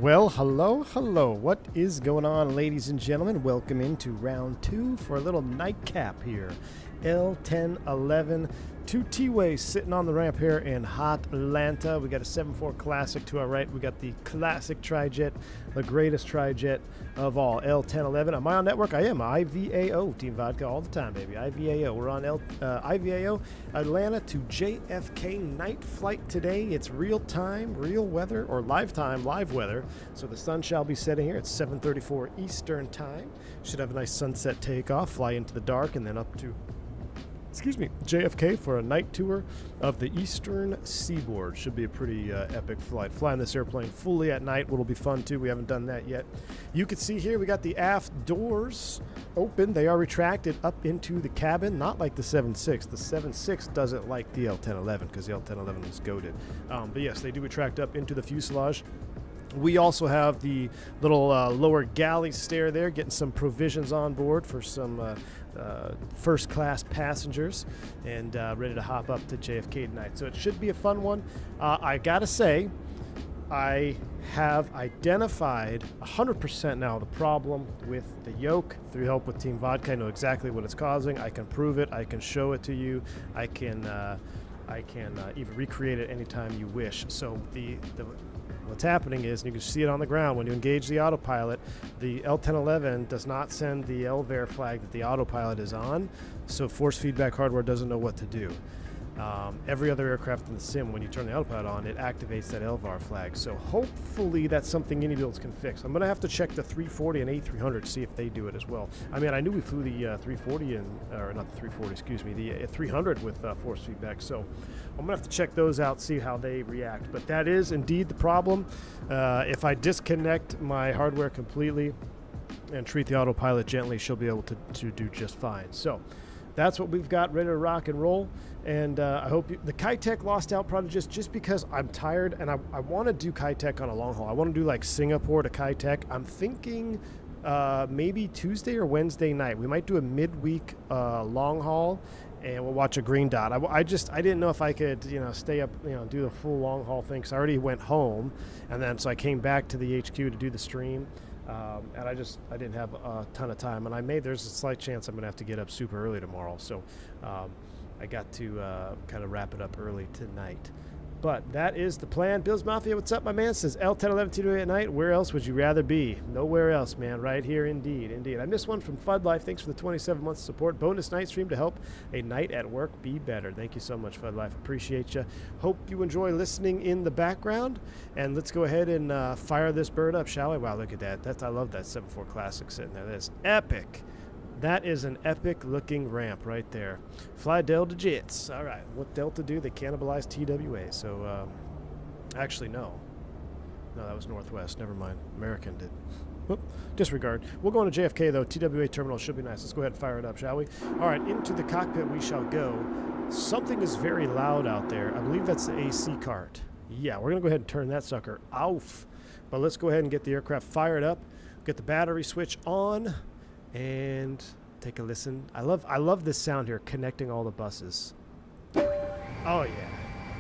Well, hello. What is going on, ladies and gentlemen? Welcome into round two for a little nightcap here. L1011, two T-ways sitting on the ramp here in hot Atlanta. We got a 7.4 Classic to our right. We got the Classic Tri-Jet, the greatest Tri-Jet of all, L1011. Am I on network? I am. IVAO, Team Vodka all the time, baby. IVAO. We're on IVAO, Atlanta to JFK night flight today. It's real time, real weather, or live weather. So the sun shall be setting here at 7:34 Eastern time. Should have a nice sunset takeoff, fly into the dark, and then up to JFK for a night tour of the eastern seaboard. Should be a pretty epic flight. Flying this airplane fully at night will be fun too. We haven't done that yet. You can see here we got the aft doors open. They are retracted up into the cabin, not like the 7.6. The 7.6 doesn't like the L1011 because the L1011 was goated. But yes, they do retract up into the fuselage. We also have the little lower galley stair there, getting some provisions on board for some first-class passengers, and ready to hop up to JFK tonight. So it should be a fun one. I gotta say, I have identified 100% now the problem with the yoke. Through help with Team Vodka, I know exactly what it's causing. I can prove it. I can show it to you. I can even recreate it anytime you wish. So what's happening is, and you can see it on the ground, when you engage the autopilot, the L1011 does not send the LVAR flag that the autopilot is on, so force feedback hardware doesn't know what to do. Every other aircraft in the sim, when you turn the autopilot on, it activates that LVAR flag. So hopefully that's something any builds can fix. I'm going to have to check the 340 and A300 to see if they do it as well. I mean, I knew we flew the 340 or not the 340, excuse me, the 300 with force feedback. So I'm going to have to check those out, see how they react. But that is indeed the problem. If I disconnect my hardware completely and treat the autopilot gently, she'll be able to do just fine. So that's what we've got ready to rock and roll. And I hope the Kitech lost out probably just because I'm tired, and I want to do Kitech on a long haul. I want to do like Singapore to Kitech. I'm thinking maybe Tuesday or Wednesday night. We might do a midweek long haul, and we'll watch a green dot. I didn't know if I could, stay up, do the full long haul thing, because I already went home, and then so I came back to the HQ to do the stream. And I didn't have a ton of time, and there's a slight chance I'm going to have to get up super early tomorrow. So I got to kind of wrap it up early tonight. But that is the plan. Bill's Mafia, what's up, my man? Says L1011 T2 at night. Where else would you rather be? Nowhere else, man. Right here, indeed. I missed one from Fud Life. Thanks for the 27 months of support. Bonus night stream to help a night at work be better. Thank you so much, Fud Life. Appreciate you. Hope you enjoy listening in the background. And let's go ahead and fire this bird up, shall we? Wow, look at that. I love that 7.4 Classic sitting there. That's epic. That is an epic looking ramp right there. Fly Delta jets. All right. What Delta do? They cannibalize TWA. So, actually, no. No, that was Northwest. Never mind. American did. Whoop. Disregard. We'll go into JFK, though. TWA terminal should be nice. Let's go ahead and fire it up, shall we? All right. Into the cockpit we shall go. Something is very loud out there. I believe that's the AC cart. Yeah, we're going to go ahead and turn that sucker off. But let's go ahead and get the aircraft fired up. Get the battery switch on. And take a listen. I love this sound here, connecting all the buses. Oh yeah.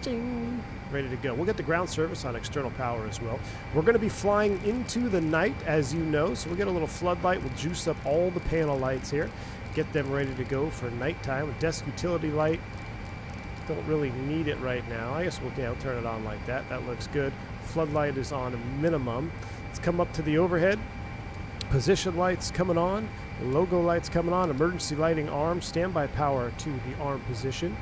Ding. Ready to go. We'll get the ground service on external power as well. We're going to be flying into the night, as you know, so we'll get a little floodlight. We'll juice up all the panel lights here, get them ready to go for nighttime. A desk utility light. Don't really need it right now. I guess we'll turn it on like that. That looks good. Floodlight is on a minimum. Let's come up to the overhead. Position lights coming on, logo lights coming on, emergency lighting arm, standby power to the arm position.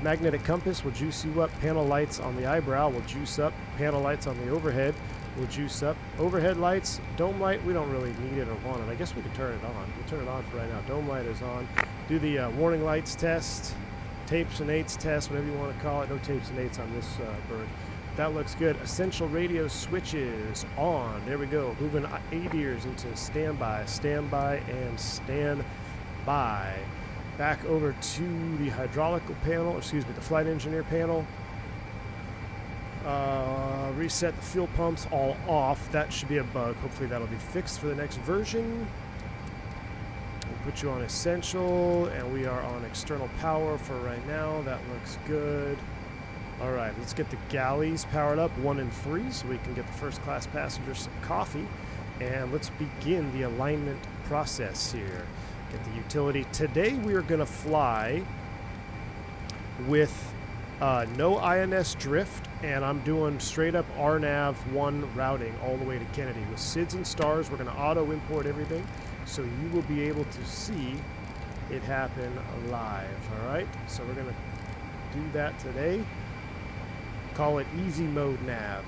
Magnetic compass will juice you up. Panel lights on the eyebrow will juice up. Panel lights on the overhead will juice up. Overhead lights, dome light, we don't really need it or want it. I guess we can turn it on. We'll turn it on for right now. Dome light is on. Do the warning lights test, tapes and eights test, whatever you want to call it. No tapes and eights on this bird. That looks good. Essential radio switches on. There we go. Moving ADIRs into standby, and standby. Back over to the hydraulical panel, excuse me, the flight engineer panel. Reset the fuel pumps all off. That should be a bug. Hopefully that'll be fixed for the next version. We'll put you on essential, and we are on external power for right now. That looks good. All right, let's get the galleys powered up 1 and 3 so we can get the first class passengers some coffee. And let's begin the alignment process here. Get the utility. Today we are going to fly with no INS drift, and I'm doing straight up RNAV 1 routing all the way to Kennedy. With SIDS and stars, we're going to auto import everything, so you will be able to see it happen live. All right, so we're going to do that today. Call it easy mode nav.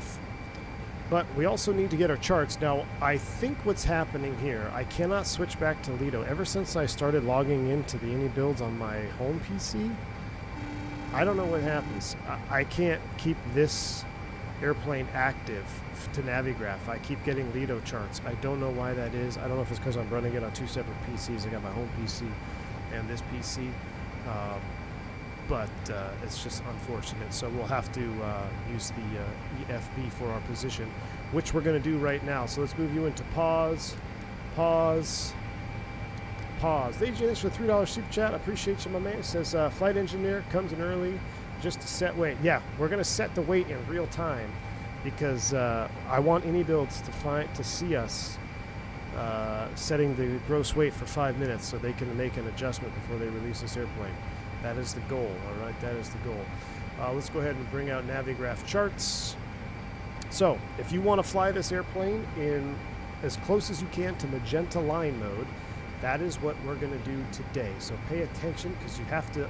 But we also need to get our charts. Now, I think what's happening here, I cannot switch back to Lido. Ever since I started logging into the any builds on my home PC, I don't know what happens. I can't keep this airplane active to Navigraph. I keep getting Lido charts. I don't know why that is. I don't know if it's because I'm running it on 2 separate PCs. I got my home PC and this PC. But it's just unfortunate. So we'll have to use the EFB for our position, which we're going to do right now. So let's move you into pause, pause, pause. Thank you for $3 super chat. I appreciate you, my man. It says flight engineer comes in early just to set weight. Yeah, we're going to set the weight in real time because I want any builds to see us setting the gross weight for 5 minutes so they can make an adjustment before they release this airplane. That is the goal, all right? That is the goal. Let's go ahead and bring out Navigraph charts. So, if you want to fly this airplane in as close as you can to magenta line mode, that is what we're going to do today. So pay attention because you have to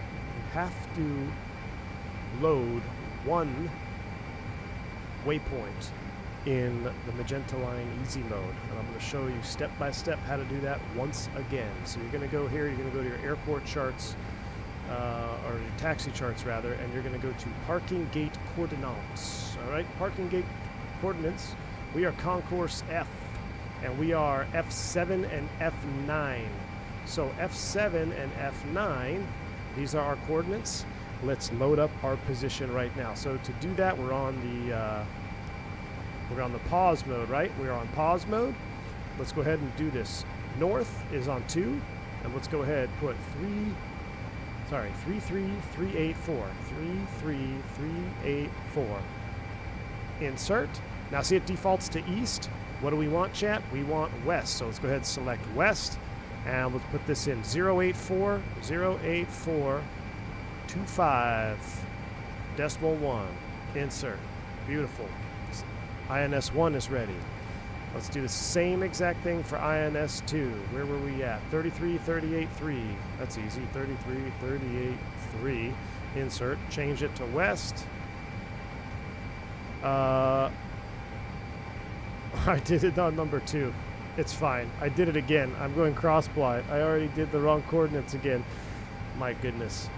load 1 waypoint in the magenta line easy mode. And I'm going to show you step by step how to do that once again. So you're going to go here, you're going to go to your airport charts, or your taxi charts rather, and you're going to go to parking gate coordinates. All right, parking gate coordinates. We are concourse F, and we are F7 and F9. So F7 and F9, these are our coordinates. Let's load up our position right now. So to do that, we're on the pause mode, right? We're on pause mode. Let's go ahead and do this. North is on 2, and let's go ahead and put 33384. 33384. Insert. Now see it defaults to east. What do we want, chat? We want west. So let's go ahead and select west. And let's put this in 084, 084, 25, decimal 1. Insert. Beautiful. INS1 is ready. Let's do the same exact thing for INS2. Where were we at? 3338.3. That's easy. 3338.3. Insert. Change it to west. I did it on number 2. It's fine. I did it again. I'm going cross-blind. I already did the wrong coordinates again. My goodness.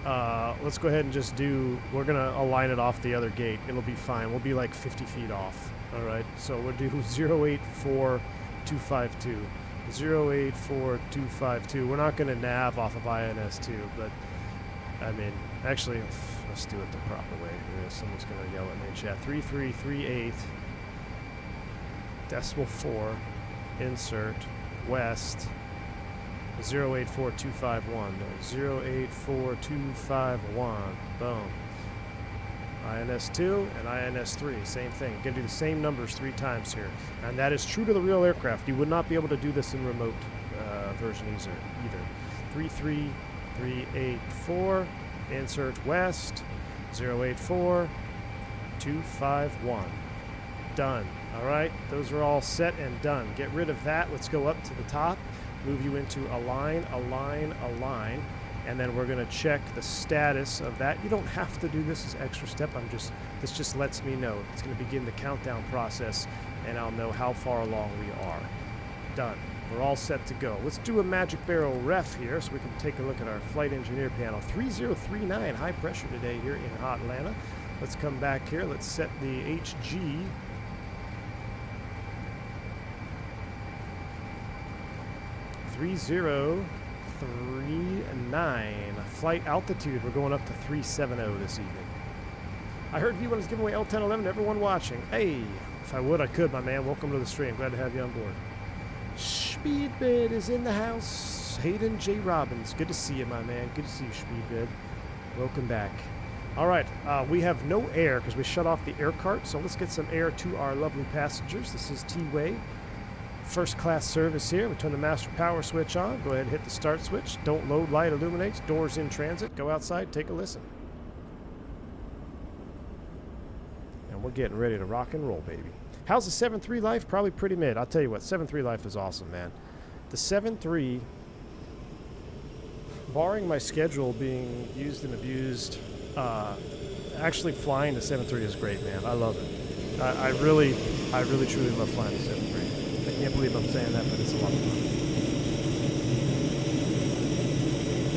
Let's go ahead and just we're going to align it off the other gate. It'll be fine. We'll be like 50 feet off. All right, so we'll do 084252. 084252. We're not going to nav off of INS2, but I mean, actually, let's do it the proper way. Someone's going to yell at me in chat. 3338, decimal 4, insert, west, 084251. 084251. Boom. INS2 and INS3, same thing. You're going to do the same numbers 3 times here. And that is true to the real aircraft. You would not be able to do this in remote version either. 33384, insert west, 084251. Done. All right, those are all set and done. Get rid of that. Let's go up to the top, move you into align, align, align. And then we're going to check the status of that. You don't have to do this as extra step. This just lets me know. It's going to begin the countdown process, and I'll know how far along we are. Done. We're all set to go. Let's do a magic barrel ref here so we can take a look at our flight engineer panel. 3039, high pressure today here in hot Atlanta. Let's come back here. Let's set the HG. .3039. Flight altitude, we're going up to 370 this evening. I heard V1 is giving away L1011 to everyone watching. Hey, if I would, I could, my man. Welcome to the stream. Glad to have you on board. Speedbed is in the house. Hayden J. Robbins. Good to see you, my man. Good to see you, Speedbed. Welcome back. All right, we have no air because we shut off the air cart, so let's get some air to our lovely passengers. This is T-Way, first class service here. We turn the master power switch on. Go ahead and hit the start switch. Don't load, light illuminates. Doors in transit. Go outside, take a listen. And we're getting ready to rock and roll, baby. How's the 7.3 life? Probably pretty mid. I'll tell you what, 7.3 life is awesome, man. The 7.3, barring my schedule being used and abused, actually flying the 7.3 is great, man. I love it. I really truly love flying the 7.3. I can't believe I'm saying that, but it's a lot of fun.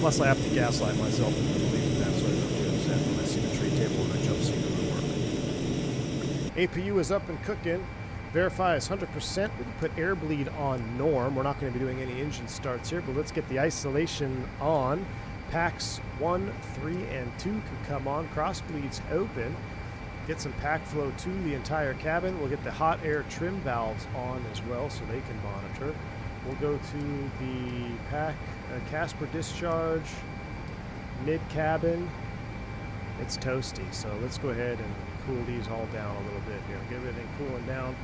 Plus, I have to gaslight myself into believing that, so I don't get upset when I see the tree table and I jump seat in my work. APU is up and cooking. Verify is 100%. We can put air bleed on norm. We're not going to be doing any engine starts here, but let's get the isolation on. Packs 1, 3, and 2 can come on. Cross bleeds open. Get some pack flow to the entire cabin. We'll get the hot air trim valves on as well so they can monitor. We'll go to the pack Casper discharge, mid-cabin. It's toasty, so let's go ahead and cool these all down a little bit here. Get everything cooling down.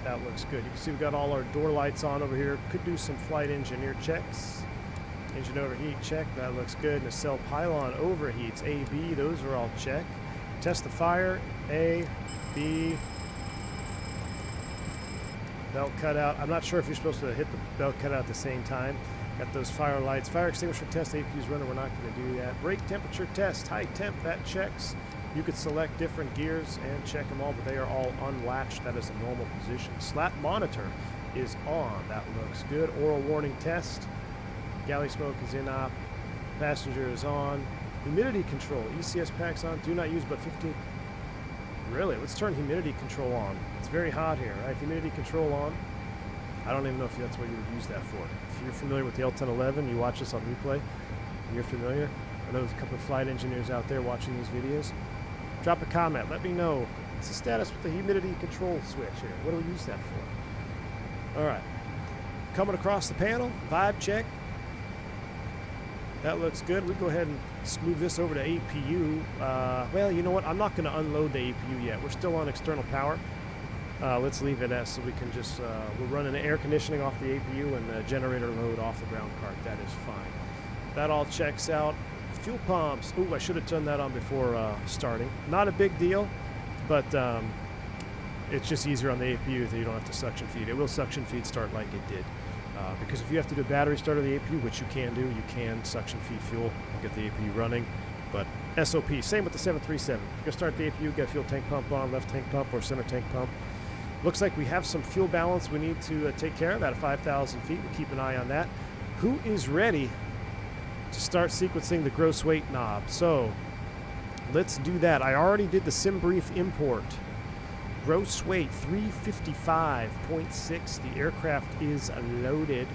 That looks good. You can see we've got all our door lights on over here. Could do some flight engineer checks. Engine overheat check, that looks good. Nacelle pylon overheats, A, B, those are all check. Test the fire, A, B. Belt cutout. I'm not sure if you're supposed to hit the belt cutout at the same time. Got those fire lights. Fire extinguisher test, APU's running, we're not going to do that. Brake temperature test, high temp, that checks. You could select different gears and check them all, but they are all unlatched. That is a normal position. Slat monitor is on. That looks good. Oral warning test. Galley smoke is in op. Passenger is on. Humidity control. ECS packs on. Do not use but 15. Really? Let's turn humidity control on. It's very hot here, right? Humidity control on. I don't even know if that's what you would use that for. If you're familiar with the L1011, you watch this on replay, and you're familiar. I know there's a couple of flight engineers out there watching these videos. Drop a comment. Let me know. What's the status with the humidity control switch here? What do we use that for? All right. Coming across the panel. Vibe check. That looks good. We go ahead and move this over to APU. Well, you know what? I'm not going to unload the APU yet. We're still on external power. Let's leave it as so we can just, we're running the air conditioning off the APU and the generator load off the ground cart. That is fine. That all checks out. Fuel pumps. Ooh, I should have turned that on before starting. Not a big deal, but it's just easier on the APU that you don't have to suction feed. It will suction feed start like it did. Because if you have to do a battery start of the APU, which you can do, you can suction feed fuel and get the APU running. But SOP, same with the 737. If you're going to start the APU, get a fuel tank pump on, left tank pump or center tank pump. Looks like we have some fuel balance we need to take care of at 5,000 feet. We'll keep an eye on that. Who is ready to start sequencing the gross weight knob? So let's do that. I already did the sim brief import. Gross weight 355.6. The aircraft is loaded.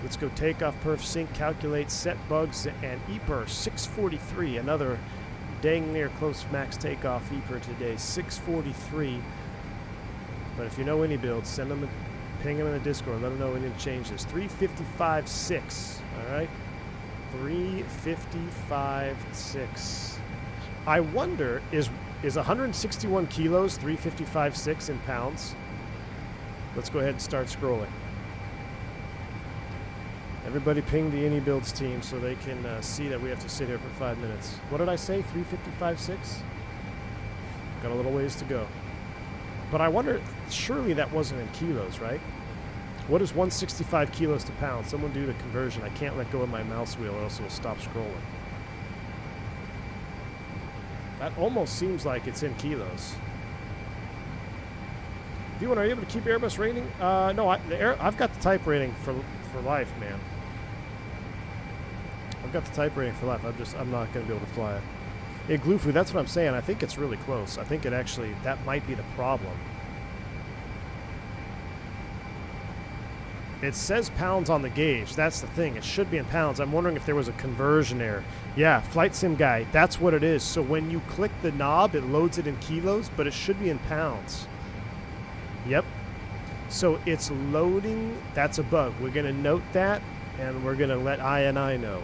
Let's go takeoff, perf, sync, calculate, set bugs, and EPR 643. Another dang near close max takeoff EPR today. 643. But if you know any builds, send them, ping them in the Discord. Let them know we need to change this. 355.6. All right. 355.6. I wonder, is 161 kilos 355.6 in pounds? Let's go ahead and start scrolling. Everybody ping the AnyBuilds team so they can see that we have to sit here for 5 minutes. What did I say? 355.6? Got a little ways to go. But I wonder, surely that wasn't in kilos, right? What is 165 kilos to pounds? Someone do the conversion. I can't let go of my mouse wheel or else it'll stop scrolling. That almost seems like it's in kilos. V1, are you able to keep Airbus rating? No, I've got the type rating for life, man. I've got the type rating for life. I'm not going to be able to fly it. Hey, Glufu, that's what I'm saying. I think it's really close. I think it actually, that might be the problem. It says pounds on the gauge. That's the thing. It should be in pounds. I'm wondering if there was a conversion error. Yeah, Flight Sim guy, that's what it is. So when you click the knob, it loads it in kilos, but it should be in pounds. Yep. So it's loading. That's a bug. We're going to note that, and we're going to let INI know.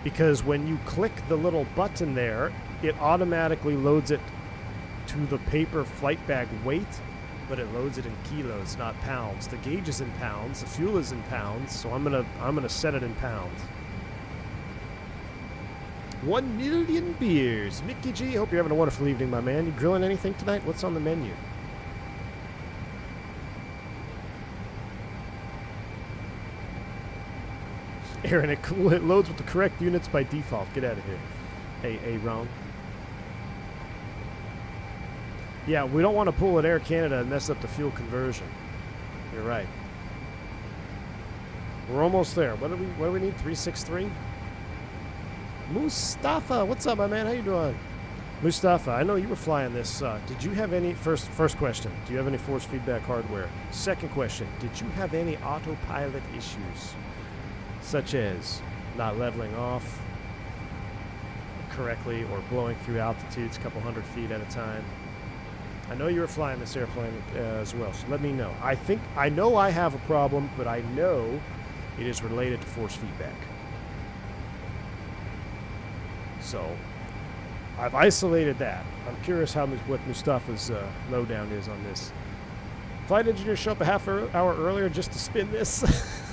because when you click the little button there, it automatically loads it to the paper flight bag weight, but it loads it in kilos, not pounds. The gauge is in pounds, the fuel is in pounds, so I'm gonna set it in pounds. 1 million beers. Mickey G, hope you're having a wonderful evening, my man. You grilling anything tonight? What's on the menu? Aaron, it loads with the correct units by default. Get out of here. Hey, Ron. Yeah, we don't want to pull at Air Canada and mess up the fuel conversion. You're right. We're almost there. What do we need? 363? Mustafa, what's up, my man? How you doing? Mustafa, I know you were flying this. Did you have any, first question, do you have any force feedback hardware? Second question, did you have any autopilot issues? Such as not leveling off correctly or blowing through altitudes a couple hundred feet at a time. I know you were flying this airplane as well, so let me know. I know I have a problem, but I know it is related to force feedback. So I've isolated that. I'm curious what Mustafa's lowdown is on this. Flight engineer show up a half hour earlier just to spin this.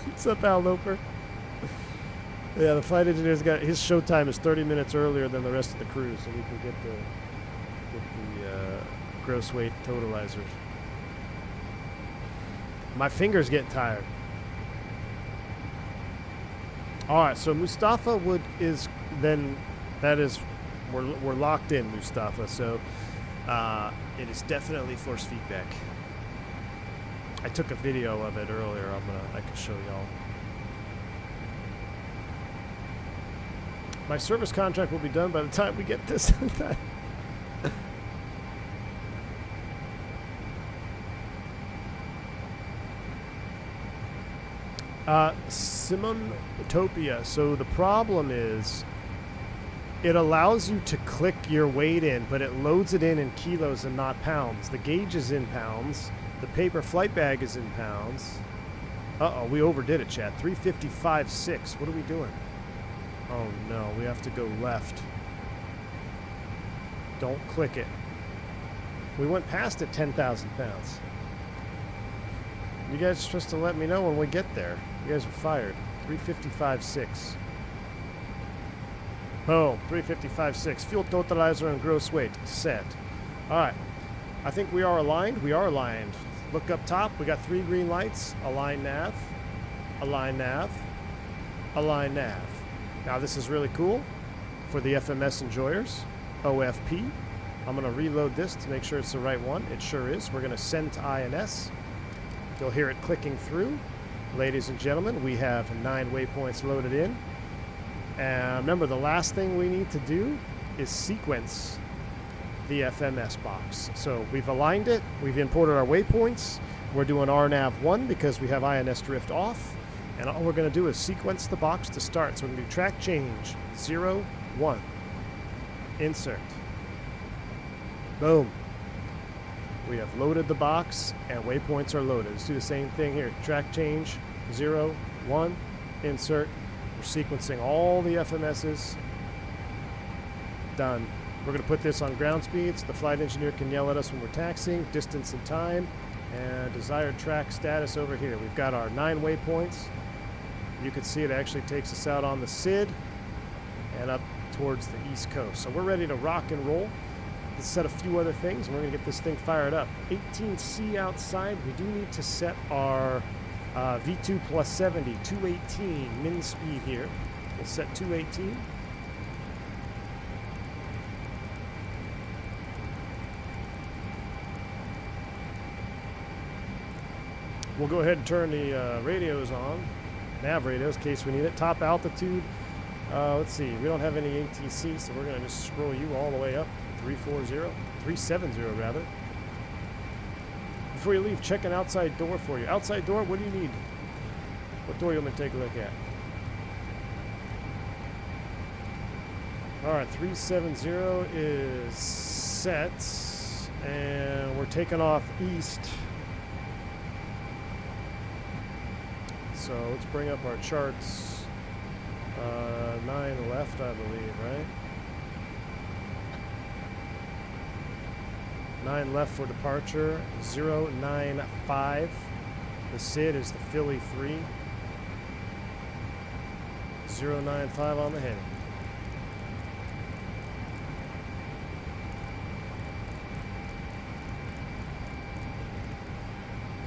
What's up, Al Loper? Yeah, the flight engineer's got his show time is 30 minutes earlier than the rest of the crew, so we can get the gross weight totalizers. My fingers get tired. All right, so Mustafa we're locked in, Mustafa. So it is definitely force feedback. I took a video of it earlier. I can show y'all. My service contract will be done by the time we get this. Simon Utopia. So the problem is it allows you to click your weight in, but it loads it in kilos and not pounds. The gauge is in pounds. The paper flight bag is in pounds. Uh-oh, we overdid it, chat. 355.6. What are we doing? Oh no, we have to go left. Don't click it. We went past it 10,000 pounds. You guys are supposed to let me know when we get there. You guys are fired. 355.6. Oh, 355.6. Fuel totalizer and gross weight set. Alright. I think we are aligned. We are aligned. Look up top. We got 3 green lights. Align nav. Align nav. Align nav. Now this is really cool for the FMS enjoyers. OFP. I'm going to reload this to make sure it's the right one. It sure is. We're going to send to INS. You'll hear it clicking through. Ladies and gentlemen, we have 9 waypoints loaded in. And remember, the last thing we need to do is sequence the FMS box. So we've aligned it. We've imported our waypoints. We're doing RNAV 1 because we have INS drift off. And all we're going to do is sequence the box to start. So we're going to do track change 0, 1. Insert. Boom. We have loaded the box and waypoints are loaded. Let's do the same thing here. Track change 0, 1. Insert. We're sequencing all the FMSs. Done. We're going to put this on ground speed so the flight engineer can yell at us when we're taxiing. Distance and time. And desired track status over here. We've got our 9 waypoints. You can see it actually takes us out on the SID and up towards the East Coast. So we're ready to rock and roll. Let's set a few other things and we're going to get this thing fired up. 18C outside. We do need to set our V2 plus 70, 218 min speed here. We'll set 218. We'll go ahead and turn the radios on, nav radios, in case we need it. Top altitude, let's see, we don't have any ATC, so we're going to just scroll you all the way up. 370 rather. Before you leave, check an outside door for you. Outside door, what do you need? What door you want me to take a look at? Alright, 370 is set, and we're taking off east. So let's bring up our charts. 9 left. left, I believe, right? 9 left for departure. 095. The SID is the Philly 3. 095 on the heading.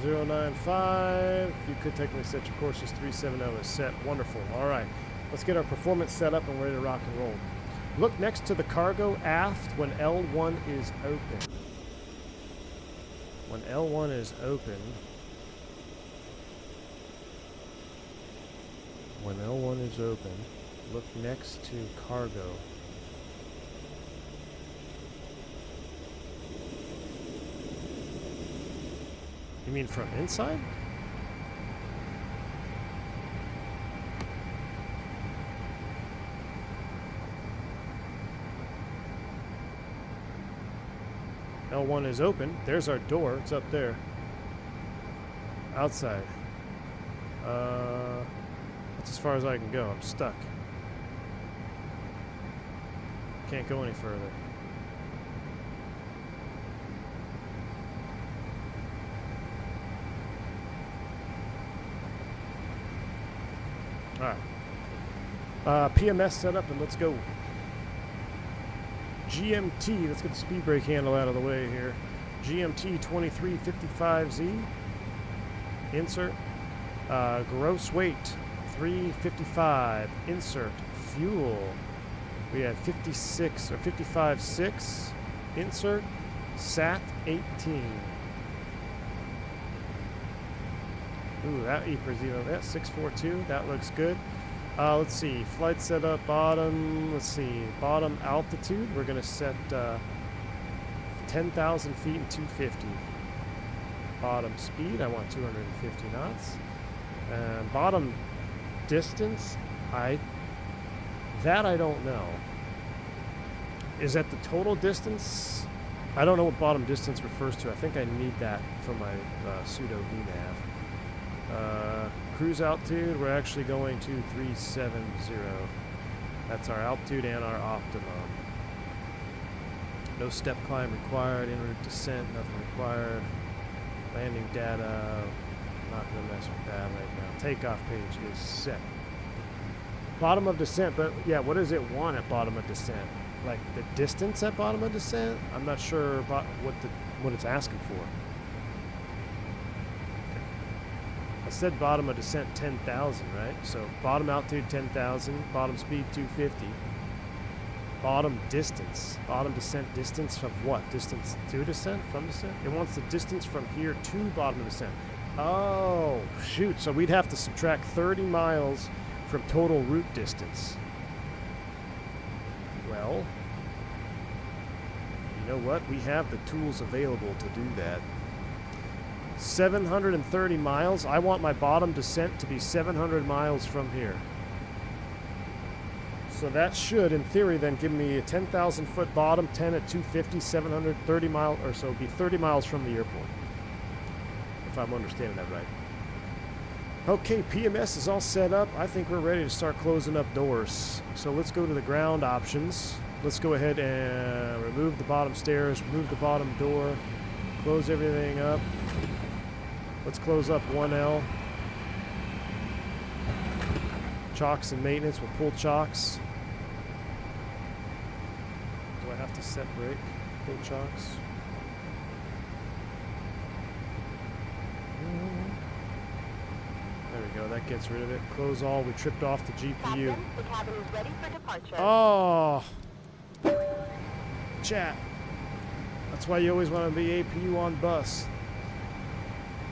.95. You could technically set your courses. 370 is set. Wonderful. All right. Let's get our performance set up and ready to rock and roll. Look next to the cargo aft when L1 is open. When L1 is open. When L1 is open, look next to cargo. You mean from inside? L1 is open. There's our door. It's up there. Outside. That's as far as I can go. I'm stuck. Can't go any further. Alright. PMS set up and let's go. GMT, let's get the speed brake handle out of the way here. GMT 2355Z. Insert. Gross weight 355. Insert. Fuel. We had 56 or 55.6. Insert. SAT 18. Ooh, that EPR's even that 642. That looks good. Let's see. Flight setup bottom. Let's see. Bottom altitude. We're gonna set 10,000 feet and 250. Bottom speed. I want 250 knots. And bottom distance. I don't know. Is that the total distance? I don't know what bottom distance refers to. I think I need that for my pseudo VNAV. Cruise altitude, we're actually going to 370. That's our altitude and our optimum. No step climb required, en route descent, nothing required. Landing data, not going to mess with that right now. Takeoff page is set. Bottom of descent, but yeah, what does it want at bottom of descent? Like the distance at bottom of descent? I'm not sure about what it's asking for. I said bottom of descent 10,000, right? So bottom altitude 10,000, bottom speed 250. Bottom distance. Bottom descent distance from what? Distance to descent? From descent? It wants the distance from here to bottom of descent. Oh, shoot. So we'd have to subtract 30 miles from total route distance. Well, you know what? We have the tools available to do that. 730 miles. I want my bottom descent to be 700 miles from here. So that should, in theory, then give me a 10,000 foot bottom, 10 at 250, 730 miles, or so it'd be 30 miles from the airport. If I'm understanding that right. Okay, PMS is all set up. I think we're ready to start closing up doors. So let's go to the ground options. Let's go ahead and remove the bottom stairs, remove the bottom door, close everything up. Let's close up 1L. Chocks and maintenance. We'll pull chocks. Do I have to set brake? Pull chocks. There we go. That gets rid of it. Close all. We tripped off the GPU. Captain, the cabin is ready for departure. Oh. Chat. That's why you always want to be APU on bus.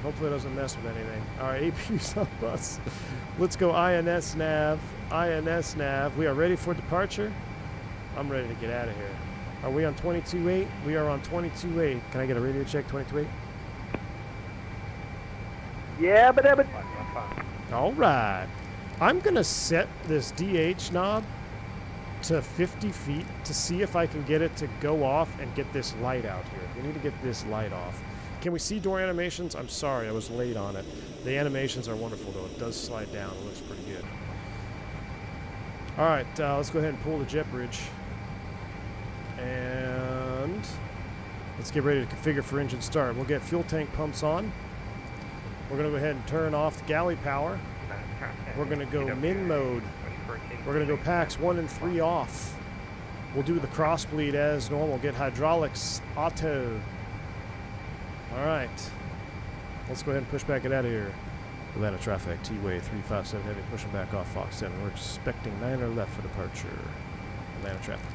Hopefully it doesn't mess with anything. Alright, APU's on bus. Let's go INS nav. INS nav. We are ready for departure. I'm ready to get out of here. Are we on 22.8? We are on 22.8. Can I get a radio check, 22.8? Yeah, but Alright. I'm going to set this DH knob to 50 feet to see if I can get it to go off and get this light out here. We need to get this light off. Can we see door animations? I'm sorry, I was late on it. The animations are wonderful, though. It does slide down. It looks pretty good. All right, let's go ahead and pull the jet bridge. And let's get ready to configure for engine start. We'll get fuel tank pumps on. We're going to go ahead and turn off the galley power. We're going to go min mode. We're going to go packs 1 and 3 off. We'll do the cross bleed as normal. Get hydraulics auto. All right. Let's go ahead and push back it out of here. Atlanta traffic, T-way 357 heavy, pushing back off Fox 7. We're expecting 9er left for departure. Atlanta traffic.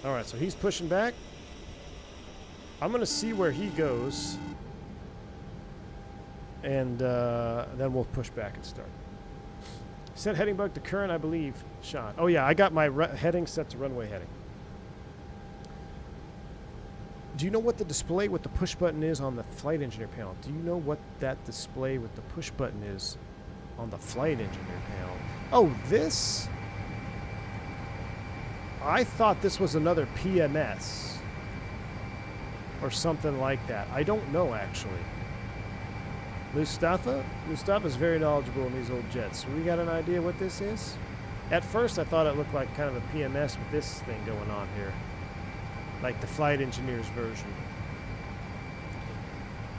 All right, so he's pushing back. I'm going to see where he goes. And then we'll push back and start. Set heading bug to current, I believe, Sean. Oh, yeah, I got my heading set to runway heading. Do you know what the display with the push button is on the flight engineer panel? Do you know what that display with the push button is on the flight engineer panel? Oh, this? I thought this was another PMS or something like that. I don't know, actually. Mustafa's very knowledgeable in these old jets. We got an idea what this is? At first, I thought it looked like kind of a PMS with this thing going on here. Like the flight engineer's version.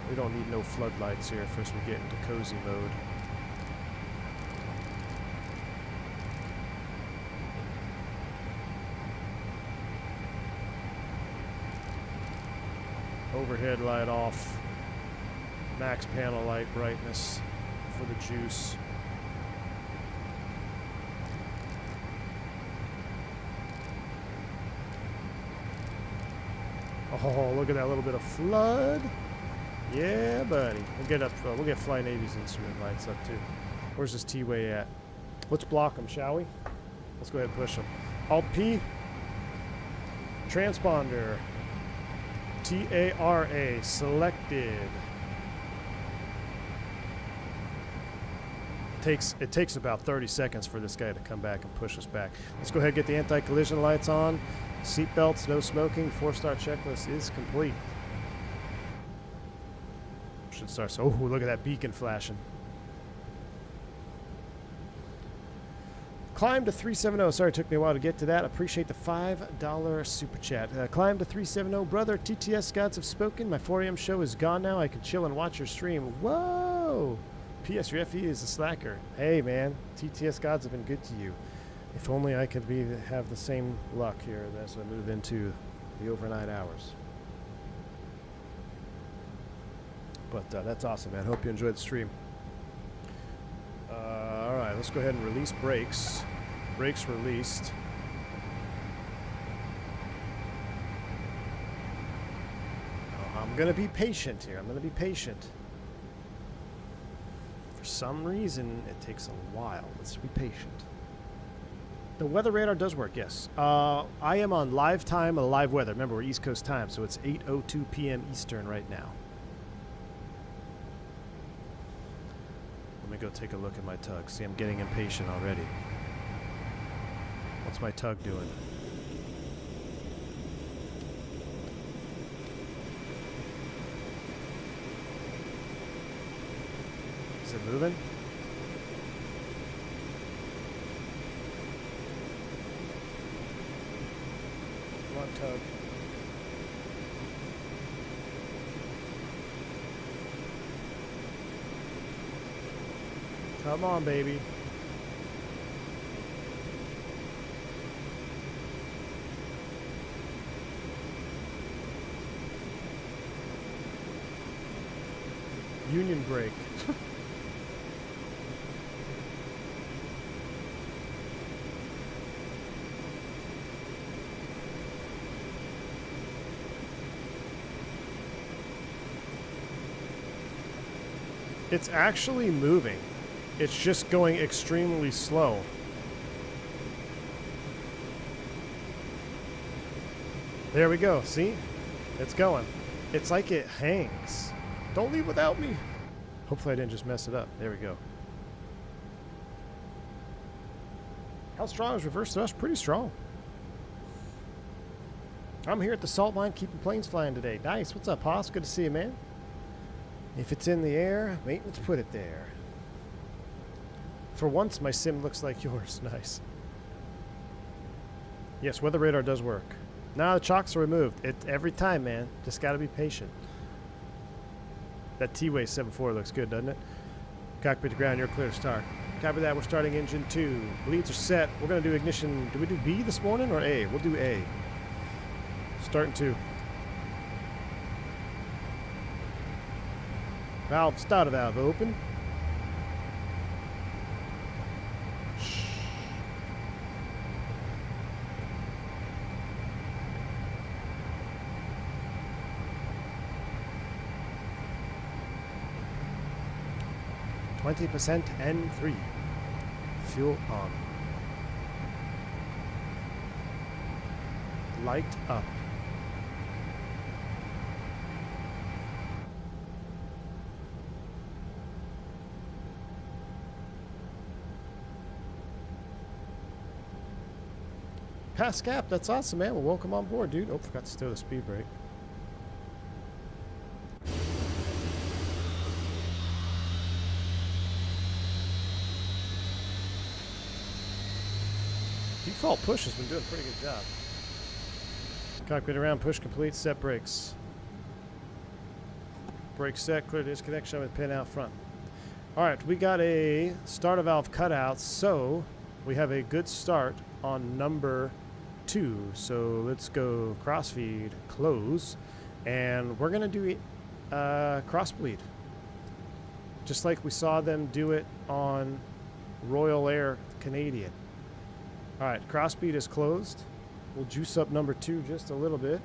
We don't need no floodlights here. First we get into cozy mode. Overhead light off. Max panel light brightness for the juice. Oh, look at that little bit of flood. Yeah, buddy. We'll get Fly Navy's instrument lights up too. Where's this T-way at? Let's block them, shall we? Let's go ahead and push them. Alt-P. Transponder. TARA selected. It takes about 30 seconds for this guy to come back and push us back. Let's go ahead and get the anti-collision lights on. Seat belts, no smoking. 4-star checklist is complete. Should start. So, oh, look at that beacon flashing. Climb to 370. Sorry, it took me a while to get to that. Appreciate the $5 super chat. Climb to 370. Brother, TTS gods have spoken. My 4 a.m. show is gone now. I can chill and watch your stream. Whoa! P.S. Your FE is a slacker. Hey, man. TTS gods have been good to you. If only I could have the same luck here as I move into the overnight hours. But that's awesome, man. Hope you enjoyed the stream. All right, let's go ahead and release brakes. Brakes released. Oh, I'm going to be patient here. I'm going to be patient. For some reason, it takes a while. Let's be patient. The weather radar does work, yes. I am on live time and live weather. Remember, we're East Coast time, so it's 8:02 p.m. Eastern right now. Let me go take a look at my tug. See, I'm getting impatient already. What's my tug doing? Is it moving? Come on, tug. Come on, baby. Union brake. It's actually moving. It's just going extremely slow. There we go. See? It's going. It's like it hangs. Don't leave without me. Hopefully I didn't just mess it up. There we go. How strong is reverse thrust? Pretty strong. I'm here at the salt mine keeping planes flying today. Nice. What's up, Haas? Good to see you, man. If it's in the air, maintenance put it there. For once, my sim looks like yours. Nice. Yes, weather radar does work. Now the chocks are removed. Every time, man. Just got to be patient. That T-Way 7.4 looks good, doesn't it? Cockpit to ground, you're clear to start. Copy that, we're starting engine 2. Bleeds are set. We're going to do ignition. Do we do B this morning or A? We'll do A. Starting 2. Valve, starter valve open. %, N3. Fuel on. Light up. Pass gap, that's awesome, man. Well, welcome on board, dude. Oh, forgot to steal the speed brake. Default push has been doing a pretty good job. Cockpit around, push complete, set brakes. Brake set, clear disconnection with pin out front. Alright, we got a starter valve cutout, so we have a good start on number 2. So let's go crossfeed, close, and we're going to do crossbleed. Just like we saw them do it on Royal Air Canadian. Alright, crossbead is closed. We'll juice up number 2 just a little bit.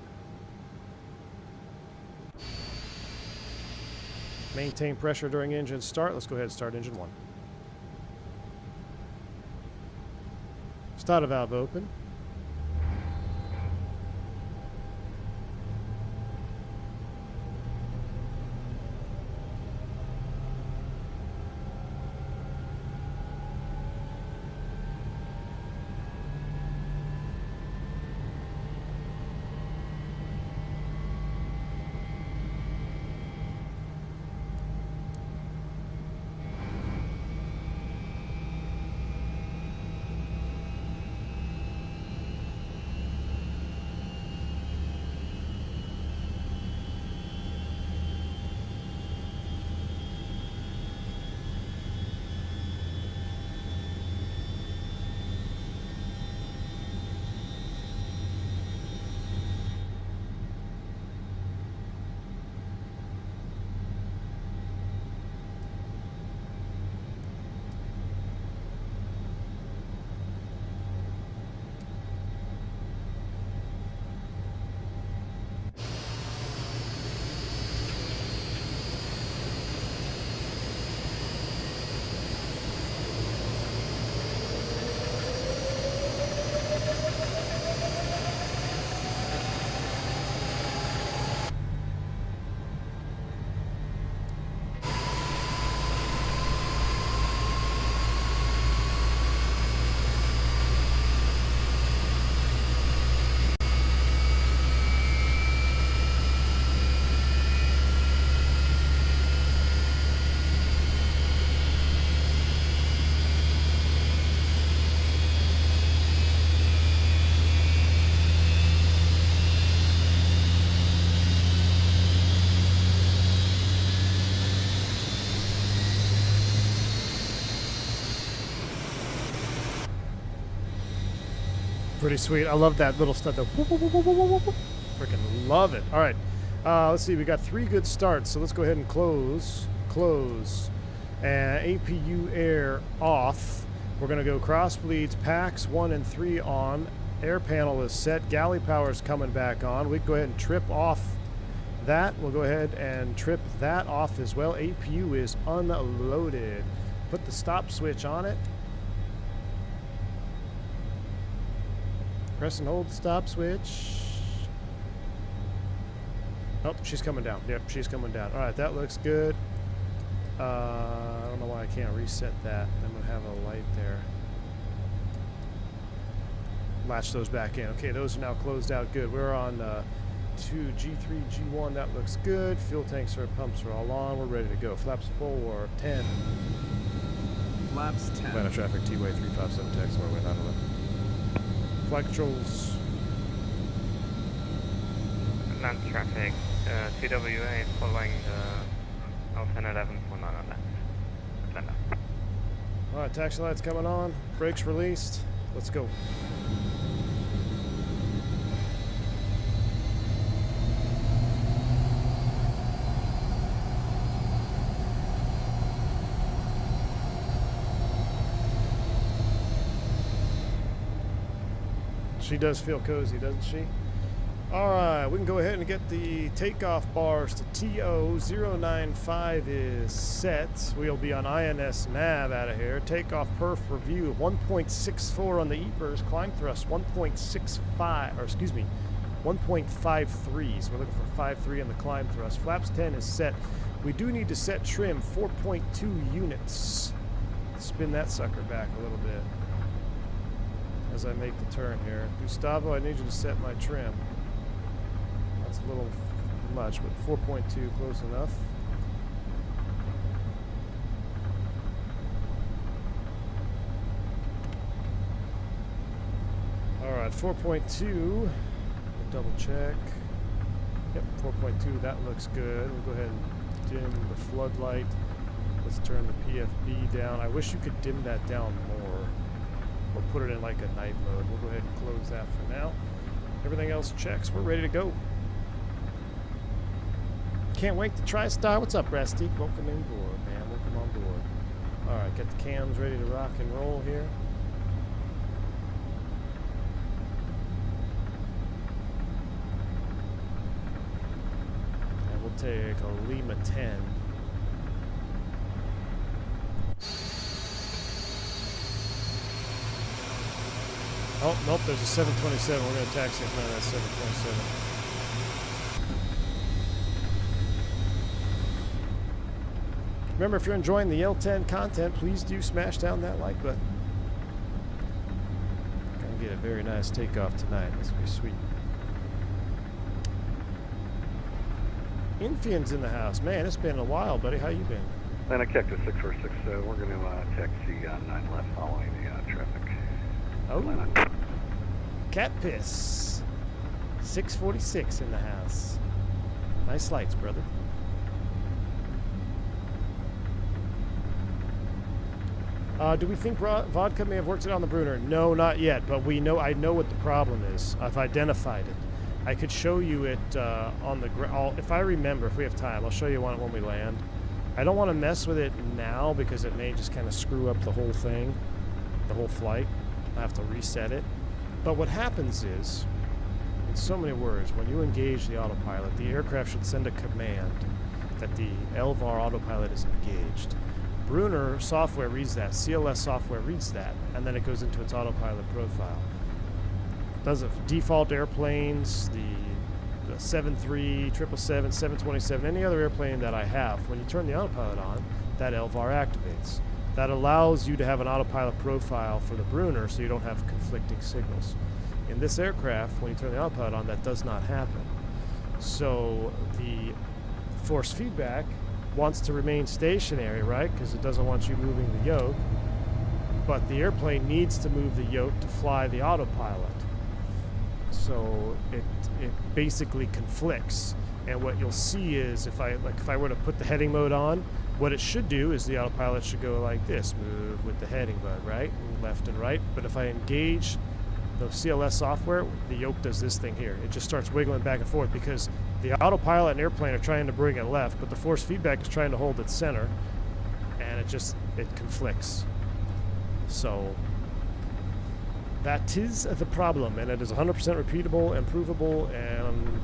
Maintain pressure during engine start. Let's go ahead and start engine 1. Starter valve open. Pretty sweet. I love that little stuff. Freaking love it. All right. Let's see. We got 3 good starts. So let's go ahead and close. Close. And APU air off. We're going to go cross bleeds, packs 1 and 3 on. Air panel is set. Galley power is coming back on. We can go ahead and trip off that. We'll go ahead and trip that off as well. APU is unloaded. Put the stop switch on it. Press and hold the stop switch. Oh, she's coming down. Yep, she's coming down. All right, that looks good. I don't know why I can't reset that. I'm going to have a light there. Latch those back in. Okay, those are now closed out good. We're on 2 G3, G1. That looks good. Fuel tanks or pumps are all on. We're ready to go. Flaps full or 10. flaps 10. Atlanta traffic, T-way 357 taxiway, way 911. Flight controls. Atlanta traffic, TWA following the L1011 for 911. Atlanta. Alright, taxi lights coming on, brakes released. Let's go. She does feel cozy, doesn't she? Alright, we can go ahead and get the takeoff bars to TO095 is set. We'll be on INS nav out of here. Takeoff perf review 1.64 on the EPERS. Climb thrust 1.65, or excuse me, 1.53. So we're looking for 5.3 on the climb thrust. Flaps 10 is set. We do need to set trim 4.2 units. Spin that sucker back a little bit as I make the turn here. Gustavo, I need you to set my trim. That's a little much, but 4.2 close enough. Alright, 4.2. Double check. Yep, 4.2, that looks good. We'll go ahead and dim the floodlight. Let's turn the PFB down. I wish you could dim that down more. Or put it in like a night mode. We'll go ahead and close that for now. Everything else checks. We're ready to go. Can't wait to try Star. What's up, Rusty? Welcome in board, man. Welcome on board. Alright, get the cams ready to rock and roll here. And we'll take a Lima 10. Oh, nope, there's a 727. We're going to taxi in front of that 727. Remember, if you're enjoying the L10 content, please do smash down that like button. Gonna get a very nice takeoff tonight. This will be sweet. Infian's in the house. Man, it's been a while, buddy. How you been? Atlanta Cactus 646, we're going to taxi on 9 left following the traffic. Oh, Atlanta. Cat Piss. 646 in the house. Nice lights, brother. Do we think vodka may have worked it on the Bruner? No, not yet, but I know what the problem is. I've identified it. I could show you it on the ground. If I remember, if we have time, I'll show you one when we land. I don't want to mess with it now because it may just kind of screw up the whole thing, the whole flight. I have to reset it. But what happens is, in so many words, when you engage the autopilot, the aircraft should send a command that the LVAR autopilot is engaged. Bruner software reads that, CLS software reads that, and then it goes into its autopilot profile. Does it default airplanes, the 73, 777, 727, any other airplane that I have, when you turn the autopilot on, that LVAR activates. That allows you to have an autopilot profile for the Bruner so you don't have conflicting signals. In this aircraft, when you turn the autopilot on, that does not happen. So the force feedback wants to remain stationary, right? Because it doesn't want you moving the yoke. But the airplane needs to move the yoke to fly the autopilot. So it basically conflicts. And what you'll see is if I were to put the heading mode on, what it should do is the autopilot should go like this, move with the heading mode, right? Left and right. But if I engage the CLS software, the yoke does this thing here. It just starts wiggling back and forth because the autopilot and airplane are trying to bring it left, but the force feedback is trying to hold it center, and it conflicts. So that is the problem, and it is 100% repeatable and provable, and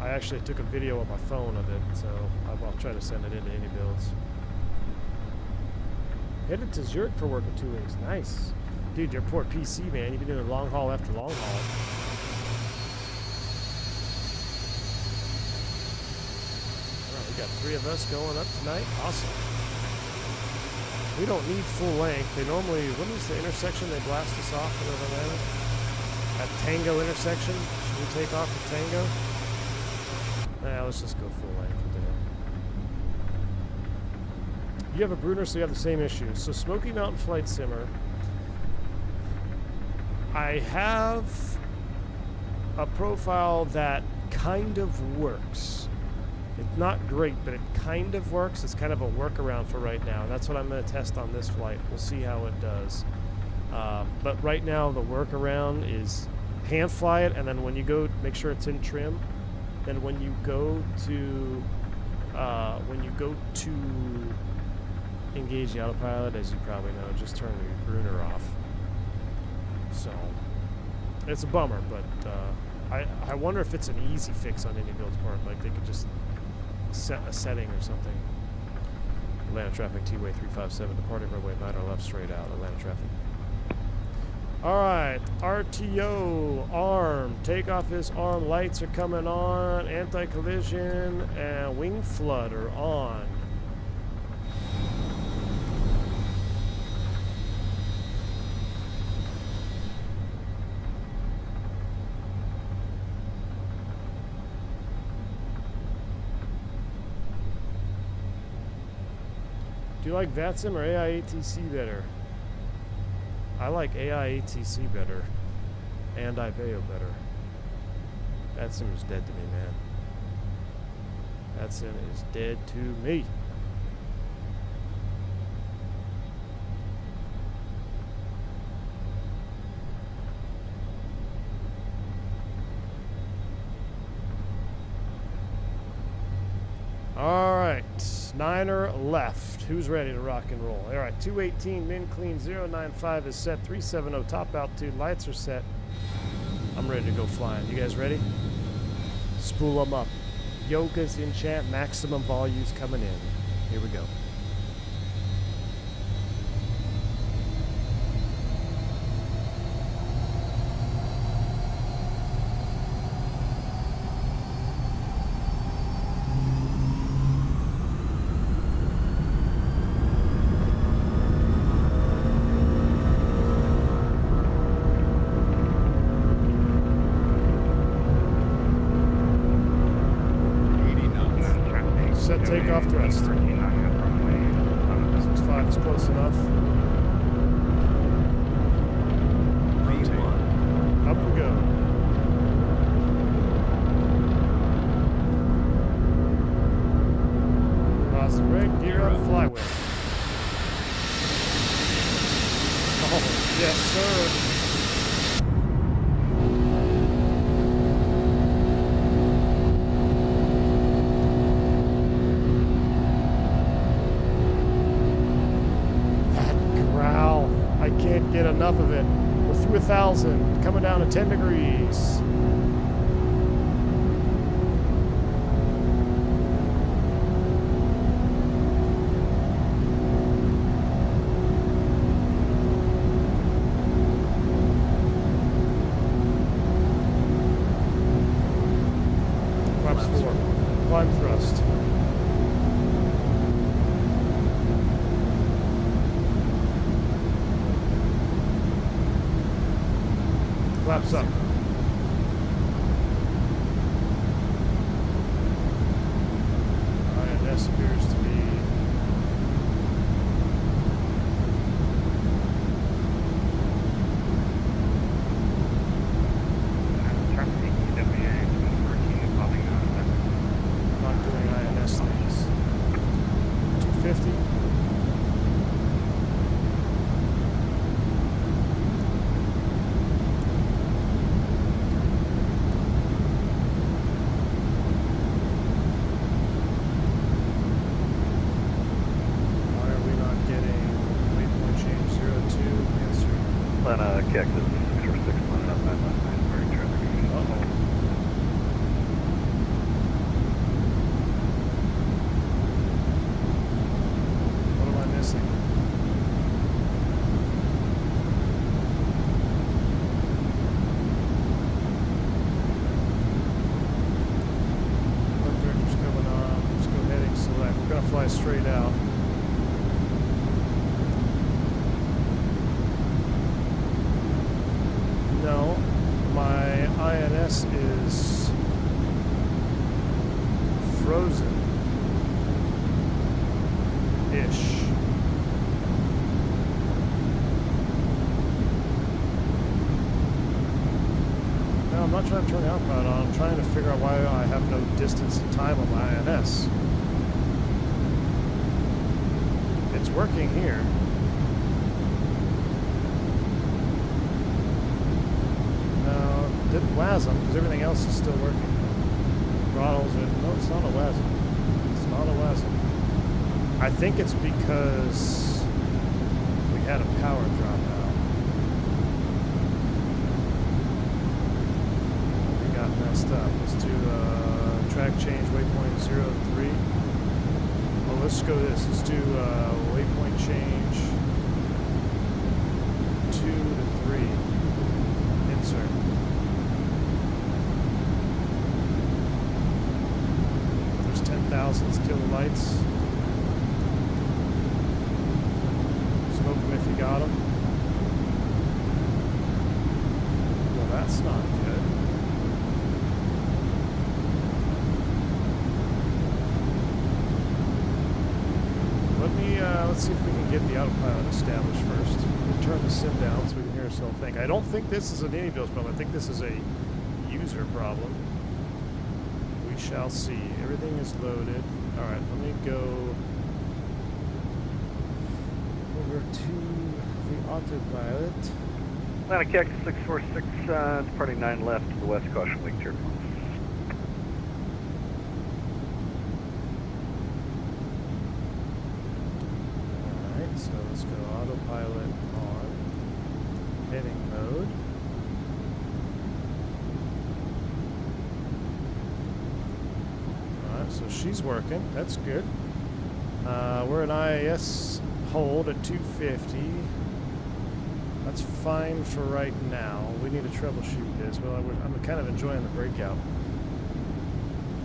I actually took a video on my phone of it, so I'll try to send it into any builds. Headed to Zurich for work in 2 weeks. Nice. Dude, your port PC, man. You've been doing long haul after long haul. Alright, we got 3 of us going up tonight. Awesome. We don't need full length. They normally, what is the intersection they blast us off in Atlanta? At Tango intersection? Should we take off at Tango? Nah, let's just go full length with You have a Bruner, so you have the same issue. So Smoky Mountain Flight Simmer. I have a profile that kind of works. It's not great, but it kind of works. It's kind of a workaround for right now. That's what I'm going to test on this flight. We'll see how it does. But right now, the workaround is hand fly it, and then when you go, make sure it's in trim. Then when you go to engage the autopilot, as you probably know, just turn the Bruner off. So it's a bummer, but I wonder if it's an easy fix on any build part. Like they could just set a setting or something. Atlanta traffic T-way 357, departing runway 9 or left straight out. Atlanta traffic. Alright, RTO, arm. Takeoff is arm. Lights are coming on. Anti-collision and wing flood are on. Do you like VATSIM or AIATC better? I like AIATC better. And IVEO better. VATSIM is dead to me, man. VATSIM is dead to me. Alright, 9er left. Who's ready to rock and roll? Alright, 218, min clean, 095 is set, 370, top altitude, lights are set. I'm ready to go flying. You guys ready? Spool them up. Yoga's in chat, maximum volume's coming in. Here we go. Set takeoff thrust. 65 is close enough. Up we go. Positive rig, gear up, fly with. Oh, yes, sir. Can't get enough of it. We're through 1,000, coming down to 10 degrees. Flaps 4. Climb thrust. Flaps up. INS appears to be traffic EWA 214 is popping out. not doing INS things. 250. Cactus 646 lining up 919, departing traffic. Uh-oh. What am I missing? One director's coming on. Let's go heading select. We're going to fly straight out. No, my INS is frozen-ish. I'm not trying to turn the autopilot on. I'm trying to figure out why I have no distance and time on my INS. It's working here. No, it didn't WASM because everything else is still working. Throttles are, no, it's not a WASM. It's not a WASM. I think it's because we had a power drop out. We got messed up. Let's do track change waypoint 03. Well, let's go this. Let's do waypoint change 2 to 3. Insert. There's 10,000 kilolights. Smoke them if you got them. Well, that's not good. Let's see if we can get the autopilot established first. We'll turn the sim down so we can hear ourselves think. I don't think this is an Any-Dose problem. I think this is a user problem. We shall see. Everything is loaded. Alright, let me go over to the autopilot. Atlantic X 646, departing 9 left to the west, caution wing turbulence. So let's go autopilot on, heading mode. Alright, so she's working, that's good. We're an IAS hold at 250. That's fine for right now. We need to troubleshoot this. Well, I'm kind of enjoying the breakout.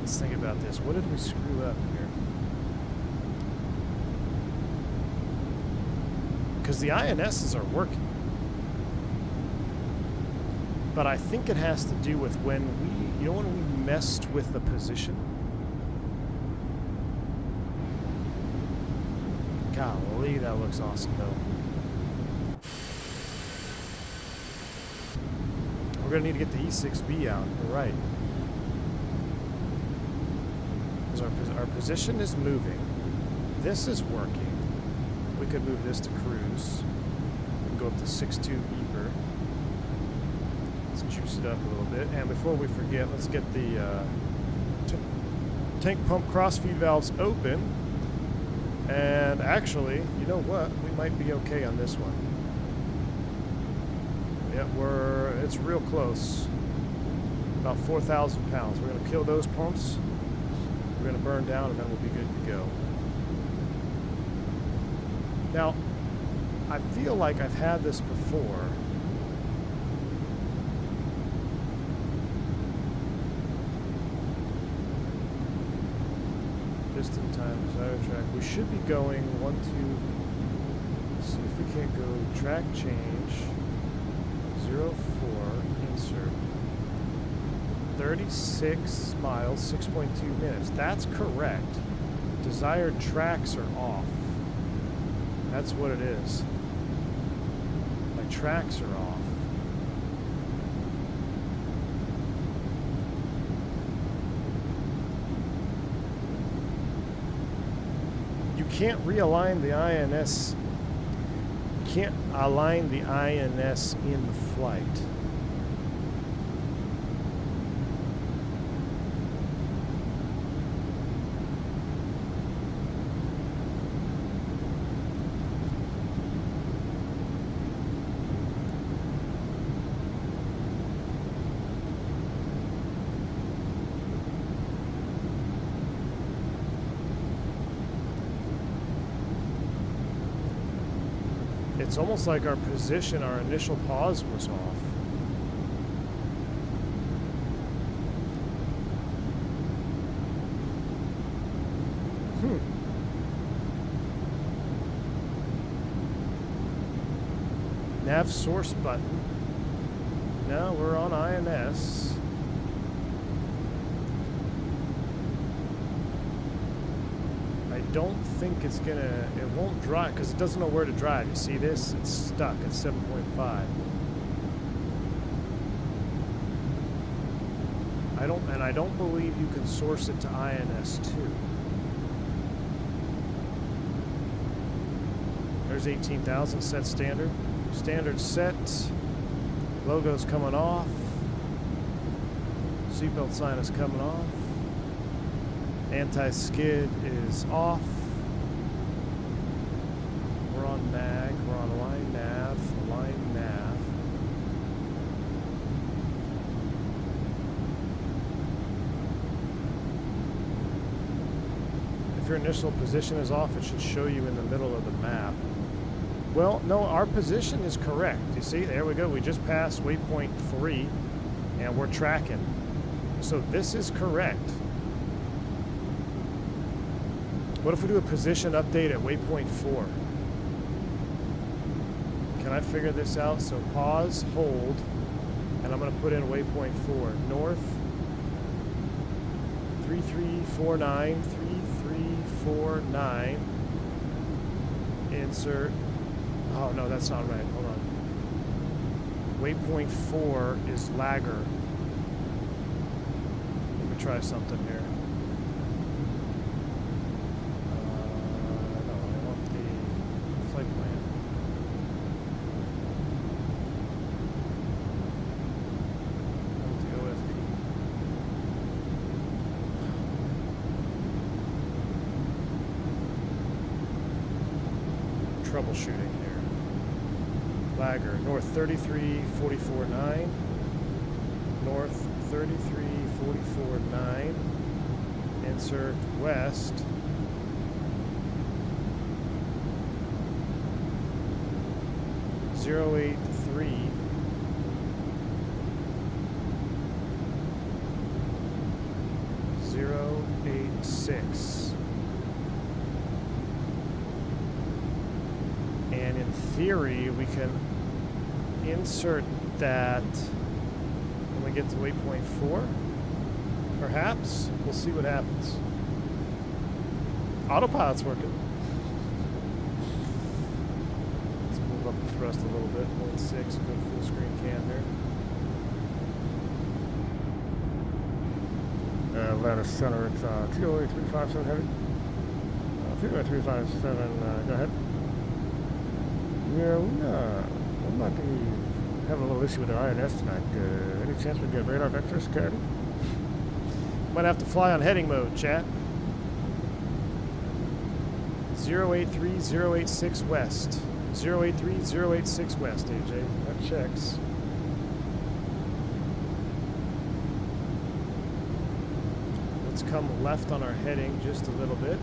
Let's think about this. What did we screw up here? Because the INSs are working. But I think it has to do with when we, when we messed with the position? Golly, that looks awesome though. We're gonna need to get the E6B out, you're right. Because our position is moving. This is working. We could move this to cruise. We can go up to 6.2 Beeper. Let's juice it up a little bit. And before we forget, let's get the tank pump crossfeed valves open. And actually, you know what? We might be okay on this one. Yeah, it's real close. About 4,000 pounds. We're going to kill those pumps. We're going to burn down, and then we'll be good to go. Now, I feel like I've had this before. Distant time, desired track. We should be going 1, 2. Let's see if we can't go track change 04, insert 36 miles, 6.2 minutes. That's correct. Desired tracks are off. That's what it is. My tracks are off. You can't realign the INS. You can't align the INS in the flight. It's almost like our position, our initial pause was off. Nav source button. Now we're on INS. I don't think it's gonna, it won't drive because it doesn't know where to drive. You see this? It's stuck at 7.5. I don't believe you can source it to INS2. There's 18,000 set standard. Standard set. Logo's coming off. Seatbelt sign is coming off. Anti-skid is off. We're on mag. We're on line nav. Line nav. If your initial position is off, it should show you in the middle of the map. Well, no, our position is correct. You see, there we go. We just passed waypoint 3, and we're tracking. So this is correct. What if we do a position update at waypoint 4? Can I figure this out? So pause, hold, and I'm going to put in waypoint 4. North, 3349, 3349. Insert. Oh, no, that's not right. Hold on. Waypoint 4 is lagger. Let me try something here. No, I want the flight plan. I want the OFP. Troubleshooting here. Lagger, north 33.44.9, north 33.44.9, insert west, .083, .086. And in theory, we can insert that when we get to waypoint 4. Perhaps. We'll see what happens. Autopilot's working. Let's move up the thrust a little bit. 0.6, go full screen cam here. Atlanta Center, it's 208-357 heavy. 208-357, go ahead. Yeah, we might be having a little issue with our INS tonight. Any chance we get radar vector security? Might have to fly on heading mode, chat. 083-086 west. 083-086 west, AJ. That checks. Let's come left on our heading just a little bit.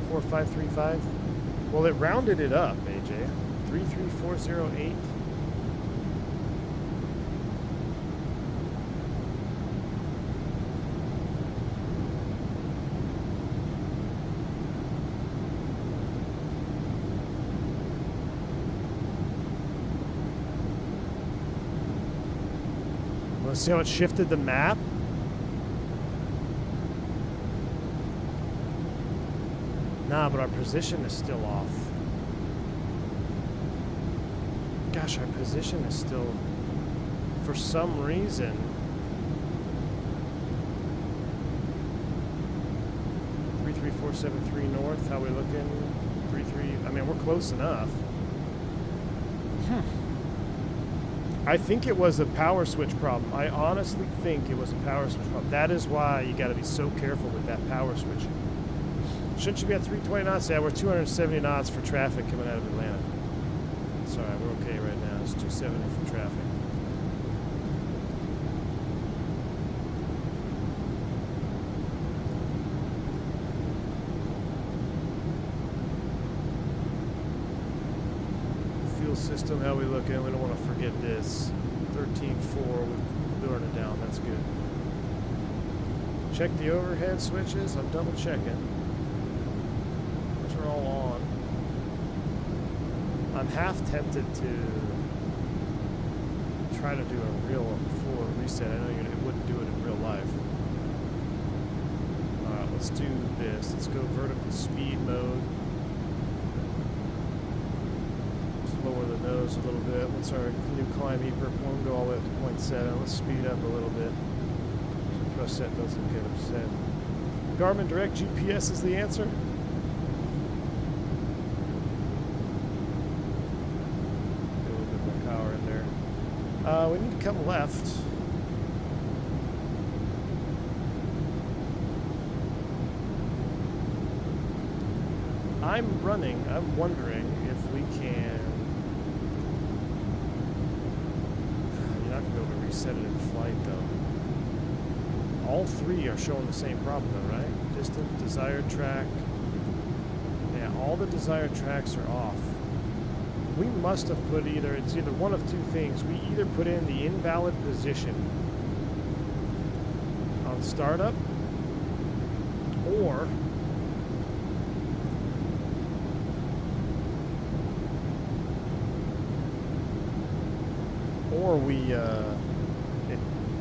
Four 535. Well, it rounded it up, AJ. 33408. Let's see how it shifted the map. Nah, but our position is still off. Gosh, our position is still, for some reason. Three 473 north, how we looking? 33, I mean, we're close enough. I think it was a power switch problem. I honestly think it was a power switch problem. That is why you got to be so careful with that power switch. Shouldn't you be at 320 knots? Yeah, we're 270 knots for traffic coming out of Atlanta. It's all right, we're okay right now. It's 270 for traffic. Fuel system, how we looking? We don't want to forget this. 13.4, we're doing it down. That's good. Check the overhead switches. I'm double checking. All on. I'm half tempted to try to do a real full reset. I know it wouldn't do it in real life. Alright, let's do this. Let's go vertical speed mode. Let's lower the nose a little bit. What's our new climb EPIRB? We'll go all the way up to 0.7. Let's speed up a little bit so thrust set doesn't get upset. Garmin Direct GPS is the answer. We need to come left. I'm wondering if we can... You're not going to be able to reset it in flight, though. All three are showing the same problem, though, right? Distant, desired track. Yeah, all the desired tracks are off. We must have put it's either one of two things. We either put in the invalid position on startup, or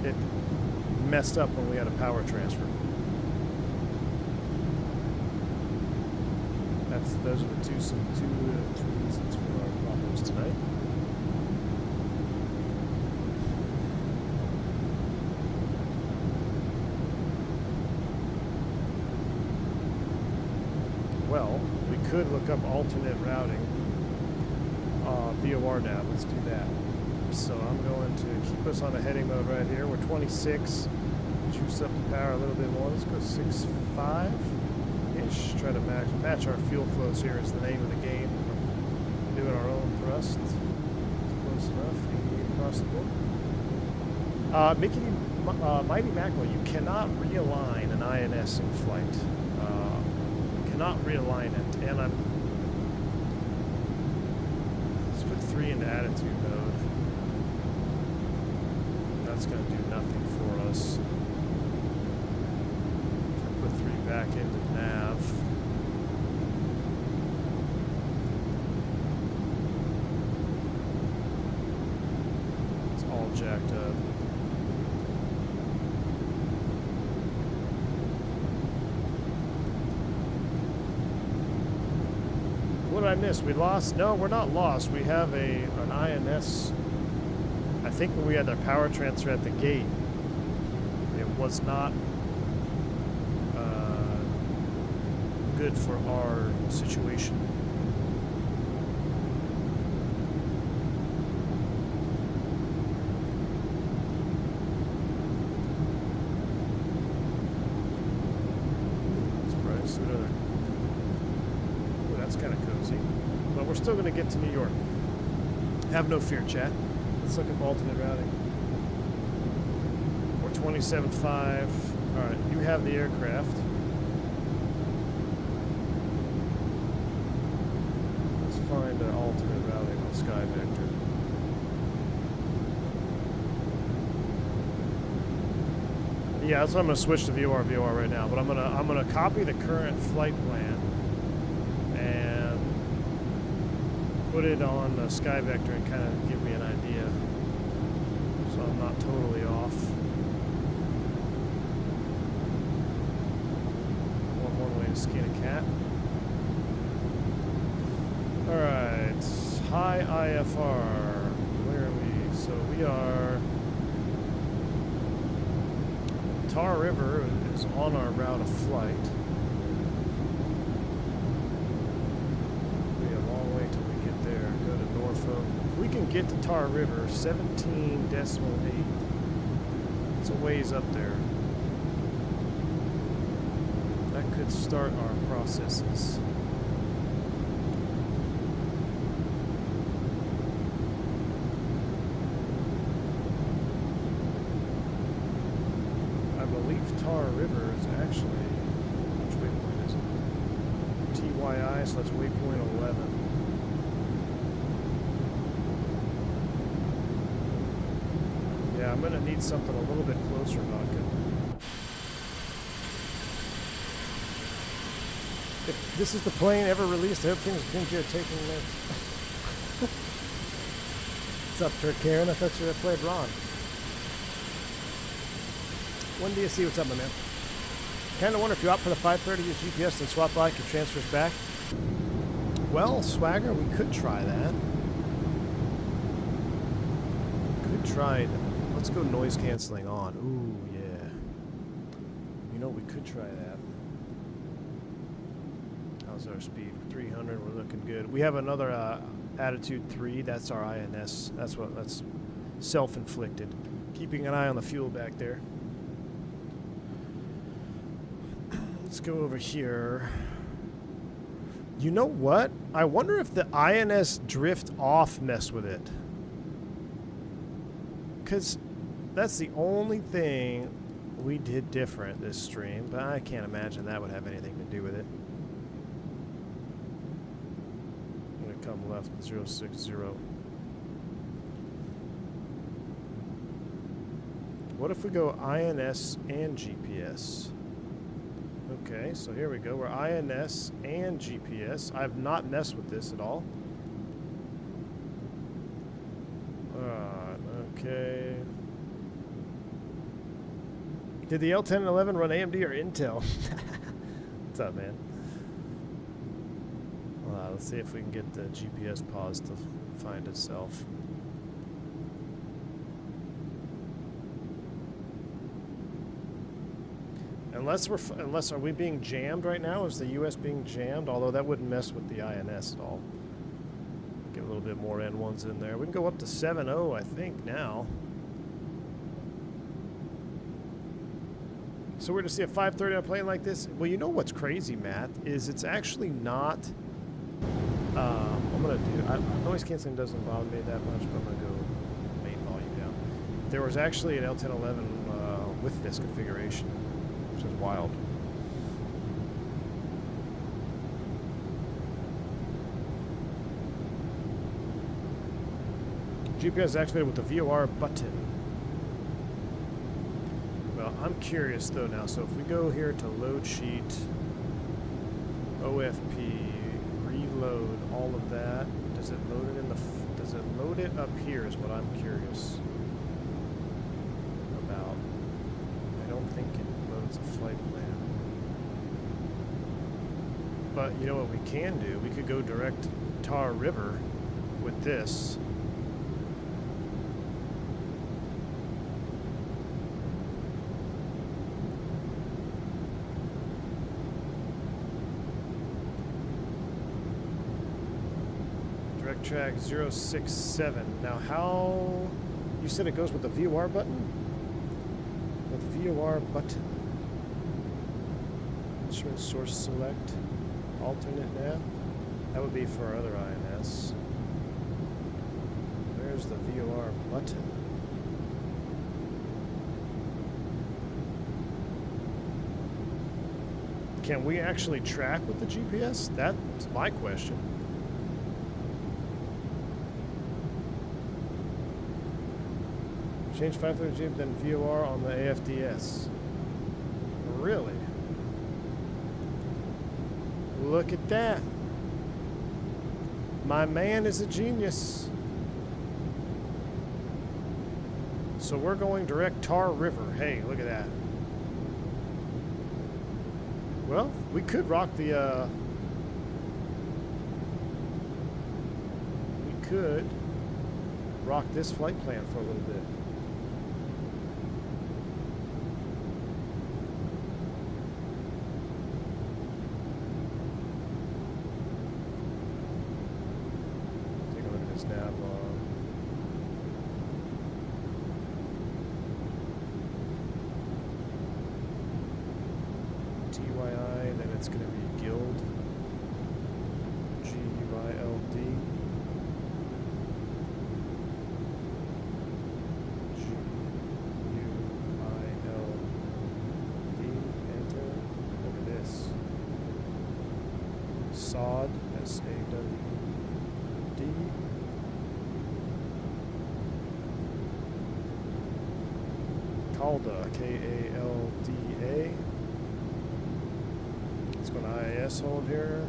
it messed up when we had a power transfer. Those are the two reasons for our problems tonight. Well, we could look up alternate routing. VOR nav, let's do that. So I'm going to keep us on a heading mode right here. We're 26. Juice up the power a little bit more. Let's go 6.5. Try to match our fuel flows here is the name of the game. We're doing our own thrust. Close enough. Across the board. Mighty Mackerel, you cannot realign an INS in flight. You cannot realign it. And let's put 3 into attitude mode. That's going to do nothing for us. Put 3 back into nav. It's all jacked up. What did I miss? We lost? No, we're not lost. We have an INS. I think when we had our power transfer at the gate, it was not good for our situation. Surprise. Oh, that's kind of cozy. But we're still going to get to New York. Have no fear, chat. Let's look at alternate routing. We're 27.5. All right, you have the aircraft. Find an alternate routing on Sky Vector. Yeah, that's what I'm going to switch to VOR right now. But I'm gonna copy the current flight plan and put it on Sky Vector and kind of give me an idea, so I'm not totally off. One way to skin a cat. Alright, high IFR, where are we? So we are, Tar River is on our route of flight. We have a long way till we get there. Go to Norfolk. If we can get to Tar River, 17.8, it's a ways up there. That could start our processes. Tar River is actually, which waypoint is it? TYI, so that's waypoint 11. Yeah, I'm going to need something a little bit closer, Vodka. If this is the plane ever released, I hope things think you're taking this. What's up, Turk Karen? I thought you had played Ron. When do you see what's up, my man? Kind of wonder if you opt for the 530 use GPS and swap like your transfers back. Well, Swagger, we could try that. Could try it. Let's go noise canceling on. Ooh, yeah. You know, we could try that. How's our speed? 300. We're looking good. We have another Attitude 3. That's our INS. That's self-inflicted. Keeping an eye on the fuel back there. Let's go over here. You know what? I wonder if the INS drift off mess with it. Because that's the only thing we did different this stream, but I can't imagine that would have anything to do with it. I'm going to come left 060. What if we go INS and GPS? Okay, so here we go. We're INS and GPS. I've not messed with this at all. Okay. Did the L1011 run AMD or Intel? What's up, man? Let's see if we can get the GPS pause to find itself. Unless are we being jammed right now? Is the US being jammed? Although that wouldn't mess with the INS at all. Get a little bit more N1s in there. We can go up to 7.0, I think, now. So we're to see a 530 on a plane like this. Well, you know what's crazy, Matt, is it's actually not. I'm gonna do. Noise canceling doesn't bother me that much, but I'm gonna go main volume down. There was actually an L1011 with this configuration. Which is wild. GPS is activated with the VOR button. Well, I'm curious though now. So if we go here to load sheet, OFP, reload all of that, does it load it in the? Does it load it up here? Is what I'm curious about. I don't think it. It's a flight plan. But you know what we can do? We could go direct Tar River with this. Direct track 067. Now how... You said it goes with the VOR button? With VOR button. Instrument source select, alternate nav. That would be for our other INS. There's the VOR button. Can we actually track with the GPS? That's my question. Change 530G, then VOR on the AFDS. Really? Look at that. My man is a genius. So we're going direct Tar River. Hey, look at that. Well, we could rock the, we could rock this flight plan for a little bit. TYI, then it's going to be Guild, GUILD, GUILD, enter, look at this, SAWD, SAWD, Calda, KALDA. Let's go to IIS hold here.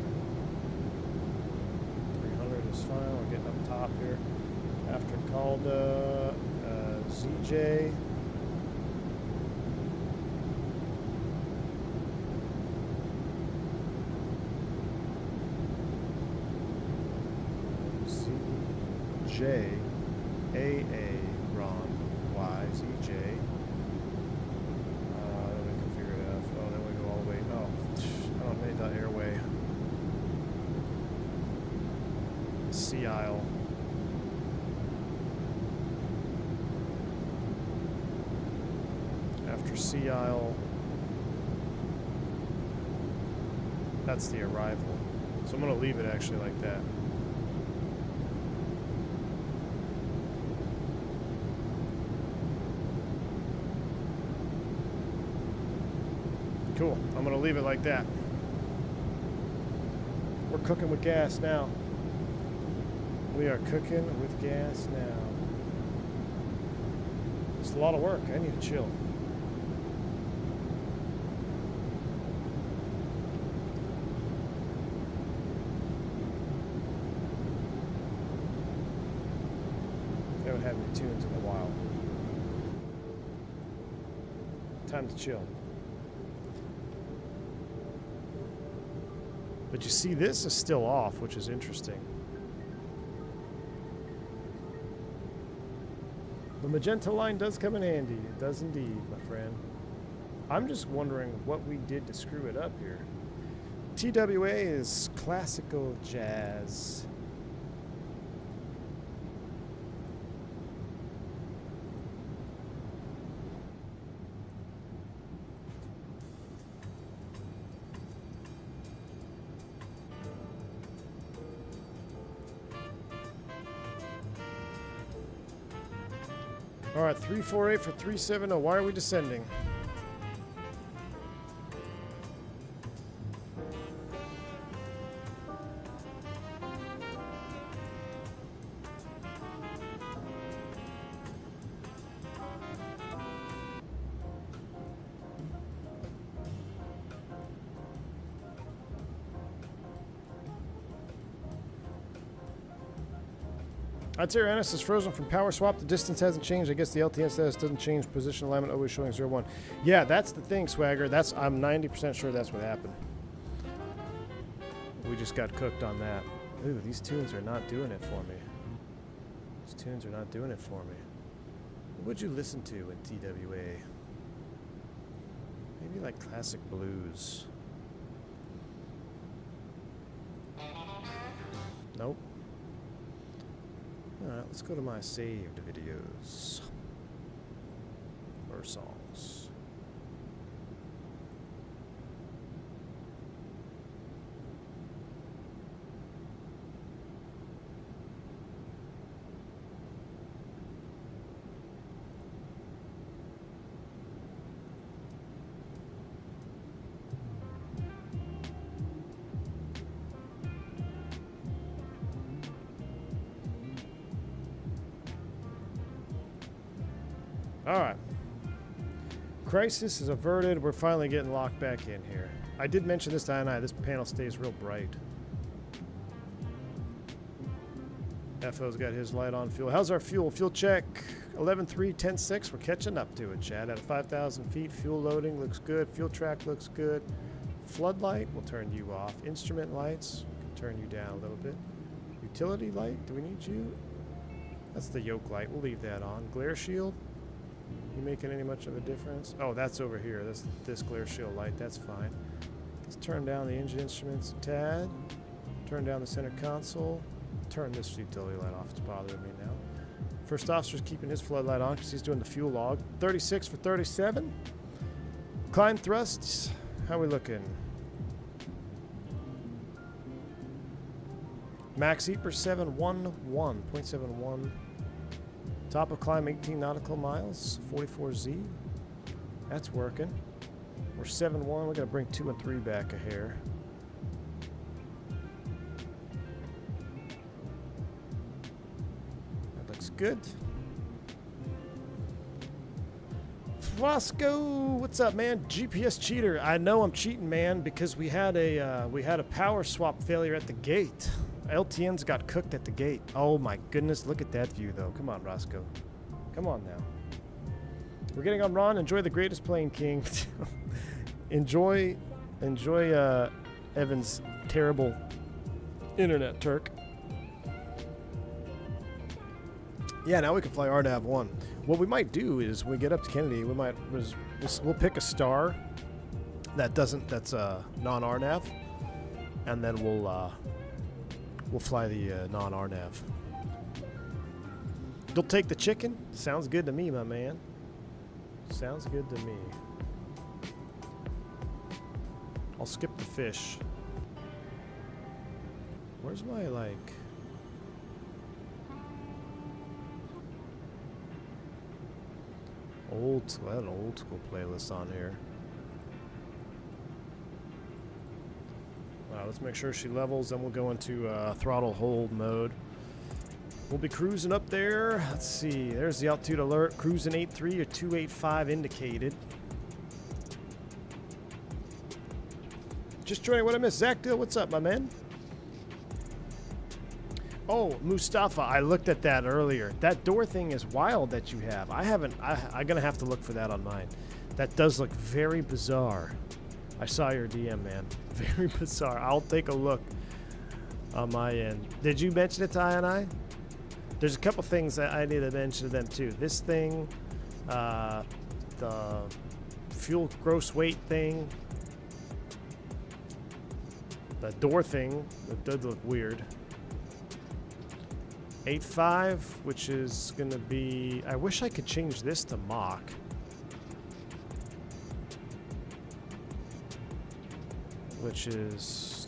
300 is fine. We're getting up top here. After Calda, ZJ. ZJ, AA, Ron, Y, ZJ. Then we configure F. Oh, then we go all the way. Oh, I don't need that airway. Sea Isle. After Sea Isle, that's the arrival. So I'm going to leave it actually like that. Cool. I'm going to leave it like that. We're cooking with gas now. We are cooking with gas now. It's a lot of work. I need to chill. I haven't had any tunes in a while. Time to chill. But you see, this is still off, which is interesting. The magenta line does come in handy. It does indeed, my friend. I'm just wondering what we did to screw it up here. TWA is classical jazz. All right, 348 for 370. Why are we descending? Tyrannus is frozen from power swap. The distance hasn't changed. I guess the LTN status doesn't change. Position alignment always showing 0-1. Yeah, that's the thing, Swagger. I'm 90% sure that's what happened. We just got cooked on that. Ooh, these tunes are not doing it for me. These tunes are not doing it for me. What would you listen to in TWA? Maybe like classic blues. Nope. Alright, let's go to my saved videos. Or songs. Alright. Crisis is averted. We're finally getting locked back in here. I did mention this to I&I. This panel stays real bright. FO's got his light on fuel. How's our fuel? Fuel check 11.3, 10.6. We're catching up to it, Chad. At 5,000 feet. Fuel loading looks good. Fuel track looks good. Floodlight, we'll turn you off. Instrument lights, turn you down a little bit. Utility light, do we need you? That's the yoke light. We'll leave that on. Glare shield. You making any much of a difference? Oh, that's over here. That's this glare shield light. That's fine. Let's turn down the engine instruments a tad. Turn down the center console. Turn this utility light off. It's bothering me now. First officer's keeping his floodlight on because he's doing the fuel log. 36 for 37. Climb thrusts. How we looking? Max EPR 711.71. Top of climb 18 nautical miles, 44Z. That's working. We're 7-1. We're going to bring 2 and 3 back a hair. That looks good. Flasco, what's up, man? GPS cheater. I know I'm cheating, man, because we had a power swap failure at the gate. LTN's got cooked at the gate. Oh my goodness, look at that view though. Come on, Roscoe. Come on now. We're getting on Ron. Enjoy the greatest plane, King. enjoy Evan's terrible internet, Turk. Yeah, now we can fly RNAV 1. What we might do is when we get up to Kennedy, we'll pick a star that's non-RNAV, and then we'll fly the non-RNAV. You'll take the chicken? Sounds good to me, my man. Sounds good to me. I'll skip the fish. Where's my, like... I had an old school playlist on here. Let's make sure she levels, then we'll go into throttle hold mode. We'll be cruising up there. Let's see. There's the altitude alert. Cruising 83 or 285 indicated. Just joining what I missed. Zach Dill, what's up, my man? Oh, Mustafa, I looked at that earlier. That door thing is wild that you have. I'm gonna have to look for that on mine. That does look very bizarre. I saw your DM, man. Very bizarre. I'll take a look on my end. Did you mention it to I&I? There's a couple things that I need to mention to them too. This thing, the fuel gross weight thing, the door thing, that does look weird. 8.5, which is gonna be, I wish I could change this to Mach. Which is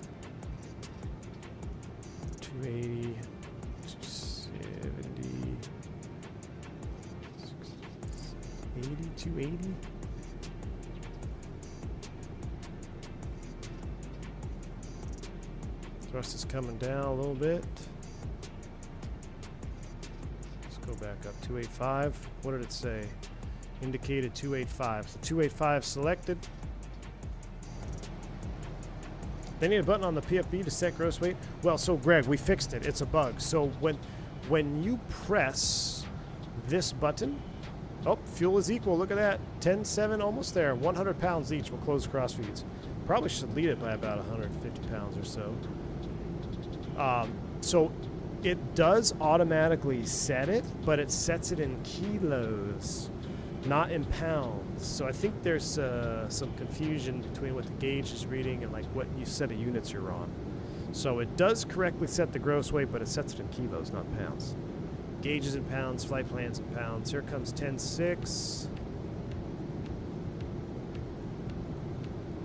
280, 270, 80, 280. Thrust is coming down a little bit. Let's go back up. 285. What did it say? Indicated 285. So 285 selected. They need a button on the PFB to set gross weight. Well, so Greg, we fixed it. It's a bug. So when you press this button, oh, fuel is equal. Look at that. 10.7, almost there. 100 pounds each. We'll close cross feeds. Probably should lead it by about 150 pounds or so. So it does automatically set it, but it sets it in kilos, not in pounds. So I think there's some confusion between what the gauge is reading and like what you set of units you're on. So it does correctly set the gross weight, but it sets it in kilos, not pounds. Gauge is in pounds, flight plans in pounds. Here comes 10.6.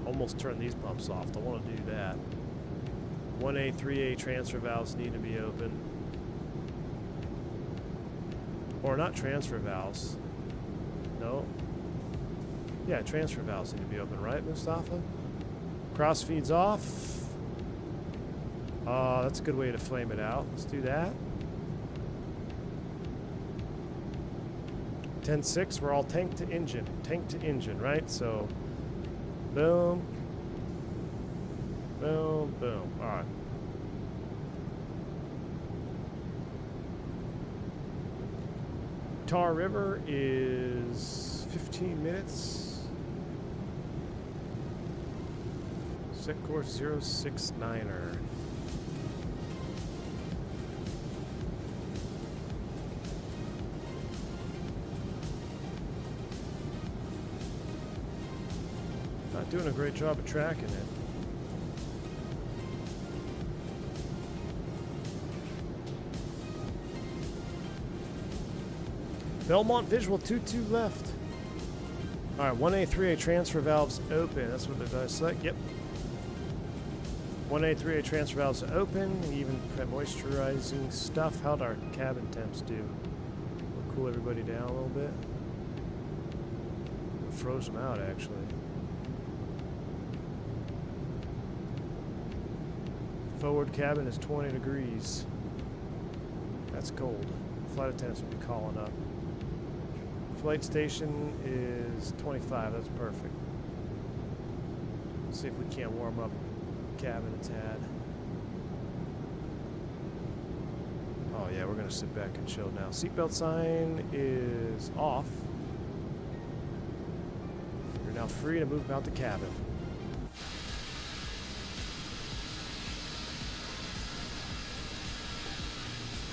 Almost turn these pumps off. Don't want to do that. 1A, 3A transfer valves need to be open. Or not transfer valves. No. Yeah, transfer valves need to be open, right, Mustafa? Cross feeds off. That's a good way to flame it out. Let's do that. 10.6, we're all tank to engine, right? So, boom. Boom, boom. All right. Tar River is 15 minutes. Set course 069er. Not doing a great job of tracking it. Belmont Visual 22 left. All right, 1A, 3A transfer valves open. That's what they're select. Yep. 1A, 3A transfer valves open. Even moisturizing stuff. How'd our cabin temps do? We'll cool everybody down a little bit. We froze them out actually. Forward cabin is 20 degrees. That's cold. Flight attendants will be calling up. Flight station is 25. That's perfect. Let's see if we can't warm up cabin a tad. Oh yeah, we're gonna sit back and chill now. Seatbelt sign is off. You're now free to move about the cabin.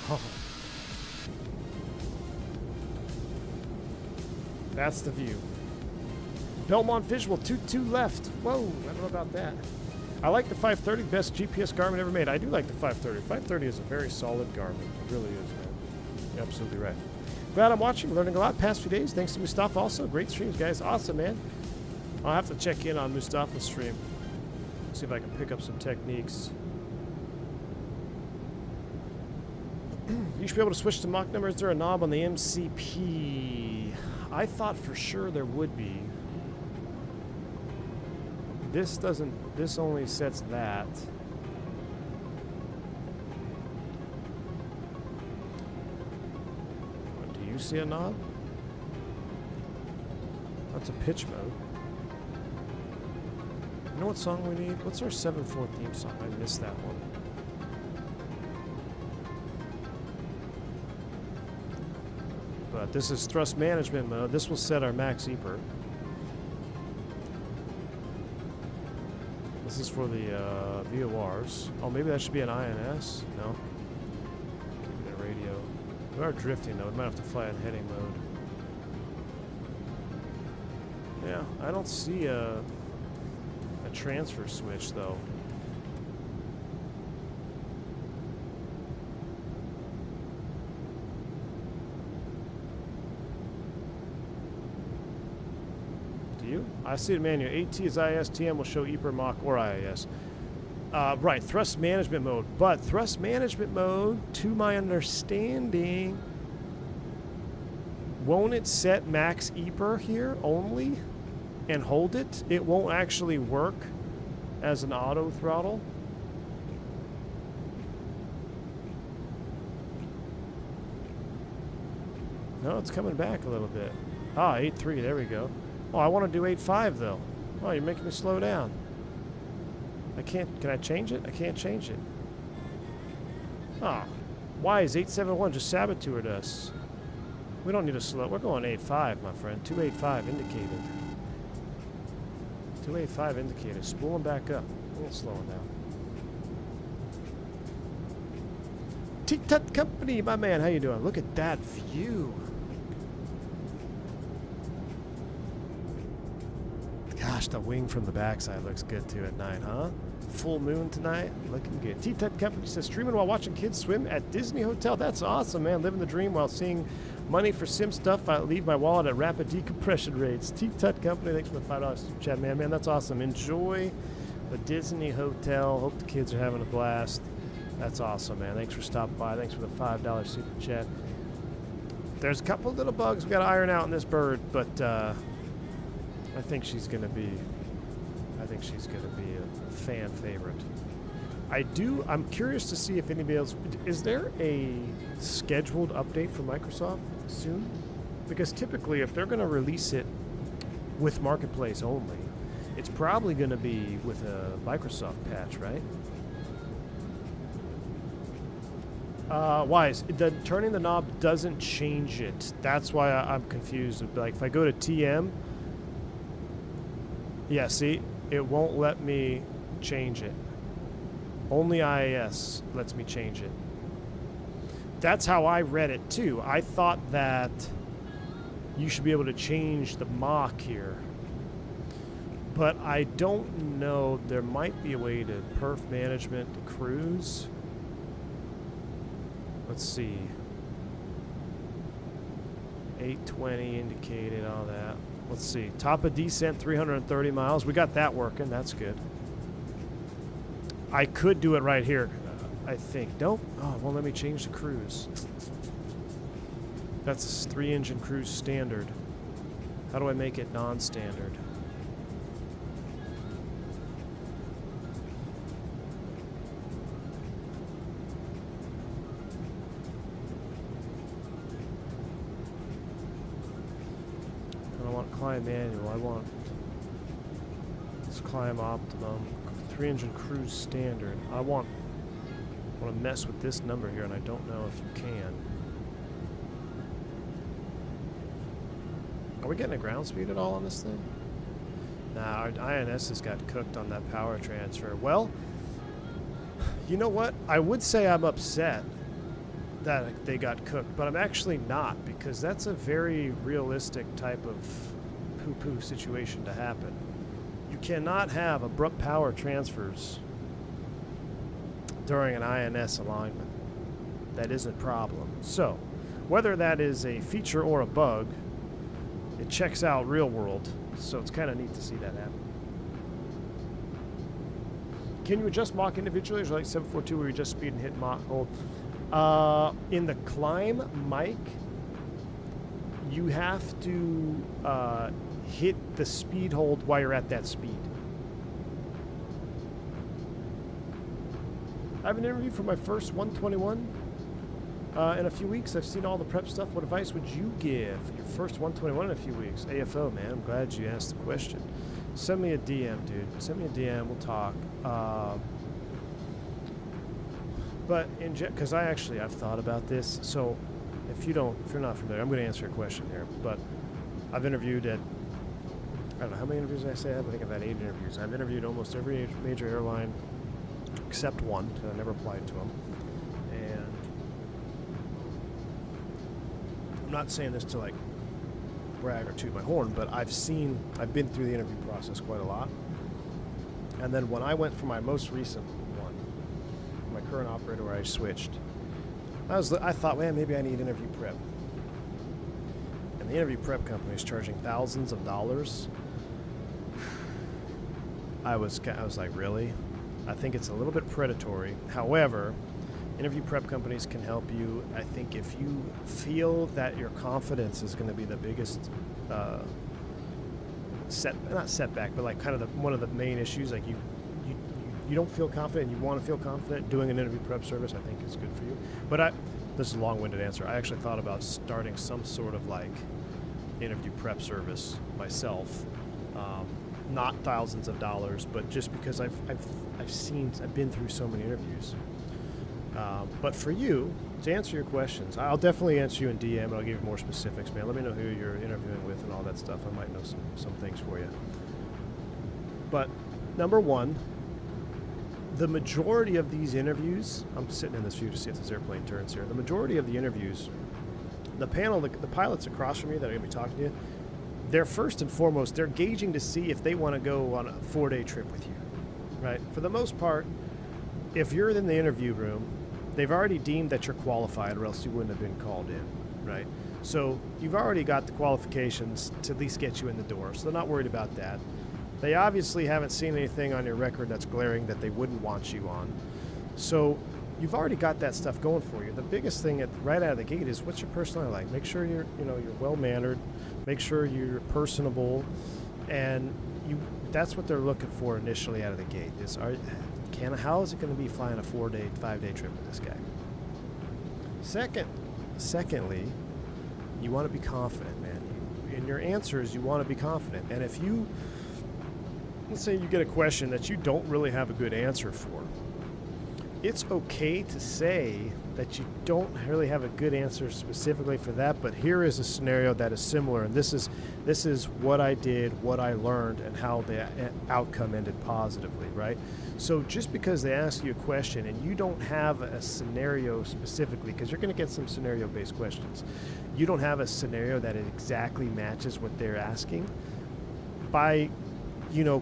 Oh. That's the view. Belmont visual, 22 left. Whoa, I don't know about that. I like the 530, best GPS Garmin ever made. I do like the 530. 530 is a very solid Garmin. It really is, man. You're absolutely right. Glad I'm watching, learning a lot past few days. Thanks to Mustafa also. Great streams, guys. Awesome, man. I'll have to check in on Mustafa's stream. See if I can pick up some techniques. You should be able to switch to Mach number. Is there a knob on the MCP? I thought for sure there would be. This doesn't, this only sets that. Do you see a knob? That's a pitch mode. You know what song we need? What's our 7/4 theme song? I missed that one. But this is thrust management mode. This will set our max EPR. This is for the VORs. Oh, maybe that should be an INS? No. Maybe the radio. We are drifting though. We might have to fly in heading mode. Yeah, I don't see a transfer switch though. I see the menu. AT is IS, TM will show EPR, Mach, or IIS. Right, thrust management mode. But thrust management mode, to my understanding, won't it set max EPR here only and hold it? It won't actually work as an auto throttle. No, it's coming back a little bit. Ah, 8.3, there we go. Oh, I want to do 8.5 though. Oh, you're making me slow down. I can't, can I change it? I can't change it. Ah, why is 871 just saboteured us? We don't need to slow, we're going 8.5, my friend. 285 indicated. 285 indicated. Spooling back up. A little slowing down. T-Tut Company, my man, how you doing? Look at that view. Gosh, the wing from the backside looks good too at night, huh? Full moon tonight, looking good. T-Tut Company says, streaming while watching kids swim at Disney Hotel. That's awesome, man. Living the dream while seeing money for sim stuff. I leave my wallet at rapid decompression rates. T-Tut Company, thanks for the $5 super chat, man. Man, that's awesome. Enjoy the Disney Hotel. Hope the kids are having a blast. That's awesome, man. Thanks for stopping by. Thanks for the $5 super chat. There's a couple little bugs we got to iron out in this bird, but I think she's gonna be a fan favorite. I'm curious to see if anybody else, is there a scheduled update for Microsoft soon? Because typically if they're gonna release it with Marketplace only, it's probably gonna be with a Microsoft patch, right? Why? Turning the knob doesn't change it. That's why I'm confused. Like if I go to TM, yeah, see, it won't let me change it. Only IIS lets me change it. That's how I read it too. I thought that you should be able to change the Mach here. But I don't know. There might be a way to perf management to cruise. Let's see. 820 indicated, all that. Let's see. Top of descent, 330 miles. We got that working. That's good. I could do it right here, I think. Nope. Oh, well, let me change the cruise. That's a 3-engine cruise standard. How do I make it non-standard? Climb manual. I want this climb optimum. 3-engine cruise standard. I want I want to mess with this number here, and I don't know if you can. Are we getting a ground speed at all on this thing? Nah, our INS has got cooked on that power transfer. Well, you know what? I would say I'm upset that they got cooked, but I'm actually not, because that's a very realistic type of poo-poo situation to happen. You cannot have abrupt power transfers during an INS alignment. That is a problem. So, whether that is a feature or a bug, it checks out real world, so it's kind of neat to see that happen. Can you adjust Mach individually, or is it like 742 where you just speed and hit Mach hold? In the climb mic, you have to hit the speed hold while you're at that speed. I have an interview for my first 121 in a few weeks. I've seen all the prep stuff. What advice would you give your first 121 in a few weeks? AFO, man. I'm glad you asked the question. Send me a DM, dude. Send me a DM. We'll talk. But because I've thought about this. So if you're not familiar, I'm going to answer your question here. But I've interviewed at, I don't know, how many interviews did I say I have? I think I've had 8 interviews. I've interviewed almost every major airline except one, because I never applied to them. And I'm not saying this to like brag or toot my horn, but I've been through the interview process quite a lot. And then when I went for my most recent one, my current operator where I switched, I thought, man, maybe I need interview prep. And the interview prep company is charging thousands of dollars. I was like, really? I think it's a little bit predatory. However, interview prep companies can help you. I think if you feel that your confidence is going to be the biggest not setback, but like kind of one of the main issues, like you don't feel confident, you want to feel confident, doing an interview prep service I think is good for you. But this is a long-winded answer. I actually thought about starting some sort of like interview prep service myself. Not thousands of dollars, but just because I've been through so many interviews. But for you, to answer your questions, I'll definitely answer you in DM, and I'll give you more specifics, man. Let me know who you're interviewing with and all that stuff. I might know some things for you. But number one, the majority of these interviews, I'm sitting in this view to see if this airplane turns here. The majority of the interviews, the pilots across from you that are going to be talking to you, they're first and foremost, they're gauging to see if they want to go on a 4-day trip with you, right? For the most part, if you're in the interview room, they've already deemed that you're qualified, or else you wouldn't have been called in, right? So you've already got the qualifications to at least get you in the door, so they're not worried about that. They obviously haven't seen anything on your record that's glaring that they wouldn't want you on. So you've already got that stuff going for you. The biggest thing right out of the gate is, what's your personality like? Make sure you're well-mannered. Make sure you're personable, and that's what they're looking for initially out of the gate. How is it going to be flying a 4-day, 5-day trip with this guy? Secondly, you want to be confident, man. In your answers, you want to be confident. And if let's say you get a question that you don't really have a good answer for, it's okay to say that you don't really have a good answer specifically for that, but here is a scenario that is similar, and this is what I did, what I learned, and how the outcome ended positively, right? So just because they ask you a question and you don't have a scenario specifically, because you're going to get some scenario-based questions, you don't have a scenario that exactly matches what they're asking, by,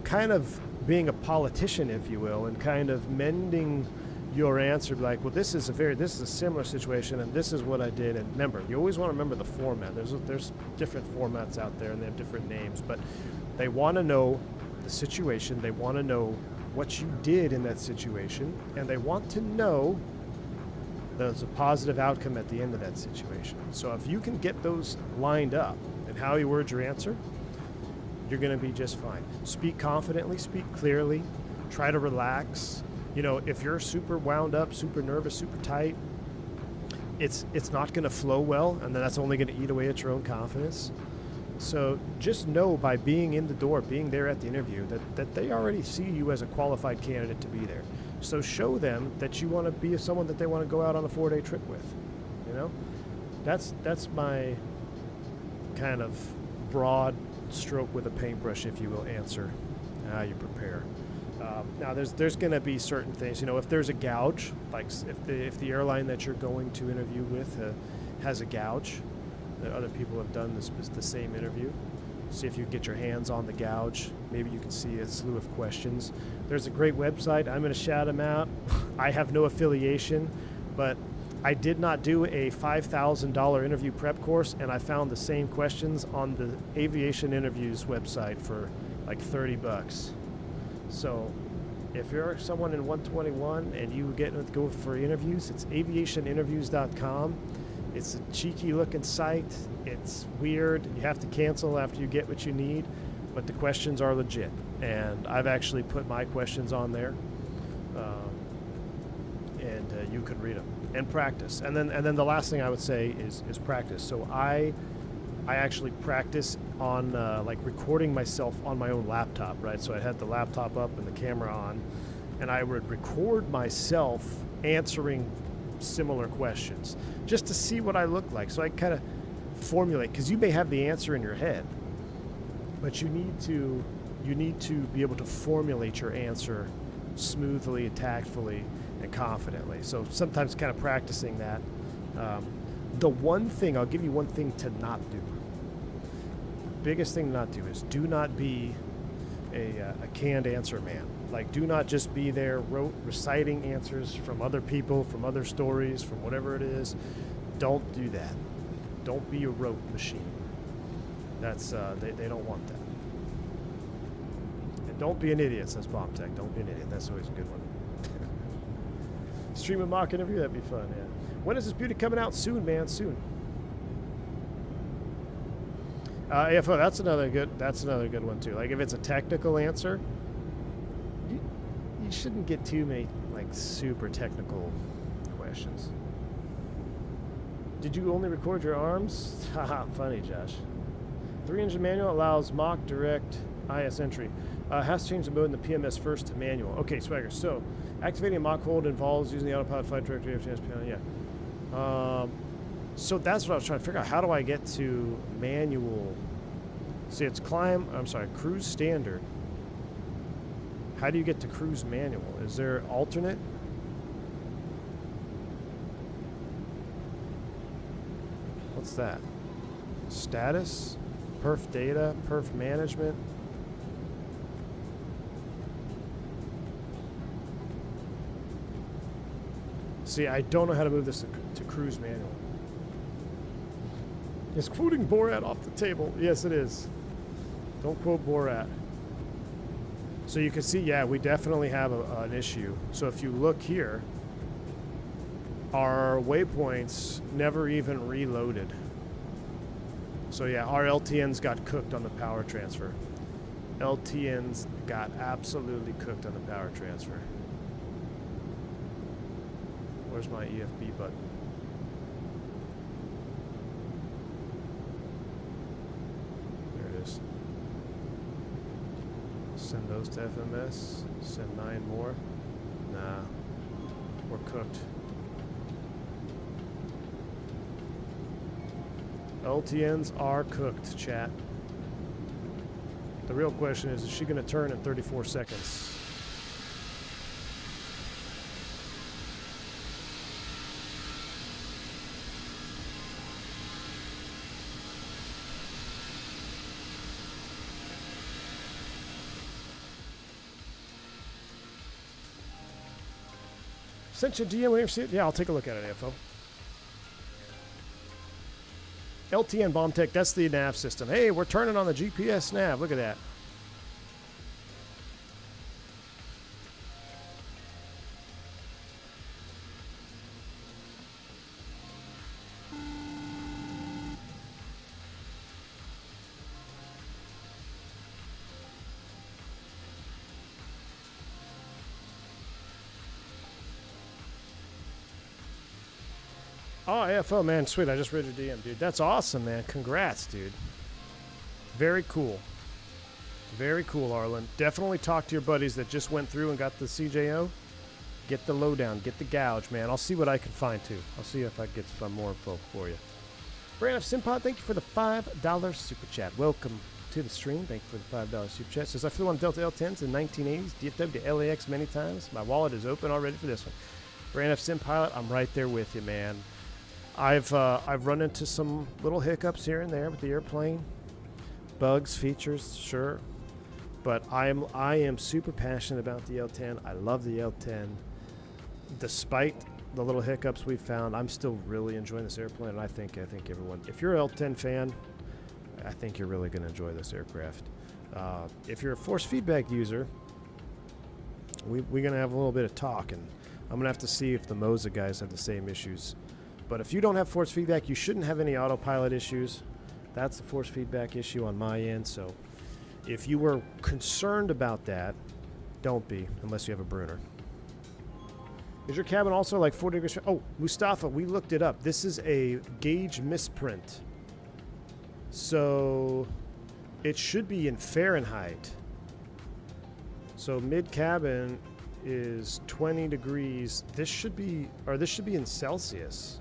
kind of being a politician, if you will, and kind of mending your answer, like, well, this is a similar situation, and this is what I did. And remember, you always want to remember the format. There's different formats out there, and they have different names, but they want to know the situation. They want to know what you did in that situation, and they want to know there's a positive outcome at the end of that situation. So if you can get those lined up and how you word your answer, you're going to be just fine. Speak confidently, speak clearly, try to relax. If you're super wound up, super nervous, super tight, it's not going to flow well, and then that's only going to eat away at your own confidence. So just know, by being in the door, being there at the interview, that they already see you as a qualified candidate to be there. So show them that you want to be someone that they want to go out on a 4-day trip with. You know, that's my kind of broad stroke with a paintbrush, if you will, answer. How you prepare. Now there's going to be certain things. You know, if there's a gouge, like if the airline that you're going to interview with has a gouge, that other people have done the same interview. See if you get your hands on the gouge. Maybe you can see a slew of questions. There's a great website. I'm going to shout them out. I have no affiliation, but I did not do a $5,000 interview prep course, and I found the same questions on the aviation interviews website for like $30. So if you're someone in 121 and you go for interviews, it's aviationinterviews.com. It's a cheeky looking site. It's weird. You have to cancel after you get what you need, but the questions are legit. And I've actually put my questions on there, and you can read them and practice. And then the last thing I would say is practice. So I actually practice on like recording myself on my own laptop, right? So I had the laptop up and the camera on, and I would record myself answering similar questions just to see what I look like. So I kind of formulate, because you may have the answer in your head, but you need to be able to formulate your answer smoothly, tactfully, and confidently. So sometimes kind of practicing that. The one thing, I'll give you one thing to not do. Biggest thing to not do is do not be a canned answer man. Like, do not just be there reciting answers from other people, from other stories, from whatever it is. Don't do that. Don't be a rote machine. That's they don't want that. And don't be an idiot, says BombTech. Don't be an idiot. That's always a good one. Stream a mock interview, that'd be fun, yeah. When is this beauty coming out? Soon, man, soon. AFO, that's another good one too. Like, if it's a technical answer, you shouldn't get too many like super technical questions. Did you only record your arms? Haha, funny, Josh. 3-engine manual allows mock direct IS entry. Has to change the mode in the PMS first to manual. Okay, Swagger. So, activating a mock hold involves using the autopilot flight directory FTS panel. Yeah. So that's what I was trying to figure out. How do I get to manual? See, it's cruise standard. How do you get to cruise manual? Is there alternate? What's that? Status? Perf data? Perf management? See, I don't know how to move this to cruise manual. Is quoting Borat off the table? Yes, it is. Don't quote Borat. So you can see, yeah, we definitely have an issue. So if you look here, our waypoints never even reloaded. So yeah, our LTNs got cooked on the power transfer. LTNs got absolutely cooked on the power transfer. Where's my EFB button? There it is. Send those to FMS. Send 9 more. Nah, we're cooked. LTNs are cooked, chat. The real question is she going to turn in 34 seconds? Sent you a DM when you see it? Yeah, I'll take a look at it, AFO. LTN BombTech, that's the nav system. Hey, we're turning on the GPS nav. Look at that. Oh, AFO, man, sweet. I just read your DM, dude. That's awesome, man. Congrats, dude. Very cool. Very cool, Arlen. Definitely talk to your buddies that just went through and got the CJO. Get the lowdown. Get the gouge, man. I'll see what I can find, too. I'll see if I get some more info for you. Brand of Simpod, thank you for the $5 super chat. Welcome to the stream. Thank you for the $5 super chat. Says, I flew on Delta L10s in 1980s, DFW to LAX many times. My wallet is open already for this one. Brand of Sim Pilot, I'm right there with you, man. I've run into some little hiccups here and there with the airplane. Bugs, features, sure. But I am super passionate about the L10. I love the L10. Despite the little hiccups we found, I'm still really enjoying this airplane, and I think everyone, if you're an L10 fan, I think you're really going to enjoy this aircraft. If you're a force feedback user, we're going to have a little bit of talk, and I'm going to have to see if the Moza guys have the same issues. But if you don't have force feedback, you shouldn't have any autopilot issues. That's the force feedback issue on my end, so if you were concerned about that, don't be, unless you have a Bruner. Is your cabin also like 40 degrees? Oh, Mustafa, we looked it up. This is a gauge misprint. So it should be in Fahrenheit. So mid-cabin is 20 degrees. This should be in Celsius.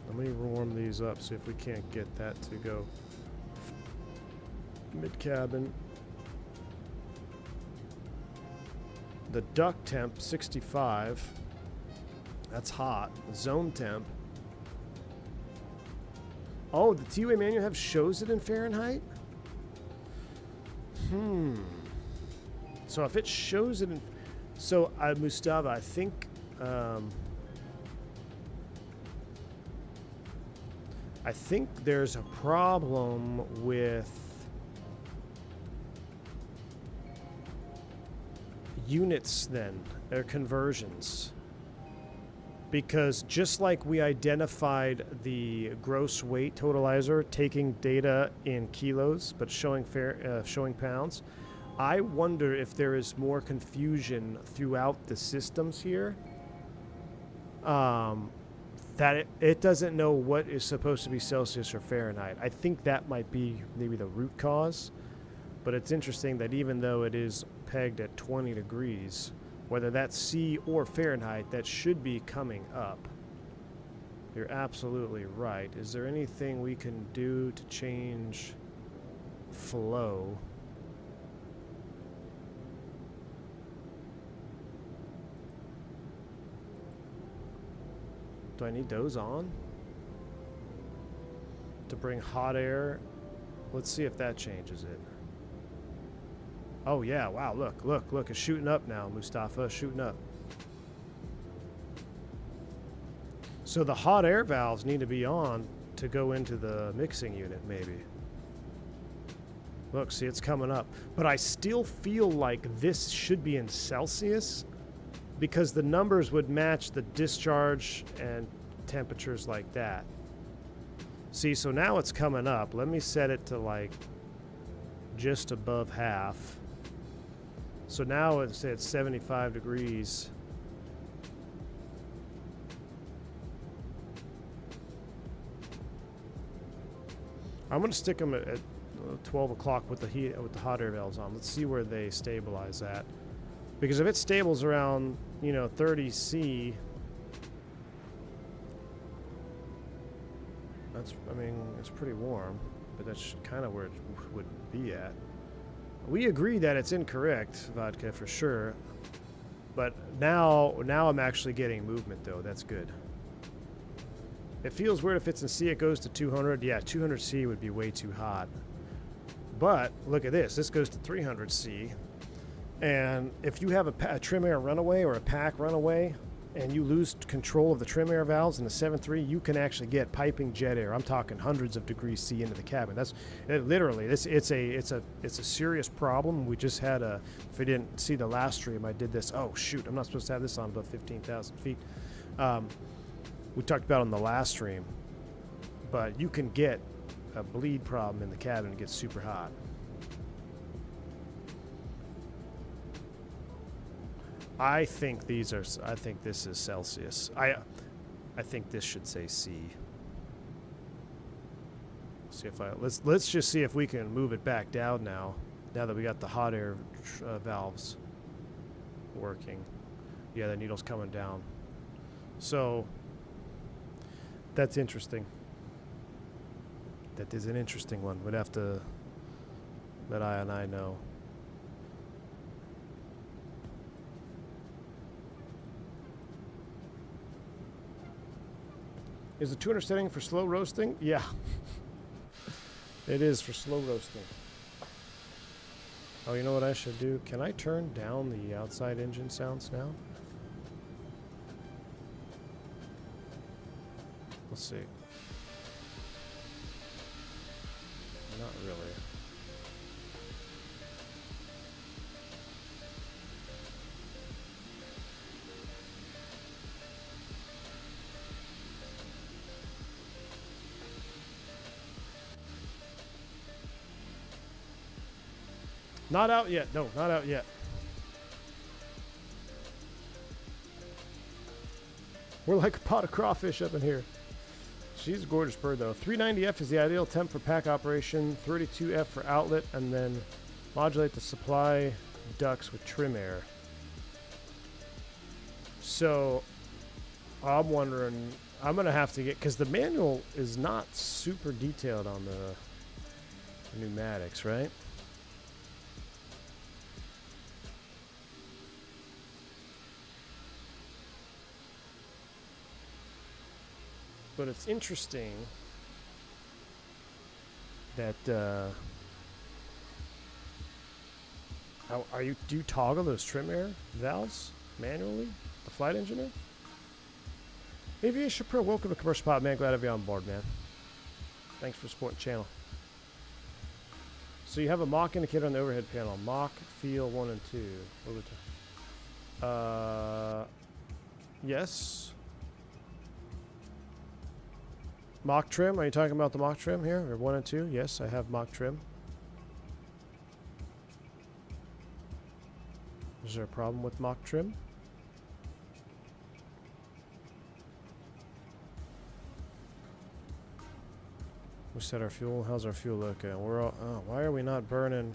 Let me warm these up, see if we can't get that to go. Mid-cabin. The duct temp, 65. That's hot. Zone temp. Oh, the TWA manual shows it in Fahrenheit? So if it shows it in... So, Mustafa, I think... I think there's a problem with units then, their conversions. Because just like we identified the gross weight totalizer taking data in kilos but showing pounds, I wonder if there is more confusion throughout the systems here. That it doesn't know what is supposed to be Celsius or Fahrenheit. I think that might be maybe the root cause. But it's interesting that even though it is pegged at 20 degrees, whether that's C or Fahrenheit, that should be coming up. You're absolutely right. Is there anything we can do to change flow? Do I need those on? To bring hot air? Let's see if that changes it. Oh yeah, wow, look, it's shooting up now, Mustafa, shooting up. So the hot air valves need to be on to go into the mixing unit, maybe. Look, see, it's coming up. But I still feel like this should be in Celsius because the numbers would match the discharge and temperatures like that. See, so now it's coming up. Let me set it to like just above half. So now it's at 75 degrees. I'm going to stick them at 12 o'clock with the hot air valves on. Let's see where they stabilize at. Because if it stables around, 30 C, it's pretty warm, but that's kind of where it would be at. We agree that it's incorrect, Vodka, for sure. But now I'm actually getting movement, though. That's good. It feels weird if it's in C, it goes to 200. Yeah, 200 C would be way too hot. But look at this. This goes to 300 C. And if you have a trim air runaway or a pack runaway, and you lose control of the trim air valves in the 7.3, you can actually get piping jet air. I'm talking hundreds of degrees C into the cabin. That's literally it's a serious problem. We just had if you didn't see the last stream, I did this. Oh shoot, I'm not supposed to have this on above 15,000 feet. We talked about it on the last stream, but you can get a bleed problem in the cabin. It gets super hot. I think this is Celsius. I think this should say C. see if let's just see if we can move it back down now. Now that we got the hot air valves working. Yeah, the needle's coming down. So that's interesting. That is an interesting one. We'd have to let I know. Is the 200 setting for slow roasting? Yeah. It is for slow roasting. Oh, you know what I should do? Can I turn down the outside engine sounds now? Let's see. Not really. Not out yet. No, not out yet. We're like a pot of crawfish up in here. She's a gorgeous bird, though. 390F is the ideal temp for pack operation. 32F for outlet, and then modulate the supply ducts with trim air. So I'm wondering, I'm going to have to get, because the manual is not super detailed on the pneumatics, right? But it's interesting that do you toggle those trim air valves manually? The flight engineer? Aviation Pro, welcome to Commercial Pod, man. Glad to have you on board, man. Thanks for supporting the channel. So you have a Mach indicator on the overhead panel. Mach, feel 1 and 2. Yes. Mach trim, are you talking about the Mach trim here? Or 1 and 2? Yes, I have Mach trim. Is there a problem with Mach trim? We set our fuel. How's our fuel looking? We're all, oh, why are we not burning?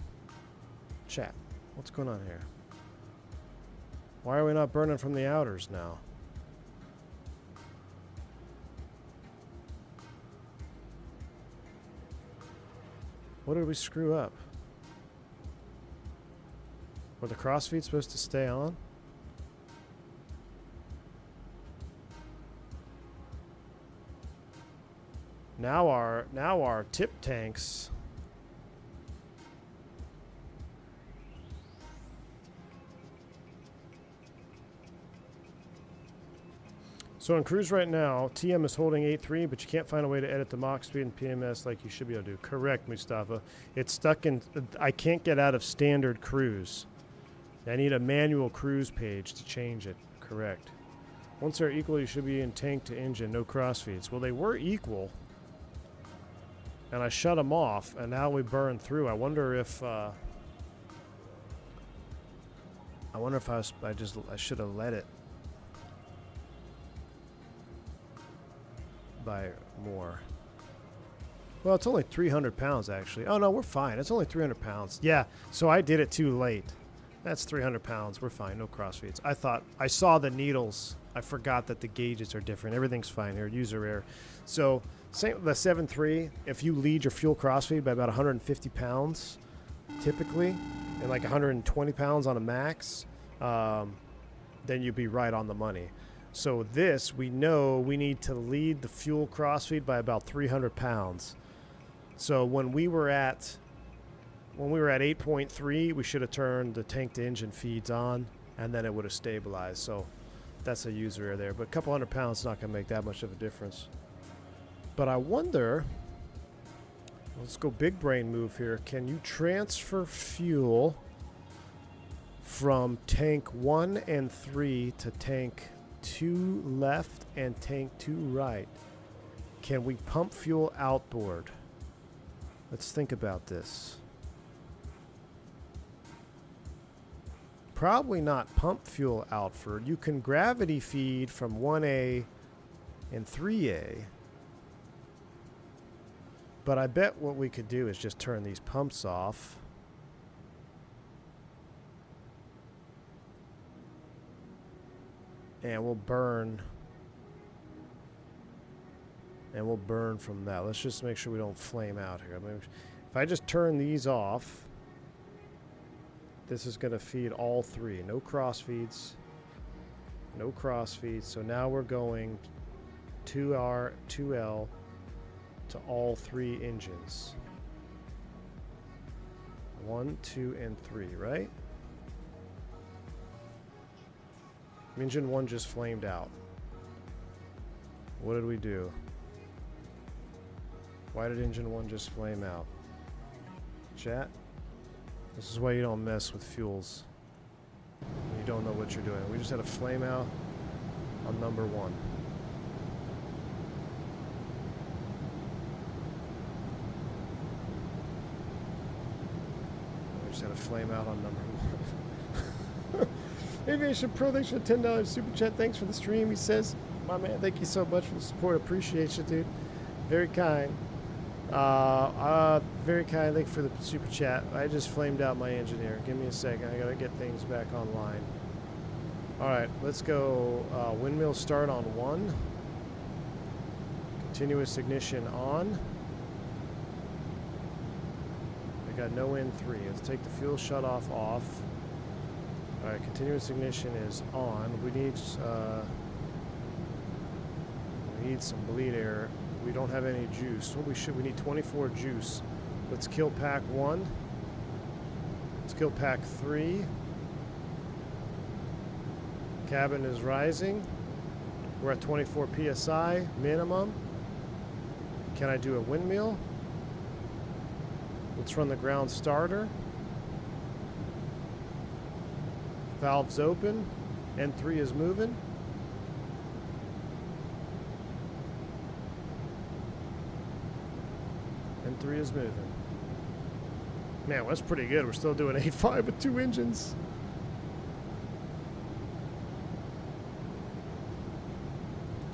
Chat, what's going on here? Why are we not burning from the outers now? What did we screw up? Were the crossfeeds supposed to stay on? Now our tip tanks. So on cruise right now, TM is holding 8.3, but you can't find a way to edit the Mach speed and PMS like you should be able to do. Correct, Mustafa. It's stuck in... I can't get out of standard cruise. I need a manual cruise page to change it. Correct. Once they're equal, you should be in tank to engine, no crossfeeds. Well, they were equal, and I shut them off, and now we burn through. I wonder if... I should have let it by more. Well, it's only 300 pounds actually. Oh no, we're fine. It's only 300 pounds. Yeah, so I did it too late. That's 300 pounds. We're fine. No crossfeeds. I saw the needles. I forgot that the gauges are different. Everything's fine here. User error. So same the 7.3. If you lead your fuel crossfeed by about 150 pounds, typically, and like 120 pounds on a max, then you'd be right on the money. So this, we know we need to lead the fuel crossfeed by about 300 pounds. So when we were at 8.3, we should have turned the tank to engine feeds on, and then it would have stabilized. So that's a user error there. But a couple hundred pounds is not going to make that much of a difference. But I wonder, let's go big brain move here. Can you transfer fuel from tank 1 and 3 to tank 2 left and tank 2 right? Can we pump fuel outboard? Let's think about this. Probably not pump fuel outboard. You can gravity feed from 1A and 3A. But I bet what we could do is just turn these pumps off. And we'll burn. And we'll burn from that. Let's just make sure we don't flame out here. I mean, if I just turn these off, this is going to feed all three. No cross feeds. No cross feeds. So now we're going 2R, 2L to all three engines. 1, 2, and 3, right? Engine 1 just flamed out. What did we do? Why did engine 1 just flame out? Chat? This is why you don't mess with fuels. You don't know what you're doing. We just had a flame out on number 1. We just had a flame out on number 1. Aviation Pro, thanks for the $10 super chat. Thanks for the stream, he says. My man, thank you so much for the support. Appreciate you, dude. Very kind. Very kind. Thank you for the super chat. I just flamed out my engineer. Give me a second. I gotta get things back online. All right, let's go. Windmill start on 1. Continuous ignition on. I got no N3. Let's take the fuel shutoff off. All right, continuous ignition is on. We need some bleed air. We don't have any juice. Well, we need 24 juice. Let's kill pack 1. Let's kill pack 3. Cabin is rising. We're at 24 psi minimum. Can I do a windmill? Let's run the ground starter. Valves open. N3 is moving. N3 is moving. Man, well, that's pretty good. We're still doing 8.5 with 2 engines.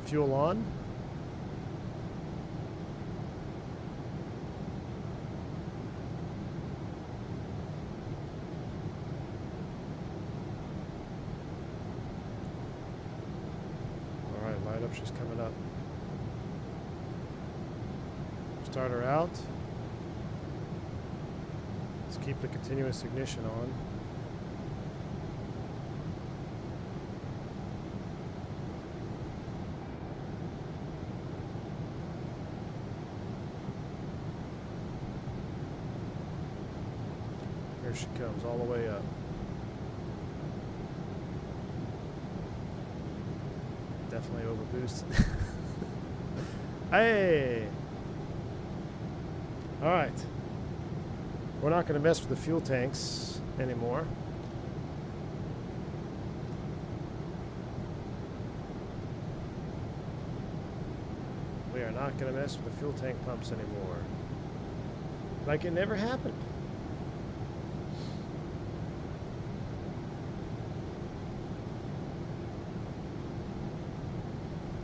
Fuel on. All right, light up. She's coming up. Start her out. Let's keep the continuous ignition on. Here she comes, all the way up. Definitely overboosted. Hey! All right. We're not going to mess with the fuel tanks anymore. We are not going to mess with the fuel tank pumps anymore. Like it never happened.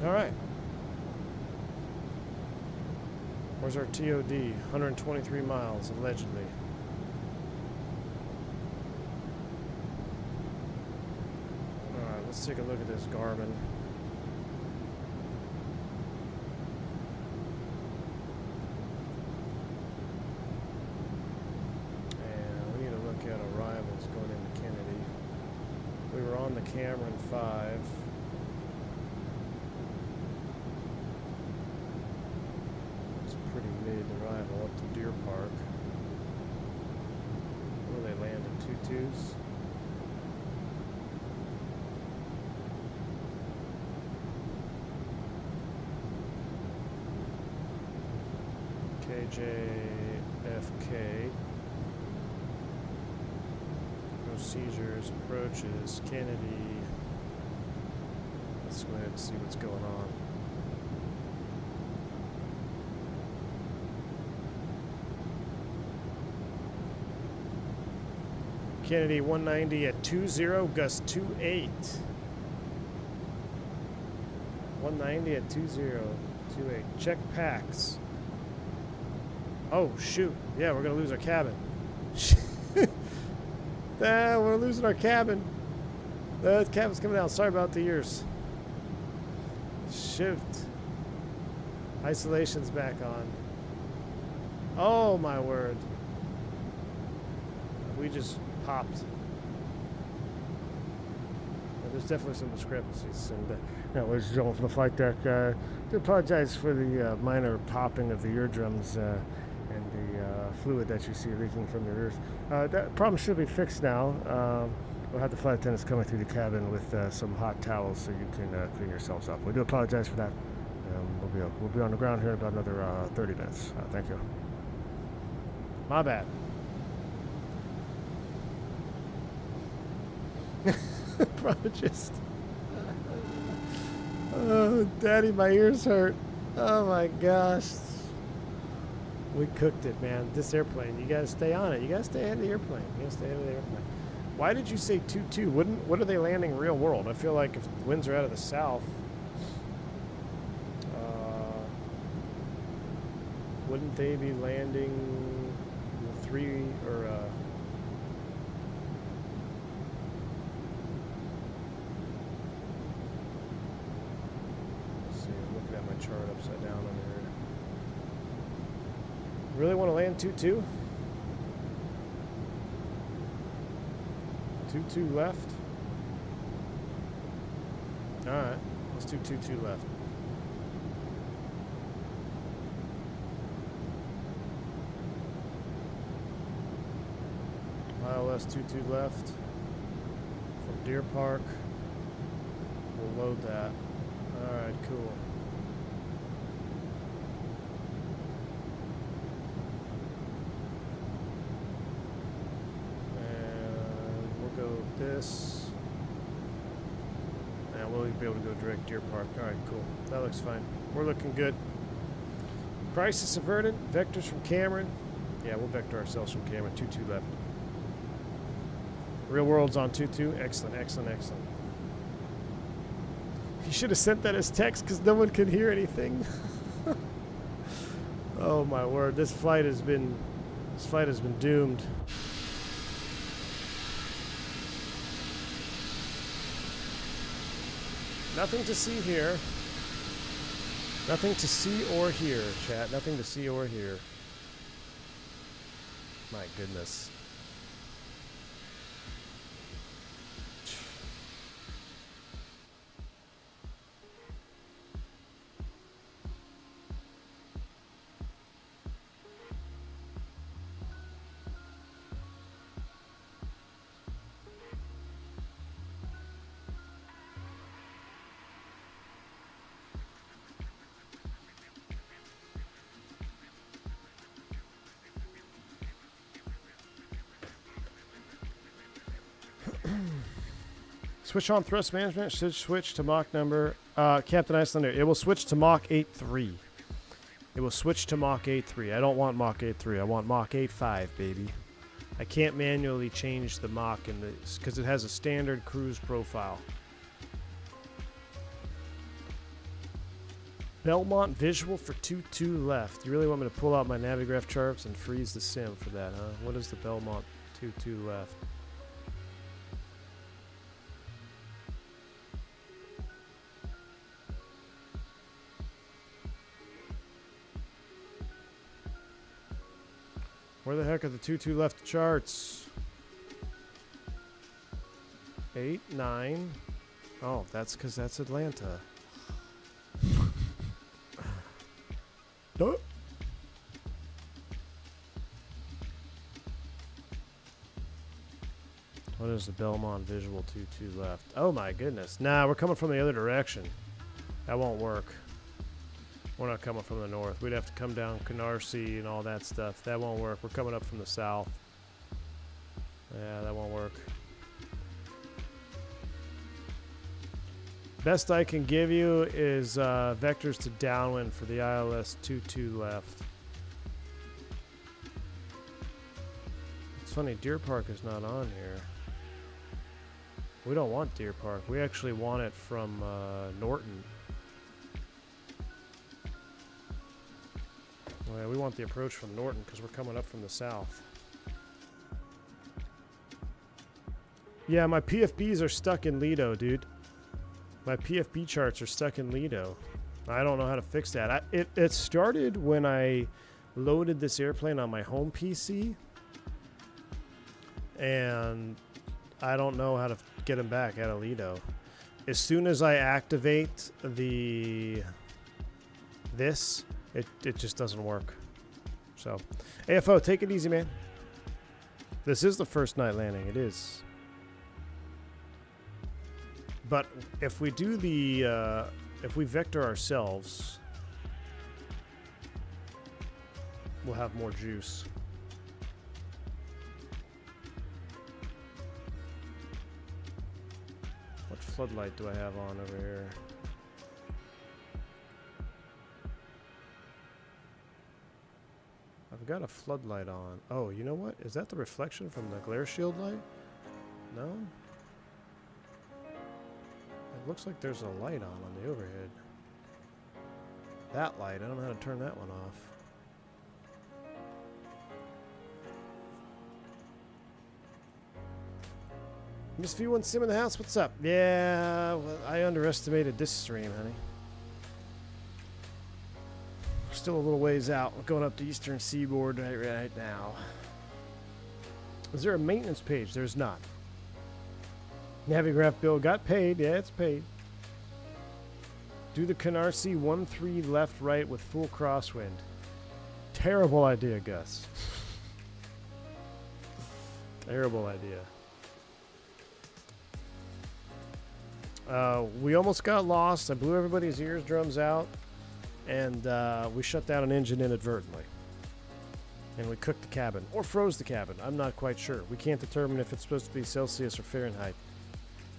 All right. Where's our TOD? 123 miles, allegedly. Alright, let's take a look at this Garmin. And we need to look at arrivals going into Kennedy. We were on the Cameron 5. Arrival up to Deer Park. Where they land in 2-2s. KJFK. Procedures, approaches, Kennedy. Let's go ahead and see what's going on. Kennedy 190 at 20, gust 28. 190 at 20, 28. Check packs. Oh, shoot. Yeah, we're going to lose our cabin. We're losing our cabin. The cabin's coming down. Sorry about the ears. Shift. Isolation's back on. Oh, my word. We just popped. There's definitely some discrepancies. And, ladies and gentlemen, from the flight deck, I do apologize for the minor popping of the eardrums and the fluid that you see leaking from your ears. That problem should be fixed now. We'll have the flight attendants coming through the cabin with some hot towels so you can clean yourselves up. We do apologize for that. We'll be on the ground here in about another 30 minutes. Thank you. My bad. Probably just. Oh, Daddy, my ears hurt. Oh my gosh. We cooked it, man. This airplane, you gotta stay on it. You gotta stay ahead of the airplane. You gotta stay ahead of the airplane. Why did you say 2-2? What are they landing real world? I feel like if the winds are out of the south, wouldn't they be landing 3 or let's see, I'm looking at my chart upside down on there. Really want to land 2-2? 2-2 left. Alright, let's do 2-2 left. ILS 2-2 left from Deer Park. We'll load that. Alright, cool. This, and we'll be able to go direct Deer Park. All right, cool. That looks fine. We're looking good. Crisis averted. Vectors from Cameron. Yeah, we'll vector ourselves from Cameron. 2-2 left. Real world's on 2-2. Excellent, excellent, excellent. You should have sent that as text because no one can hear anything. Oh my word! This flight has been doomed. Nothing to see here. Nothing to see or hear, chat. Nothing to see or hear. My goodness. Switch on thrust management. Should switch to Mach number. Captain Icelander. It will switch to Mach 8.3. It will switch to Mach 8.3. I don't want Mach 8.3. I want Mach 8.5, baby. I can't manually change the Mach in this because it has a standard cruise profile. Belmont visual for 2-2 left. You really want me to pull out my Navigraph charts and freeze the sim for that, huh? What is the Belmont 2-2 left? Where the heck are the 2-2 left charts? 8, 9. Oh, that's because that's Atlanta. Nope. What is the Belmont visual 2-2 left? Oh my goodness. Nah, we're coming from the other direction. That won't work. We're not coming from the north. We'd have to come down Canarsie and all that stuff. That won't work. We're coming up from the south. Yeah, that won't work. Best I can give you is vectors to downwind for the ILS 2-2 left. It's funny, Deer Park is not on here. We don't want Deer Park. We actually want it from Norton. Oh, yeah, we want the approach from Norton because we're coming up from the south. Yeah, my PFBs are stuck in Lido, dude. My PFB charts are stuck in Lido. I don't know how to fix that. It started when I loaded this airplane on my home PC. And I don't know how to get them back out of Lido. As soon as I activate this, it just doesn't work. So, AFO, take it easy, man. This is the first night landing. It is. But if we do the, if we vector ourselves, we'll have more juice. What floodlight do I have on over here? I've got a floodlight on. Oh, you know what? Is that the reflection from the glare shield light? No? It looks like there's a light on the overhead. That light, I don't know how to turn that one off. Miss V1 Sim in the house, what's up? Yeah, well, I underestimated this stream, honey. Still a little ways out. We're going up the eastern seaboard right now. Is there a maintenance page? There's not. Navigraph bill got paid. Yeah, it's paid. Do the Canarsie 1-3 left right with full crosswind. Terrible idea, Gus. Terrible idea. We almost got lost. I blew everybody's eardrums out. And we shut down an engine inadvertently. And we cooked the cabin. Or froze the cabin. I'm not quite sure. We can't determine if it's supposed to be Celsius or Fahrenheit.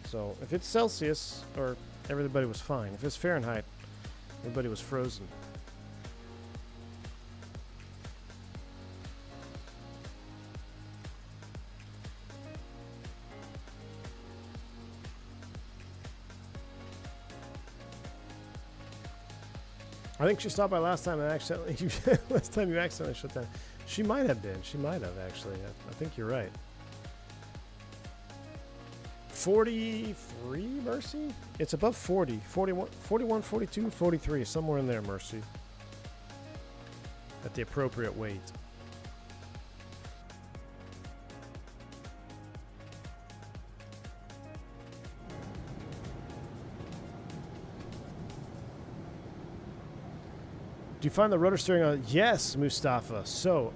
So if it's Celsius, or everybody was fine. If it's Fahrenheit, everybody was frozen. I think she stopped by last time and accidentally. Last time you accidentally shut down. She might have been. She might have actually. I think you're right. 43, Mercy? It's above 40. 41, 42, 43. Somewhere in there, Mercy. At the appropriate weight. Do you find the rotor steering on? Yes, Mustafa. So,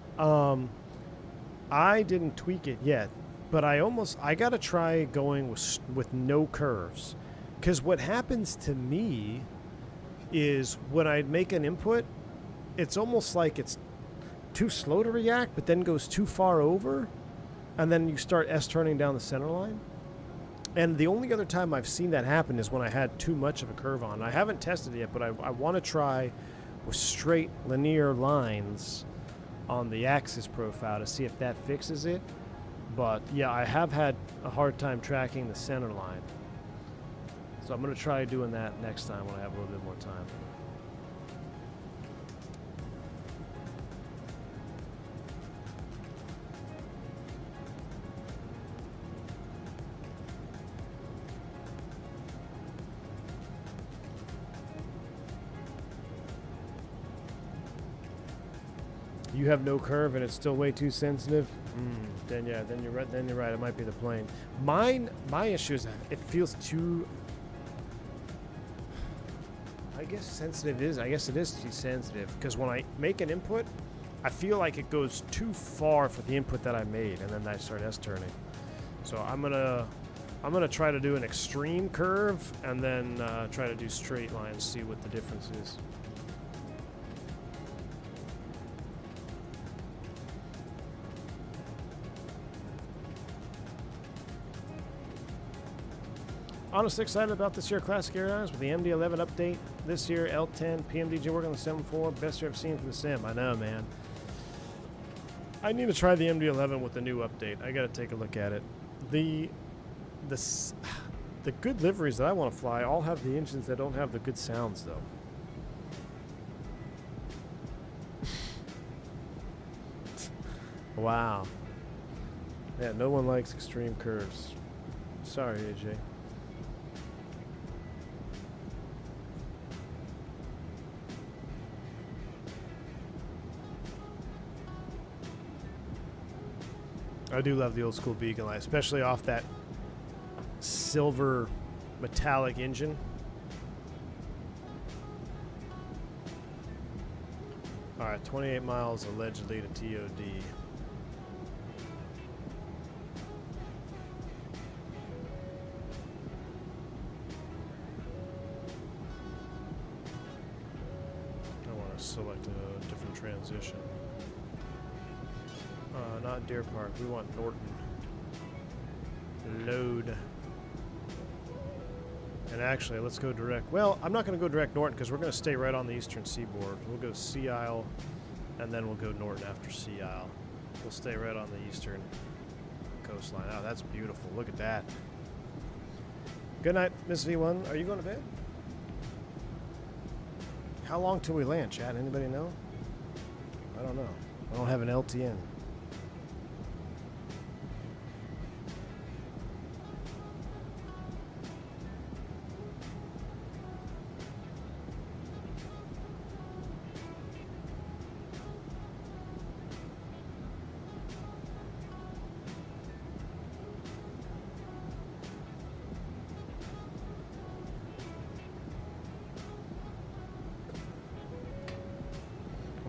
I didn't tweak it yet, but I gotta try going with no curves, because what happens to me is when I make an input, it's almost like it's too slow to react, but then goes too far over, and then you start S-turning down the center line. And the only other time I've seen that happen is when I had too much of a curve on. I haven't tested it yet, but I want to try with straight linear lines on the axis profile to see if that fixes it. But yeah, I have had a hard time tracking the center line. So I'm going to try doing that next time when I have a little bit more time. You have no curve and it's still way too sensitive. Then yeah, then you're right. Then you're right. It might be the plane. My issue is that it feels too. I guess sensitive is. I guess it is too sensitive because when I make an input, I feel like it goes too far for the input that I made, and then I start S-turning. So I'm gonna try to do an extreme curve and then try to do straight lines, see what the difference is. Honestly excited about this year Classic Airlines with the MD-11 update. This year, L10, pmdg working on the 7.4. Best year I've seen from the sim. I know, man. I need to try the MD-11 with the new update. I got to take a look at it. The good liveries that I want to fly all have the engines that don't have the good sounds, though. Wow. Yeah, no one likes extreme curves. Sorry, AJ. I do love the old school beacon light, especially off that silver metallic engine. All right, 28 miles allegedly to TOD. I want to select a different transition. Not Deer Park. We want Norton. Load. And actually, let's go direct. Well, I'm not going to go direct Norton because we're going to stay right on the eastern seaboard. We'll go Sea Isle, and then we'll go Norton after Sea Isle. We'll stay right on the eastern coastline. Oh, that's beautiful. Look at that. Good night, Miss V1. Are you going to bed? How long till we land, Chad? Anybody know? I don't know. I don't have an LTN.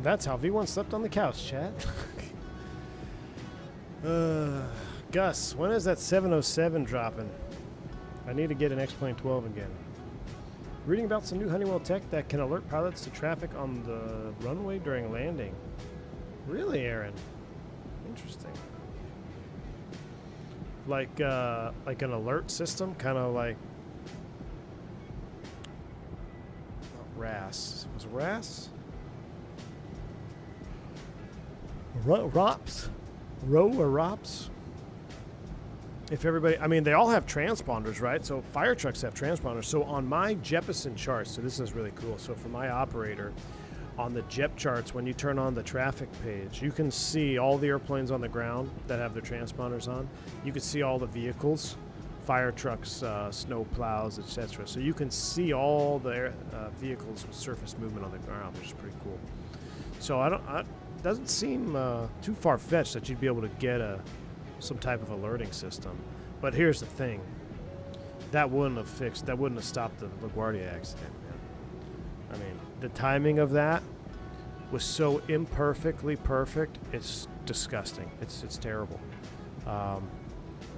That's how V1 slept on the couch, Chad. Gus, when is that 707 dropping? I need to get an X-Plane 12 again. Reading about some new Honeywell tech that can alert pilots to traffic on the runway during landing. Really, Aaron? Interesting. Like an alert system, kind of like RAS. Was it RAS? ROPS? Row or ROPS? If everybody, I mean, they all have transponders, right? So fire trucks have transponders. So on my Jeppesen charts, so this is really cool. So for my operator, on the JEP charts, when you turn on the traffic page, you can see all the airplanes on the ground that have their transponders on. You can see all the vehicles, fire trucks, snow plows, etc. So you can see all the vehicles with surface movement on the ground, which is pretty cool. So doesn't seem too far-fetched that you'd be able to get some type of alerting system. But here's the thing. That wouldn't have stopped the LaGuardia accident, man. I mean, the timing of that was so imperfectly perfect, it's disgusting. It's terrible.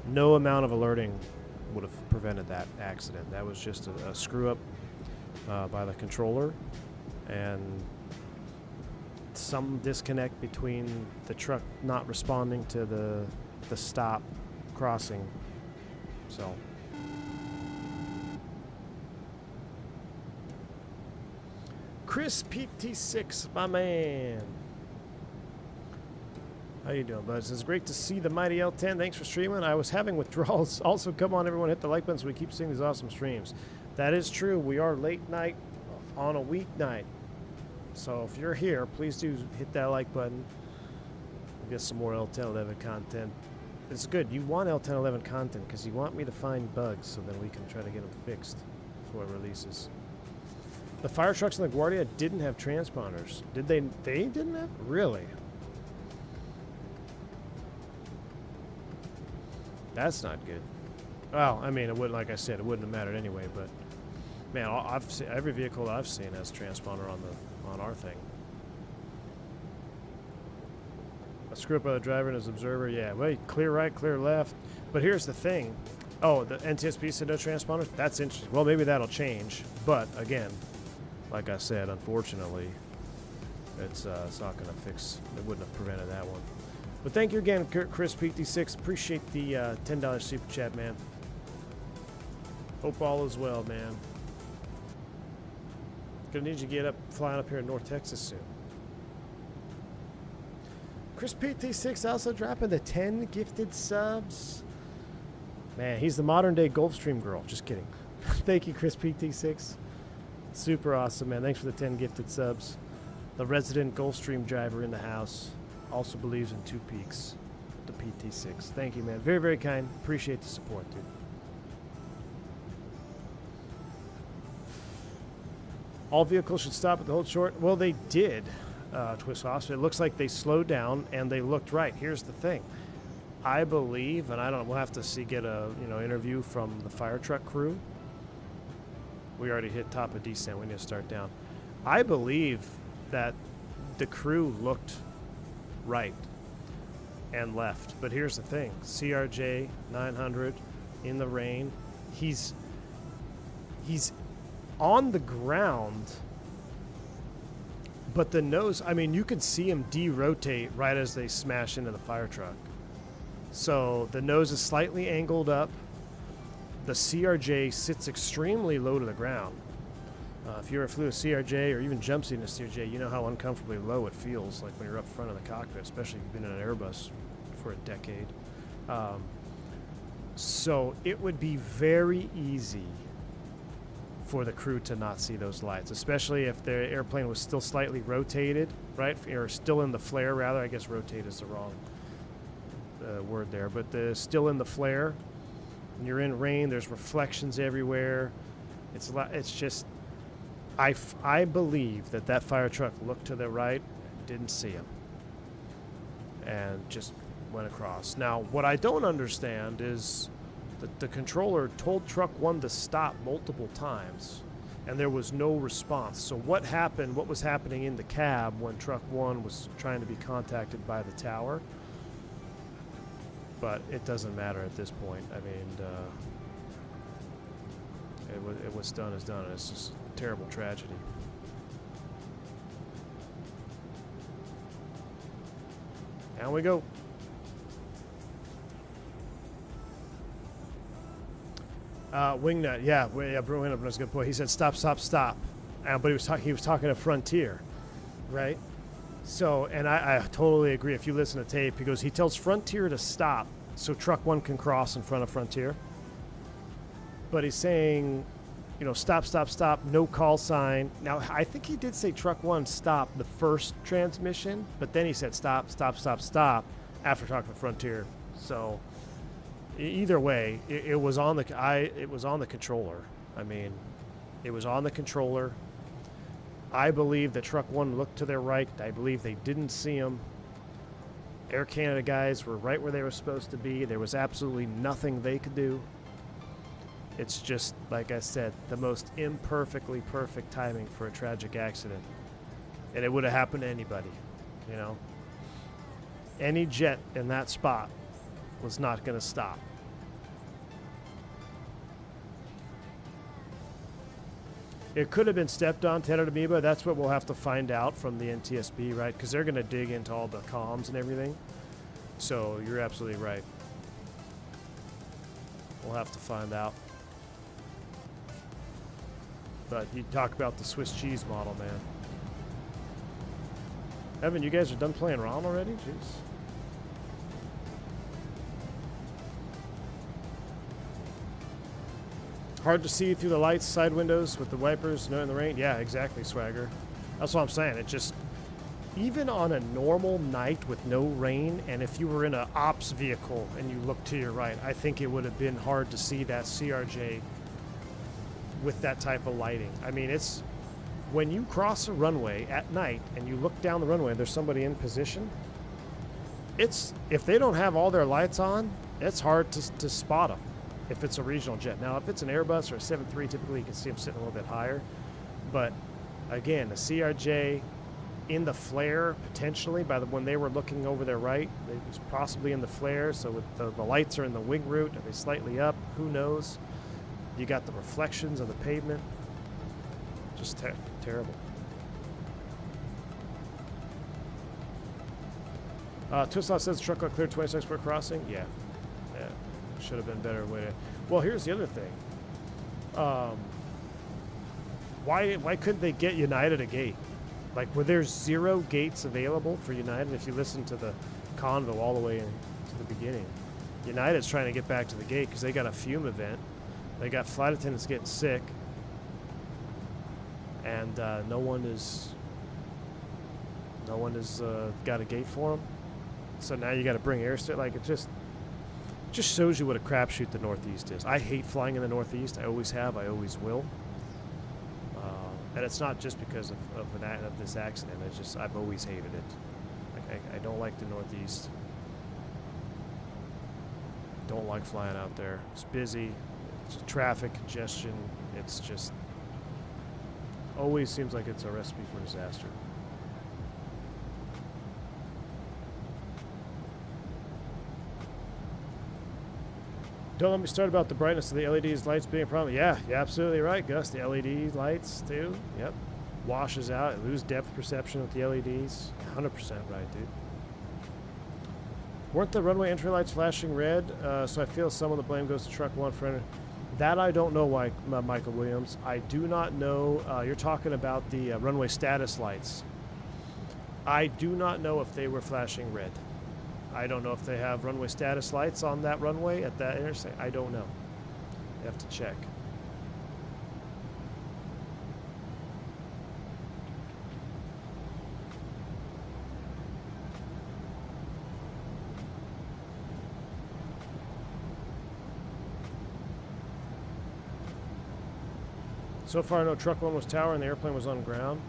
No amount of alerting would have prevented that accident. That was just a screw-up by the controller, and some disconnect between the truck not responding to the stop crossing. So Chris PT6, my man. How you doing, bud? It's great to see the mighty L10. Thanks for streaming. I was having withdrawals. Also, come on, everyone, hit the like button so we keep seeing these awesome streams. That is true. We are late night on a weeknight. So if you're here, please do hit that like button. We'll get some more L1011 content. It's good. You want L1011 content because you want me to find bugs so then we can try to get them fixed before it releases. The fire trucks in the LaGuardia didn't have transponders. Did they? They didn't have? Really? That's not good. Well, I mean, it wouldn't. Like I said, it wouldn't have mattered anyway. But man, I've seen, every vehicle I've seen has transponder on our thing. A screw up by the driver and his observer. Yeah, well, clear right, clear left. But here's the thing. Oh, the NTSB said no transponders. That's interesting. Well, maybe that'll change. But again, like I said, unfortunately, it's not going to fix. It wouldn't have prevented that one. But thank you again, Chris PT6. Appreciate the $10 super chat, man. Hope all is well, man. Gonna need you to get up, flying up here in North Texas soon. Chris PT6 also dropping the 10 gifted subs. Man, he's the modern day Gulfstream girl. Just kidding. Thank you, Chris PT6. Super awesome, man. Thanks for the 10 gifted subs. The resident Gulfstream driver in the house. Also believes in 2 peaks. The PT6. Thank you, man. Very, very kind. Appreciate the support, dude. All vehicles should stop at the hold short. Well, they did, Twist Hospital. It looks like they slowed down and they looked right. Here's the thing. I believe, and I don't. We'll have to get a interview from the fire truck crew. We already hit top of descent. We need to start down. I believe that the crew looked right and left. But here's the thing. CRJ 900 in the rain. He's on the ground, but the nose, I mean, you could see him derotate right as they smash into the fire truck. So the nose is slightly angled up. The CRJ sits extremely low to the ground. If you ever flew a CRJ or even jump seat in a CRJ, you know how uncomfortably low it feels like when you're up front of the cockpit, especially if you've been in an Airbus for a decade. So it would be very easy for the crew to not see those lights, especially if the airplane was still slightly rotated, right? Or still in the flare, rather. I guess rotate is the wrong word there, but still in the flare. And you're in rain. There's reflections everywhere. It's just. I believe that fire truck looked to the right, didn't see him, and just went across. Now, what I don't understand is that the controller told Truck 1 to stop multiple times, and there was no response. So what happened, what was happening in the cab when Truck 1 was trying to be contacted by the tower? But it doesn't matter at this point. I mean, what's done is done. It's just a terrible tragedy. Down we go. Wingnut, yeah, Wingnut was a good point. He said stop, stop, stop, but he was talking to Frontier, right? So, and I totally agree. If you listen to tape, he tells Frontier to stop so Truck 1 can cross in front of Frontier. But he's saying, stop, stop, stop, no call sign. Now, I think he did say Truck 1 stop the first transmission, but then he said stop, stop, stop, stop after talking to Frontier. So, either way, it was on the controller. I mean, it was on the controller. I believe that Truck 1 looked to their right. I believe they didn't see him. Air Canada guys were right where they were supposed to be. There was absolutely nothing they could do. It's just, like I said, the most imperfectly perfect timing for a tragic accident. And it would have happened to anybody, Any jet in that spot was not going to stop. It could have been stepped on, Tenor Amoeba. That's what we'll have to find out from the NTSB, right? Because they're going to dig into all the comms and everything. So you're absolutely right. We'll have to find out. But you talk about the Swiss cheese model, man. Evan, you guys are done playing ROM already? Jeez. Hard to see through the lights, side windows with the wipers, no in the rain. Yeah, exactly, Swagger. That's what I'm saying. It just, even on a normal night with no rain, and if you were in an ops vehicle and you look to your right, I think it would have been hard to see that CRJ with that type of lighting. I mean, it's, when you cross a runway at night and you look down the runway and there's somebody in position, it's, if they don't have all their lights on, it's hard to spot them. If it's a regional jet. Now, if it's an Airbus or a 737, typically you can see them sitting a little bit higher. But again, the CRJ in the flare, potentially, when they were looking over their right, it was possibly in the flare. So with the lights are in the wing root, are they slightly up? Who knows? You got the reflections of the pavement. Just terrible. Twistlot says the truck got cleared 26 for crossing. Yeah. Should have been better way to. Well, here's the other thing. Why couldn't they get United a gate? Like, were there 0 gates available for United? If you listen to the convo all the way to the beginning, United's trying to get back to the gate because they got a fume event. They got flight attendants getting sick, and no one is No one has got a gate for them. So now you got to bring airsteer. Like, it just shows you what a crapshoot the Northeast is. I hate flying in the Northeast. I always have. I always will. And it's not just because of this accident. It's just I've always hated it. Like, I don't like the Northeast. Don't like flying out there. It's busy. It's traffic congestion. It's just always seems like it's a recipe for disaster. Don't let me start about the brightness of the LEDs lights being a problem. Yeah, you're absolutely right, Gus. The LED lights too. Yep. Washes out. You lose depth perception with the LEDs. 100% right, dude. Weren't the runway entry lights flashing red? So I feel some of the blame goes to truck one for that. I don't know why, Michael Williams. I do not know. You're talking about the runway status lights. I do not know if they were flashing red. I don't know if they have runway status lights on that runway at that intersection. I don't know. You have to check. So far, no truck one was tower and the airplane was on ground.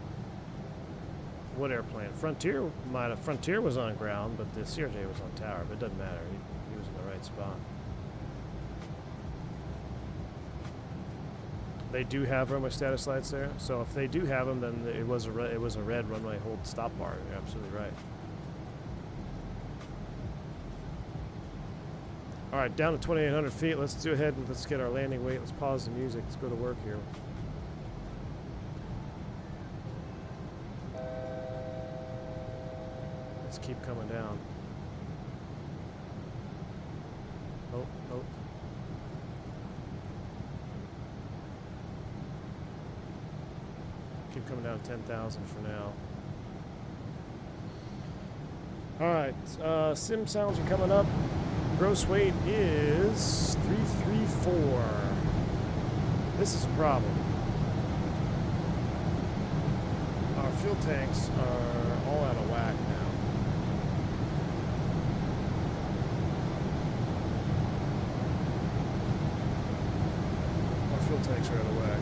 What airplane? Frontier might have. Frontier was on ground, but the CRJ was on tower. But it doesn't matter. He was in the right spot. They do have runway status lights there. So if they do have them, then it was a red runway hold stop bar. You're absolutely right. All right, down to 2,800 feet. Let's do ahead and let's get our landing weight. Let's pause the music. Let's go to work here. Let's keep coming down. Oh, oh. Keep coming down to 10,000 for now. All right, sim sounds are coming up. Gross weight is 334. This is a problem. Our fuel tanks are all out of whack now. Our fuel tanks are out of whack.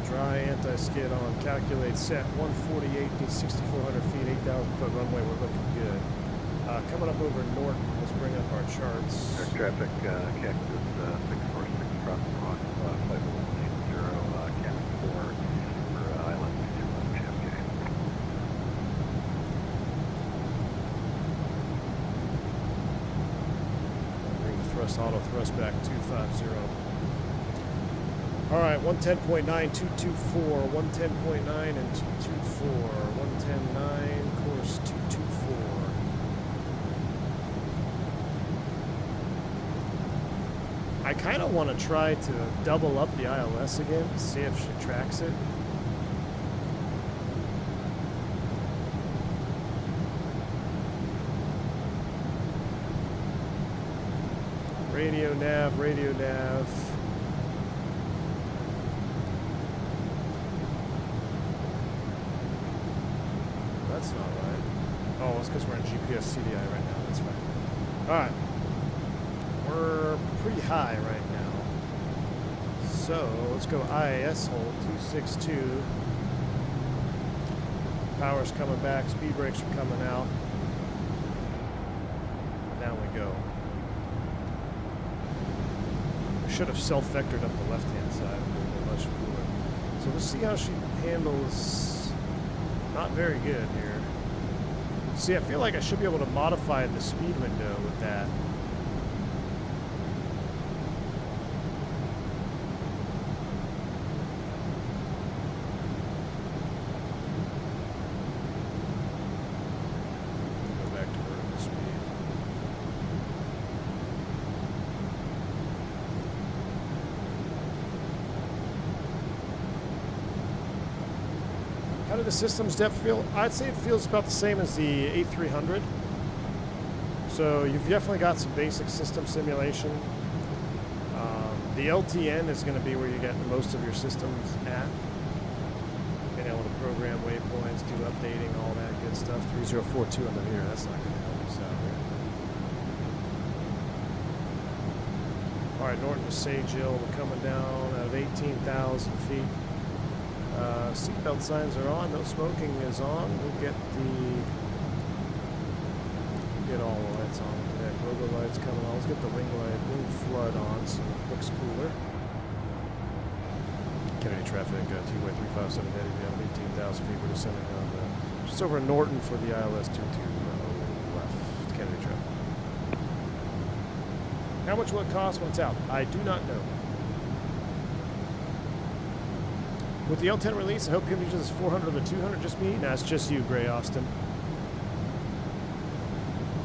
Dry anti-skid on. Calculate set 148 to 6,400 feet, 8,000 foot runway. We're looking good. Coming up over Norton, let's bring up our charts. Air traffic, Cactus 646 crosswalk, flight 180, Captain 4 for Island 211 JFK. Bring the thrust, auto thrust back 250. All right, 110.9, 224, 110.9 and 224, 110.9, course 224. I kind of want to try to double up the ILS again, see if she tracks it. Radio nav, radio nav. That's not right. Oh, it's because we're in GPS CDI right now. That's right. All right. We're pretty high right now. So let's go IAS hold 262. Power's coming back. Speed brakes are coming out. Down we go. We should have self-vectored up the left-hand side. It would have been much cooler. So let's see how she handles. Not very good here. See, I feel like I should be able to modify the speed window with that. Go back to vertical speed. How did the system's depth feel? I'd say it feels about the same as the A300. So you've definitely got some basic system simulation. The LTN is going to be where you get most of your systems at. Being able to program waypoints, do updating, all that good stuff. 3042 on the here. That's not going to help us out here. All right, Norton to Sage Hill. We're coming down out of 18,000 feet. Seatbelt signs are on. No smoking is on. We'll get all the lights on today. Logo lights coming on. Let's get the wing flood on so it looks cooler. Kennedy traffic, T-way 357 heading down 18,000 feet. We're descending on just over Norton for the ILS 22 left. Kennedy traffic. How much will it cost when it's out? I do not know. With the L10 release, I hope pmdg does 400 or the 200. Just me? Nah, it's just you, Gray Austin.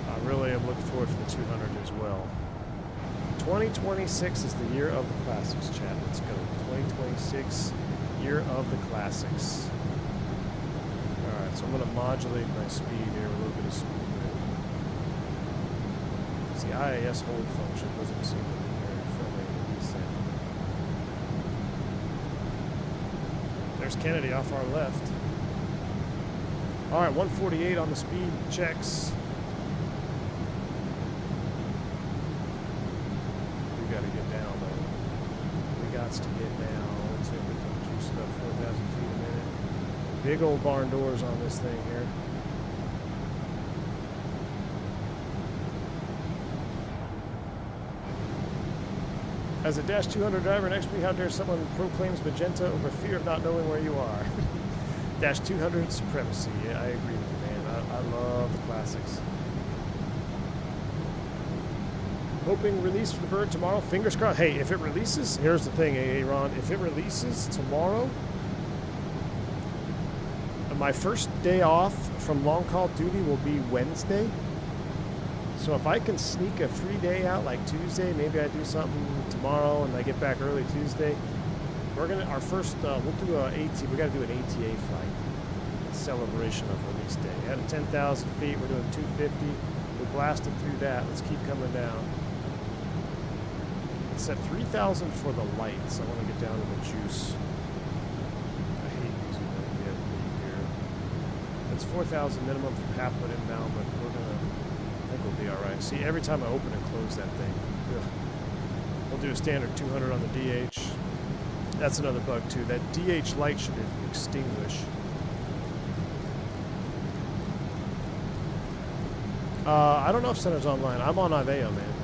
I really am looking forward to the 200 as well. 2026 is the year of the classics, chat. Let's go. 2026, year of the classics. Alright, so I'm going to modulate my speed here, a little bit of speed. It's the IAS hold function doesn't seem to be very friendly to descent. There's Kennedy off our left. Alright, 148 on the speed checks. We got to get down though. We got to get down. Let's see if we can juice it up 4,000 feet a minute. Big old barn doors on this thing here. As a Dash 200 driver next to me, how dare someone proclaims magenta over fear of not knowing where you are? Dash 200 supremacy. Yeah, I agree with you, man. I love the classics. Hoping release for the bird tomorrow. Fingers crossed. Hey, if it releases, here's the thing, Ron. If it releases tomorrow, my first day off from long haul duty will be Wednesday. So if I can sneak a free day out like Tuesday, maybe I do something tomorrow and I get back early Tuesday. We're gonna we'll do a we gotta do an ATA flight. Celebration of release day. Out of 10,000 feet, we're doing 250. We blasted through that. Let's keep coming down. It's set 3,000 for the lights. I want to get down to the juice. I hate using that here. It's 4,000 minimum from Haplet inbound, but we're gonna. I think we'll be all right. See, every time I open and close that thing, we'll do a standard 200 on the DH. That's another bug too. That DH light should extinguish. I don't know if Center's online. I'm on Iveo, man.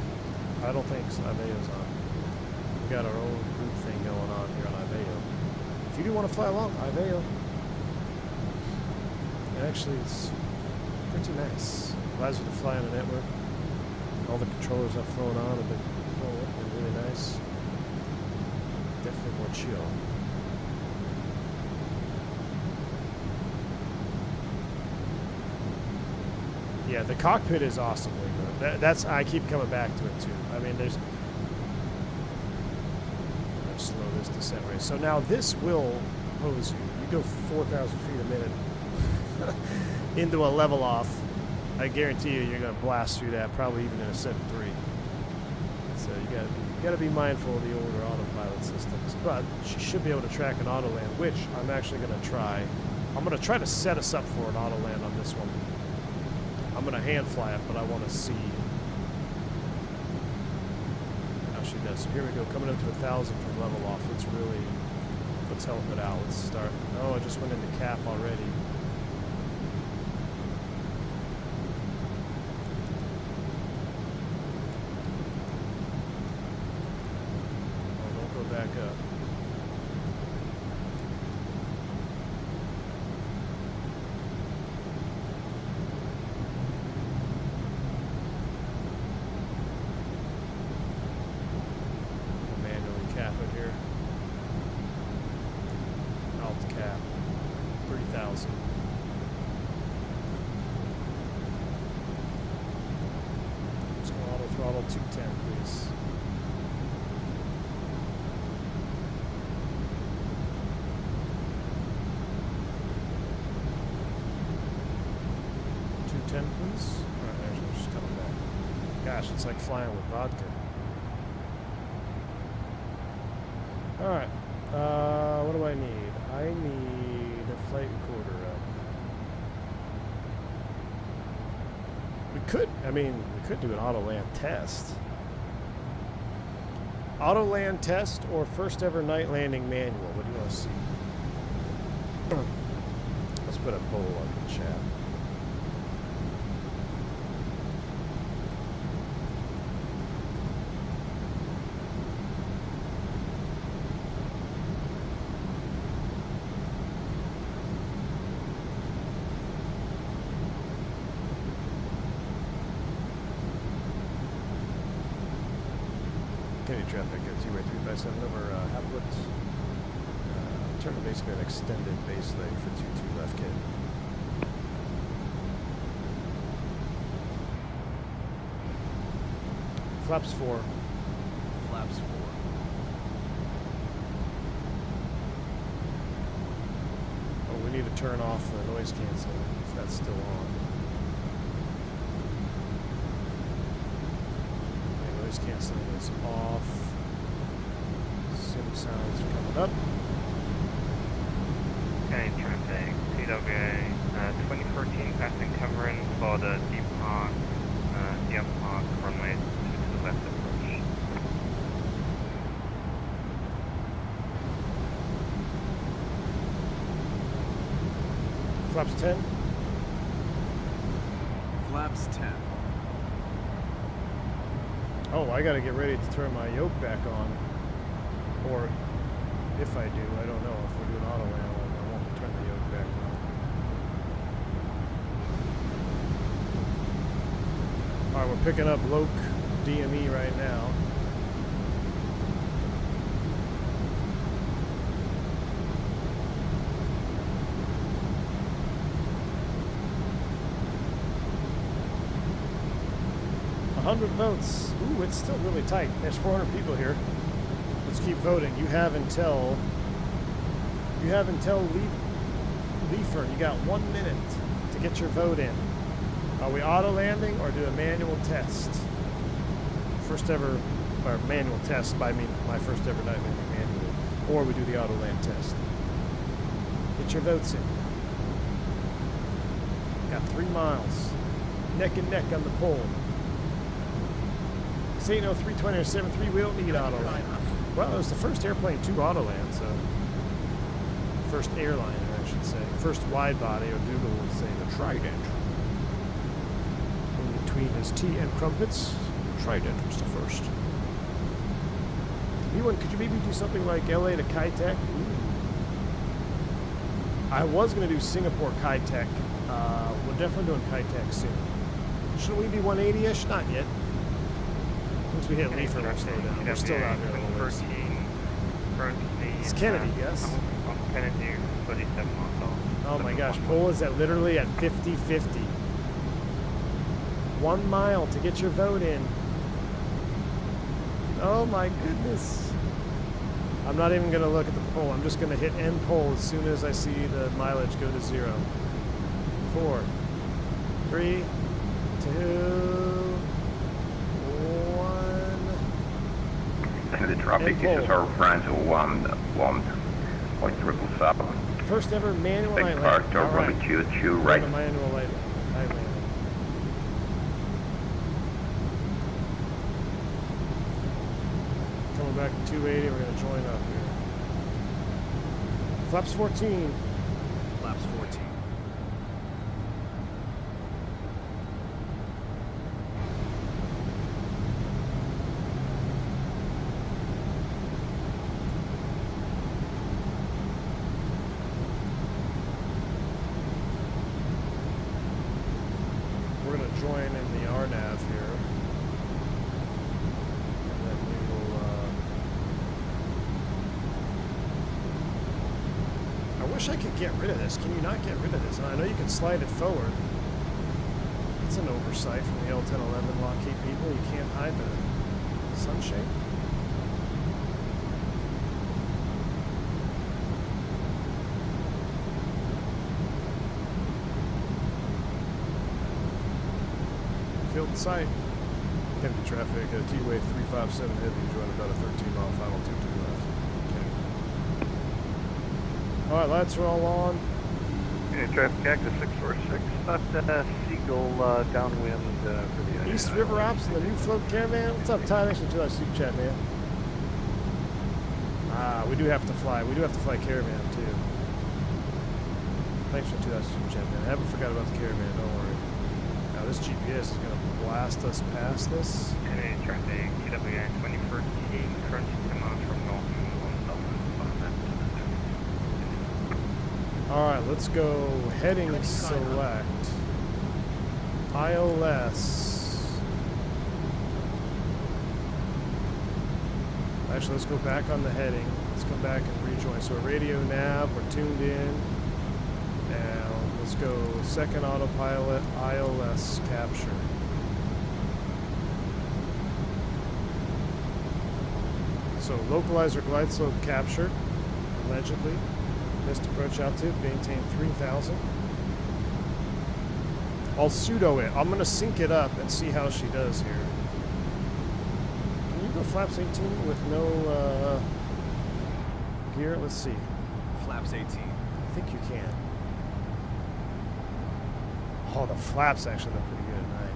I don't think Iveo's on. We got our own group thing going on here on Iveo. If you do want to fly along, Iveo. Actually, it's pretty nice. Allows you to fly on a network. All the controllers I've thrown on have been really nice. Definitely more chill. Yeah, the cockpit is awesome. That's I keep coming back to it too. I mean, there's. Let's slow this descent rate. So now this will hose you. You go 4,000 feet a minute into a level off. I guarantee you're going to blast through that, probably even in a 7.3. So you got to be mindful of the older autopilot systems. But she should be able to track an auto land, which I'm actually going to try. I'm going to try to set us up for an auto land on this one. I'm going to hand fly it, but I want to see how she does. So here we go, coming up to 1,000 from level off. Let's help it out. Let's start. Oh, I just went into cap already. Back up. We'll manually cap it here. Alt cap. 30,000. Let's go auto throttle 210, please. Please. Alright, there's just coming back. Gosh, it's like flying with vodka. Alright. What do I need? I need a flight recorder up. We could do an auto land test. Auto land test or first ever night landing manual? What do you want to see? Let's put a poll on the chat. Kennedy traffic at T-Way 357 over Hapwood. Turn to basically an extended base leg for 22 left kid. Flaps 4. Flaps 4. Oh, we need to turn off the noise canceling if that's still on. Noise canceling is off. Sim sounds are coming up. Okay, traffic, Toga, 2014 passing covering for the deep park runway to the left approach. Flaps 10. Flaps 10. Oh, I gotta get ready to turn my yoke back on. Or if I do, I don't know. If we're doing auto land, I won't turn the yoke back on. Alright, we're picking up Loke DME right now. Votes. Ooh, it's still really tight. There's 400 people here. Let's keep voting. You have until Leafer. You got 1 minute to get your vote in. Are we auto landing or do a manual test? First ever, or manual test. I mean, my first ever night landing manual. Or we do the auto land test. Get your votes in. Got 3 miles. Neck and neck on the pole. Say no 320 or 73, we don't need auto land. Well, it was the first airplane to auto land, so first airliner, I should say. First wide body, or Google would say the Trident. In between his tea and crumpets, Trident was the first. Anyone, could you maybe do something like LA to KATL-KJFK? I was going to do Singapore KATL-KJFK. We're definitely doing KATL-KJFK soon. Should we be 180-ish? Not yet. Once we hit Leafer, we'll slow down. We're still out here a little ways. It's Kennedy, yes? Kennedy, 47 miles. Oh my gosh, poll is at literally at 50-50. 1 mile to get your vote in. Oh my goodness. I'm not even going to look at the poll. I'm just going to hit end poll as soon as I see the mileage go to 0. 4, 3, 2... The traffic is our friends who want 1.777. First ever manual night landing. Departure runway 22 right. Manual night landing. Coming back to 280, we're going to join up here. Flaps 14. Flaps 14. Join in the RNAV here. And then we will, I wish I could get rid of this. Can you not get rid of this? And I know you can slide it forward. It's an oversight from the L1011 Lockheed people. You can't hide the sunshade. Field in sight. Kennedy traffic, T-Way 357 heavy, join about a 13-mile final 22 left. Okay. All right, lights are all on. Traffic Cactus 646, about Seagull downwind for the East River Ops and the new float caravan. What's up, Ty? Thanks for that super chat, man. Ah, we do have to fly. We do have to fly caravan too. Thanks for that super chat, man. I haven't forgot about the caravan. Don't worry. Now this GPS is gonna blast us past this. Hey, traffic, KATL-KJFK 2014, current 10 miles from north on All right, let's go. Heading select. ILS. Actually, let's go back on the heading. Let's come back and rejoin. So radio nav, we're tuned in. Now let's go second autopilot, ILS capture. So localizer glide slope captured, allegedly. Missed approach altitude, maintain 3,000. I'll pseudo it. I'm gonna sync it up and see how she does here. Can you go flaps 18 with no gear? Let's see. Flaps 18. I think you can. Oh, the flaps actually look pretty good at night.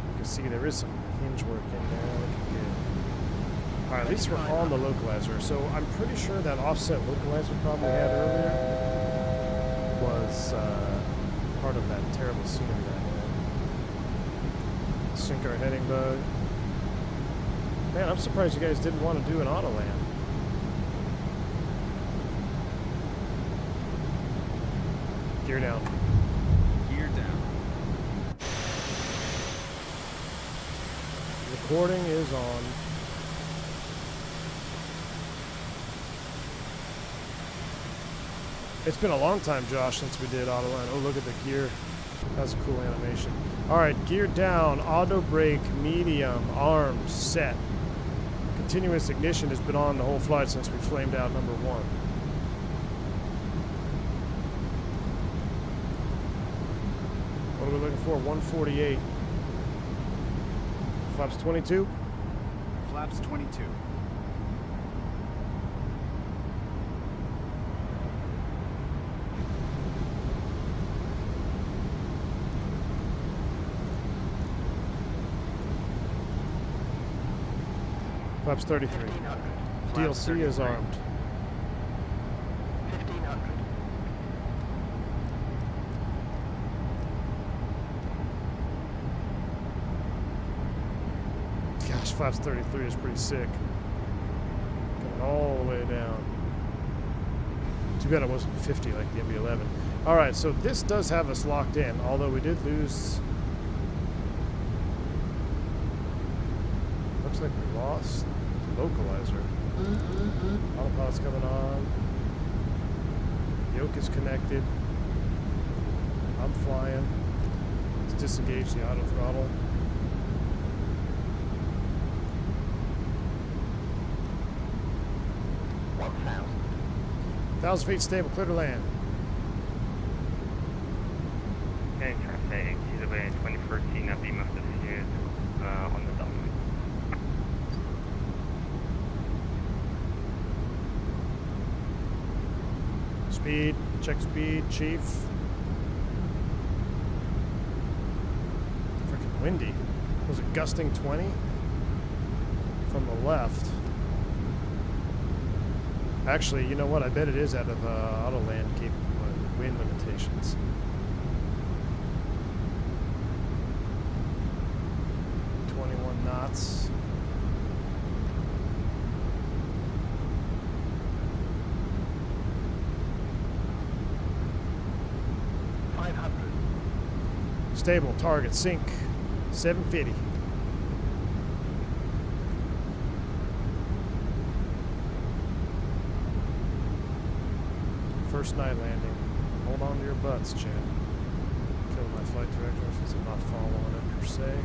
You can see there is some hinge work in there. Looking good. Alright, at least we're on the localizer. So I'm pretty sure that offset localizer problem we had earlier was part of that terrible scenery I had. Sync our heading bug. Man, I'm surprised you guys didn't want to do an auto land. Gear down. Gear down. Recording is on. It's been a long time, Josh, since we did auto land. Oh, look at the gear. That's a cool animation. All right, gear down, auto brake, medium, arms, set. Continuous ignition has been on the whole flight since we flamed out number 1. What are we looking for? 148. Flaps 22. Flaps 22. Flaps 33. 1500. Flaps DLC 33. is armed. 1500. Gosh, flaps 33 is pretty sick. Coming all the way down. Too bad it wasn't 50 like the MB-11. All right, so this does have us locked in, although we did lose. Looks like we lost the localizer. Autopilot's coming on. Yoke is connected. I'm flying. Let's disengage the auto throttle. $1,000. 1,000 feet stable, clear to land. Okay, traffic, KATL-KJFK 2014, AB9 Base HERE on the downwind. Speed, check speed, chief. Freaking windy. Was it gusting 20? From the left. Actually, you know what? I bet it is out of auto land wind limitations. Knots. Stable, target, sync, 750. First night landing. Hold on to your butts, Chad. Kill my flight director since I'm not following it per se.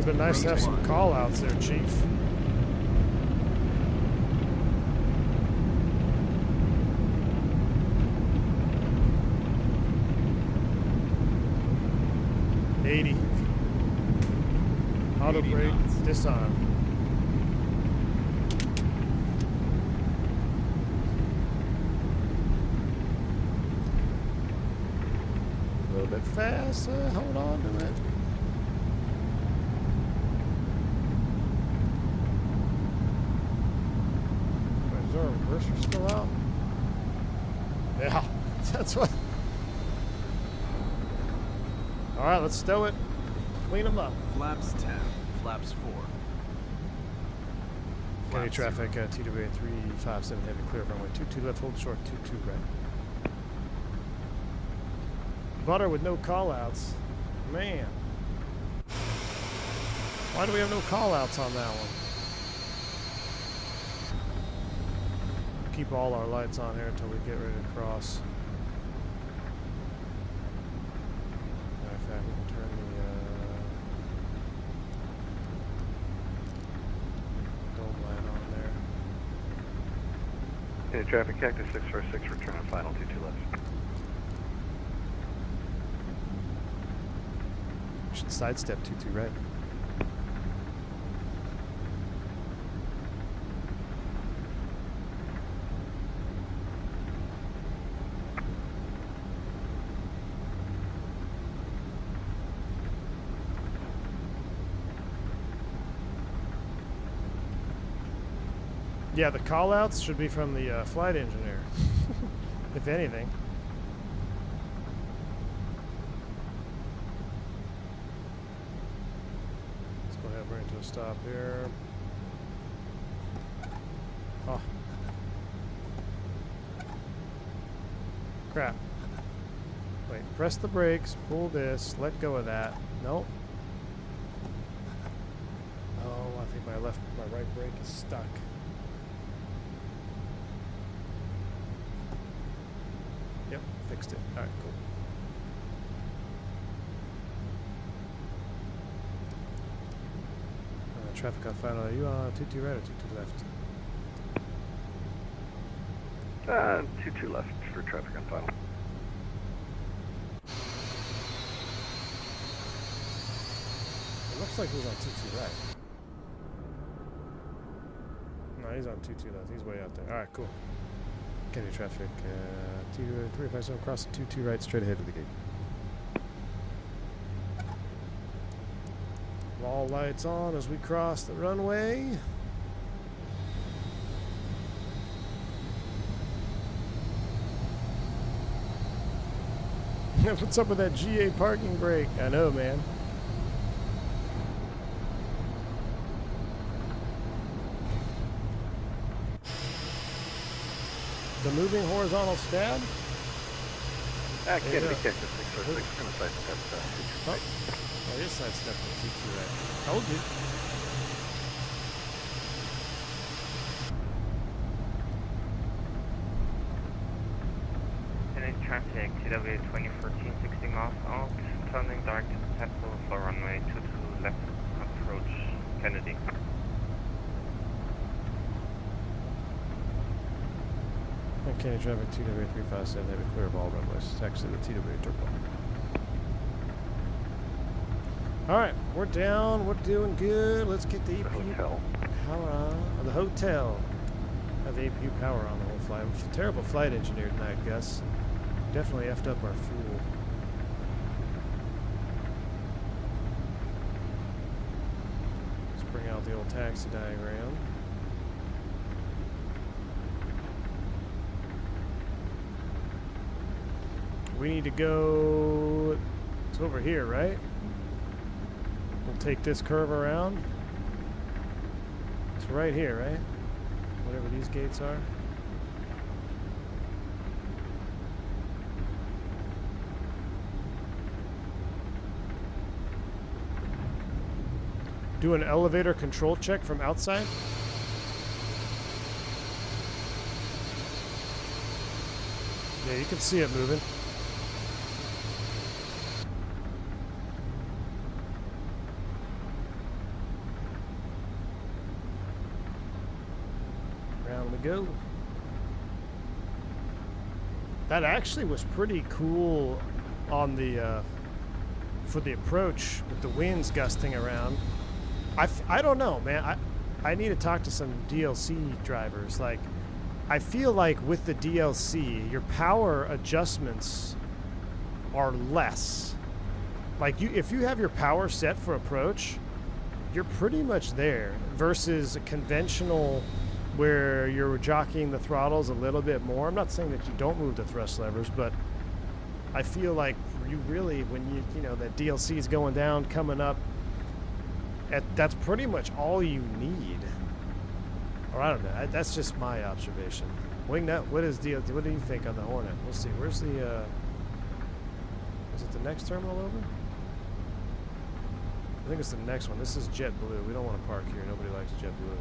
have been nice to have some call outs there, Chief. Auto 80 brake, knots. disarm. A little bit fast, hold on to it. Is our reverser still out? Yeah, that's what. All right, let's stow it. Clean them up. Flaps 10, flaps 4. County Flaps traffic, 0. TWA 357 heavy, clear runway 22 left, hold short, 22 right. Butter with no call-outs. Man. Why do we have no call-outs on that one? Keep all our lights on here until we get ready to cross. Matter of fact, we can turn the dome light on there. Any traffic, Cactus 646, return on final 22 left. Should sidestep 22 right. Yeah, the call-outs should be from the flight engineer, if anything. Let's go ahead and bring it to a stop here. Oh. Crap. Wait, press the brakes, pull this, let go of that. Nope. Oh, I think my right brake is stuck. Yep, fixed it. Alright, cool. Traffic on final. Are you on 22 right or 22 left? 22 left for traffic on final. It looks like he's on 22 right. No, he's on 22 left. He's way out there. Alright, cool. County traffic, 357 across the 22 right, straight ahead to the gate. All lights on as we cross the runway. What's up with that GA parking brake? I know, man. The moving horizontal stab? Kennedy, Cactus 646, going to sidestep 22 right. Oh, it is sidestep from 22 right. Told you. Any traffic, TW 2014, 60 miles out, turning direct to Capitol for runway 22 left, approach Kennedy. County traffic, TW 357, heavy, clear of all runways. Taxi to the TW turbo. Alright, we're down, we're doing good. Let's get the The APU hotel. power on. The hotel. Have the APU power on the whole flight. Terrible flight engineer tonight, Gus. Definitely effed up our fuel. Let's bring out the old taxi diagram. We need to go, it's over here, right? We'll take this curve around. It's right here, right? Whatever these gates are. Do an elevator control check from outside. Yeah, you can see it moving. go. That actually was pretty cool on the for the approach with the winds gusting around. I don't know, man. I need to talk to some DLC drivers. Like, I feel like with the DLC, your power adjustments are less. Like, if you have your power set for approach, you're pretty much there versus a conventional where you're jockeying the throttles a little bit more. I'm not saying that you don't move the thrust levers, but I feel like you really, when you know, that DLC is going down, coming up, that's pretty much all you need. Or I don't know. That's just my observation. Wingnut, what do you think on the Hornet? We'll see. Where's the? Is it the next terminal over? I think it's the next one. This is JetBlue. We don't want to park here. Nobody likes JetBlue.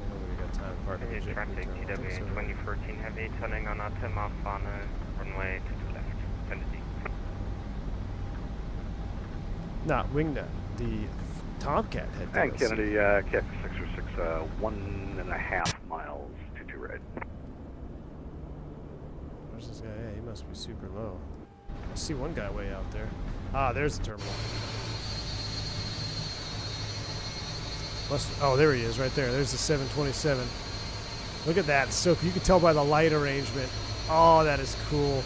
Nobody got time to park Heavy at JetBlue traffic, terminal. TWA 2014 heavy, turning on Atema, Fahne, runway to the left. Kennedy. Not Wingnut. The Tomcat had And DLC. Kennedy, KF 606, 1.5 miles, 22 right. Where's this guy? Yeah, he must be super low. I see one guy way out there. Ah, there's the terminal. Oh, there he is, right there. There's the 727. Look at that. So you can tell by the light arrangement. Oh, that is cool.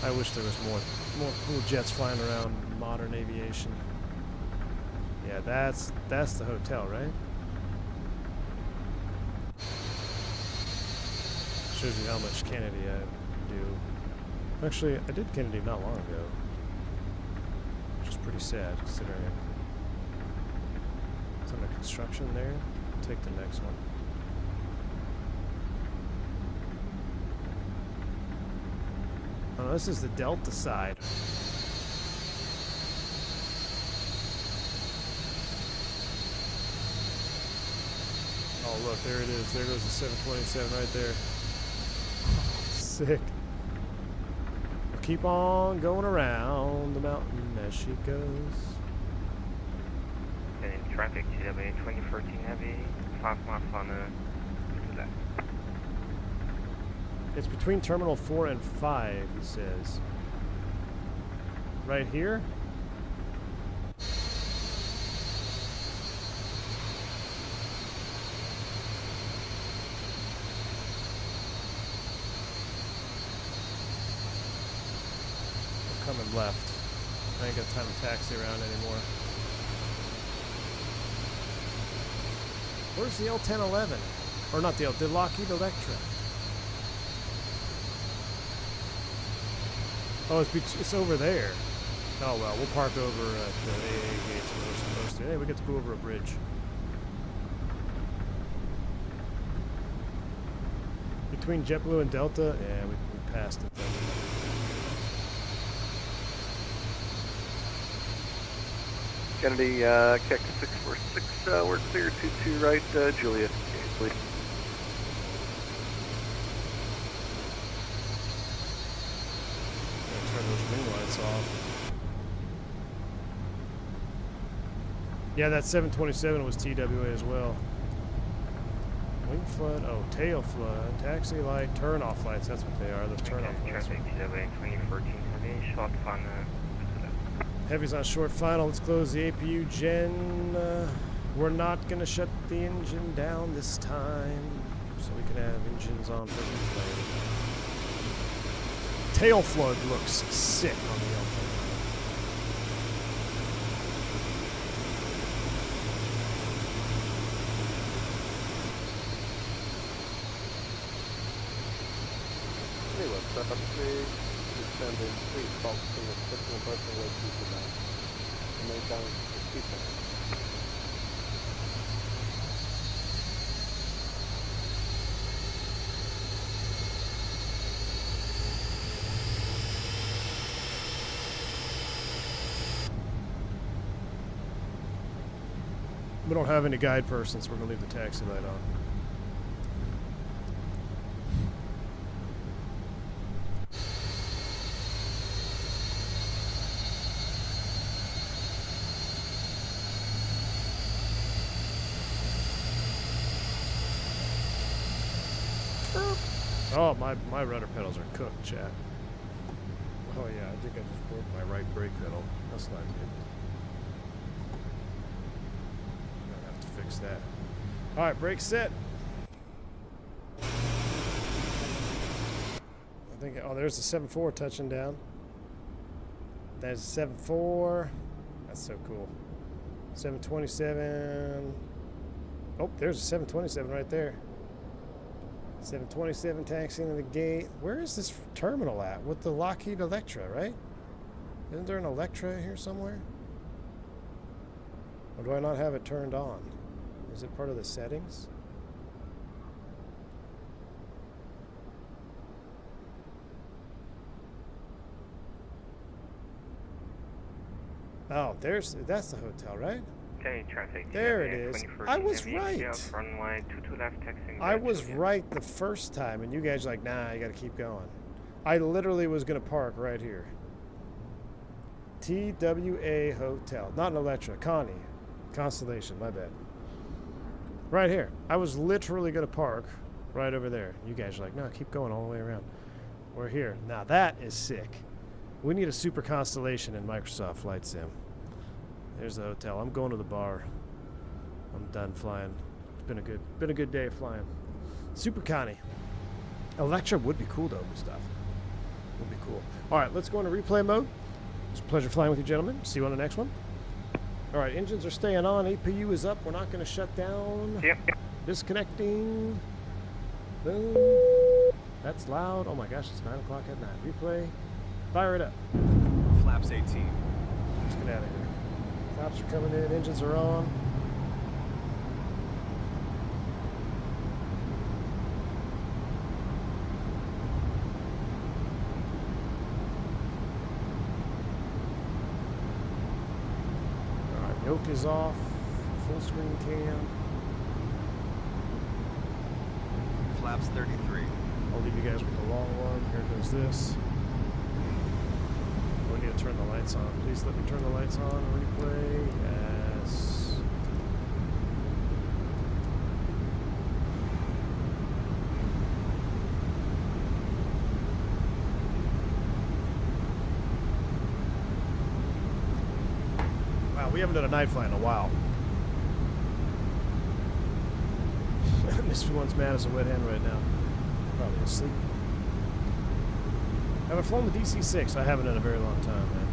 I wish there was more cool jets flying around modern aviation. Yeah, that's the hotel, right? Shows you how much Kennedy I do. Actually, I did Kennedy not long ago, which is pretty sad considering it's under construction there. I'll take the next one. Oh, this is the Delta side. Oh, look, there it is. There goes the 727 right there. Sick. We'll keep on going around the mountain as she goes. And in traffic, TWA 2014 heavy, 5 miles on to the left. It's between Terminal 4 and 5, he says. Right here? We're coming left. I ain't got time to taxi around anymore. Where's the L1011? Or not the Lockheed Electra? Oh, it's over there. Oh well, we'll park over at the AA gate where we're supposed to. Hey, we get to go over a bridge. Between JetBlue and Delta, yeah, we passed it then. Kennedy, KX 646, we're clear 22 right, Juliet, please. Turn those wing lights off. Yeah, that 727 was TWA as well. Wing flood, oh, tail flood, taxi light, turn off lights, that's what they are, those turn off lights. Traffic, TWA 2014 heavy, short Fahne to the left. Heavy's on short final, let's close the APU gen. We're not gonna shut the engine down this time, so we can have engines on for replay. Tail flood looks sick on the L10. Hey, what's up, please? Descending, please, folks, from the personal way to the back. And then down to the people. We don't have any guide person, so we're gonna leave the taxi light on. Oh, my rudder pedals are cooked, chat. Oh yeah, I think I just broke my right brake pedal. That's not good. I'm gonna have to fix that. Alright, brake set. I think, oh, there's the 7.4 touching down. There's the 7.4. That's so cool. 727. Oh, there's a 727 right there. 727 taxiing to the gate. Where is this terminal at? With the Lockheed Electra, right? Isn't there an Electra here somewhere? Or do I not have it turned on? Is it part of the settings? Oh, that's the hotel, right? Traffic. There it is. I was right. Runway 22 left, taxiing. I was right the first time, and you guys are like, nah, you got to keep going. I literally was going to park right here. TWA Hotel. Not an Electra. Constellation, my bad. Right here. I was literally going to park right over there. You guys are like, no, keep going all the way around. We're here. Now that is sick. We need a super Constellation in Microsoft Flight Sim. There's the hotel. I'm going to the bar. I'm done flying. It's been a good day of flying. Super Connie. Electra would be cool though, Gustav. Would be cool. All right, let's go into replay mode. It's a pleasure flying with you, gentlemen. See you on the next one. All right, engines are staying on. APU is up. We're not going to shut down. Yep. Disconnecting. Boom. That's loud. Oh my gosh, it's 9 o'clock at night. Replay. Fire it up. Flaps 18. Let's get out of here. Flaps are coming in. Engines are on. Alright, yoke is off. Full screen cam. Flaps 33. I'll leave you guys with the long one. Here goes this. We need to turn the lights on. Please let me turn the lights on. Replay. Yes. Wow, we haven't done a night flight in a while. This one's mad as a wet hen right now. Probably asleep. I haven't flown the DC-6. I haven't in a very long time, man.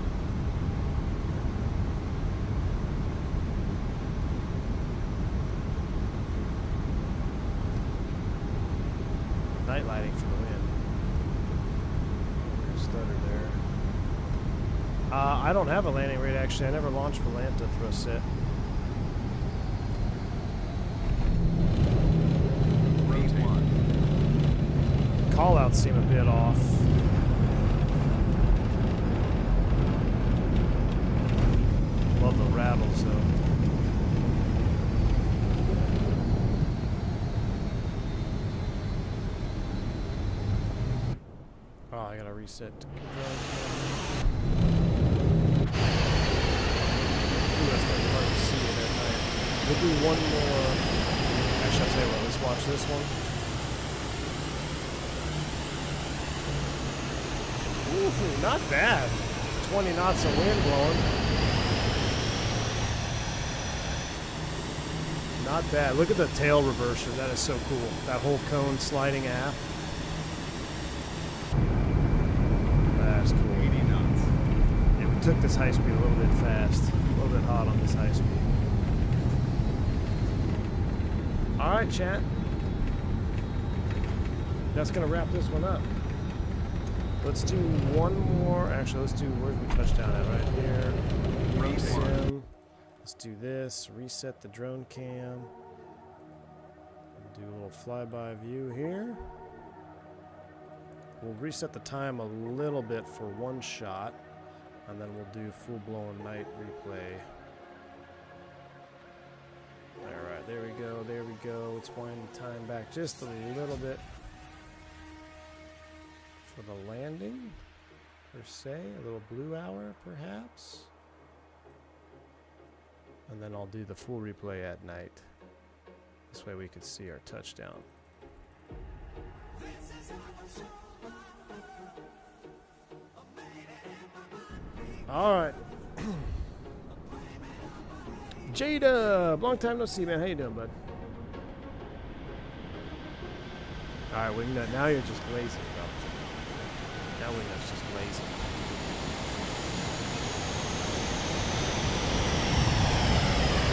Night lighting for the wind. There's a stutter there. I don't have a landing rate, actually. I never launched Volanta thrust set. Callouts seem a bit off. Love the rattles though. Oh, I gotta reset. Ooh, that's gonna be hard to see it at night. We'll do one more. Actually, I'll tell you what, let's watch this one. Ooh, not bad. 20 knots of wind blowing. Not bad. Look at the tail reverser. That is so cool. That whole cone sliding aft. That's cool. 80 knots. Yeah, we took this high speed a little bit fast. A little bit hot on this high speed. Alright, chat. That's going to wrap this one up. Let's do one more. Actually, let's do, where's we touchdown at? Right here. Sim. Let's do this. Reset the drone cam. Do a little flyby view here. We'll reset the time a little bit for one shot, and then we'll do full-blown night replay. Alright, there we go, there we go. Let's wind the time back just a little bit. For the landing, per se, a little blue hour, perhaps. And then I'll do the full replay at night. This way we could see our touchdown. This is All right. Jada, long time no see, man. How you doing, bud? All right, Wingnut, now you're just glazing, bro. Now Wingnut's just glazing.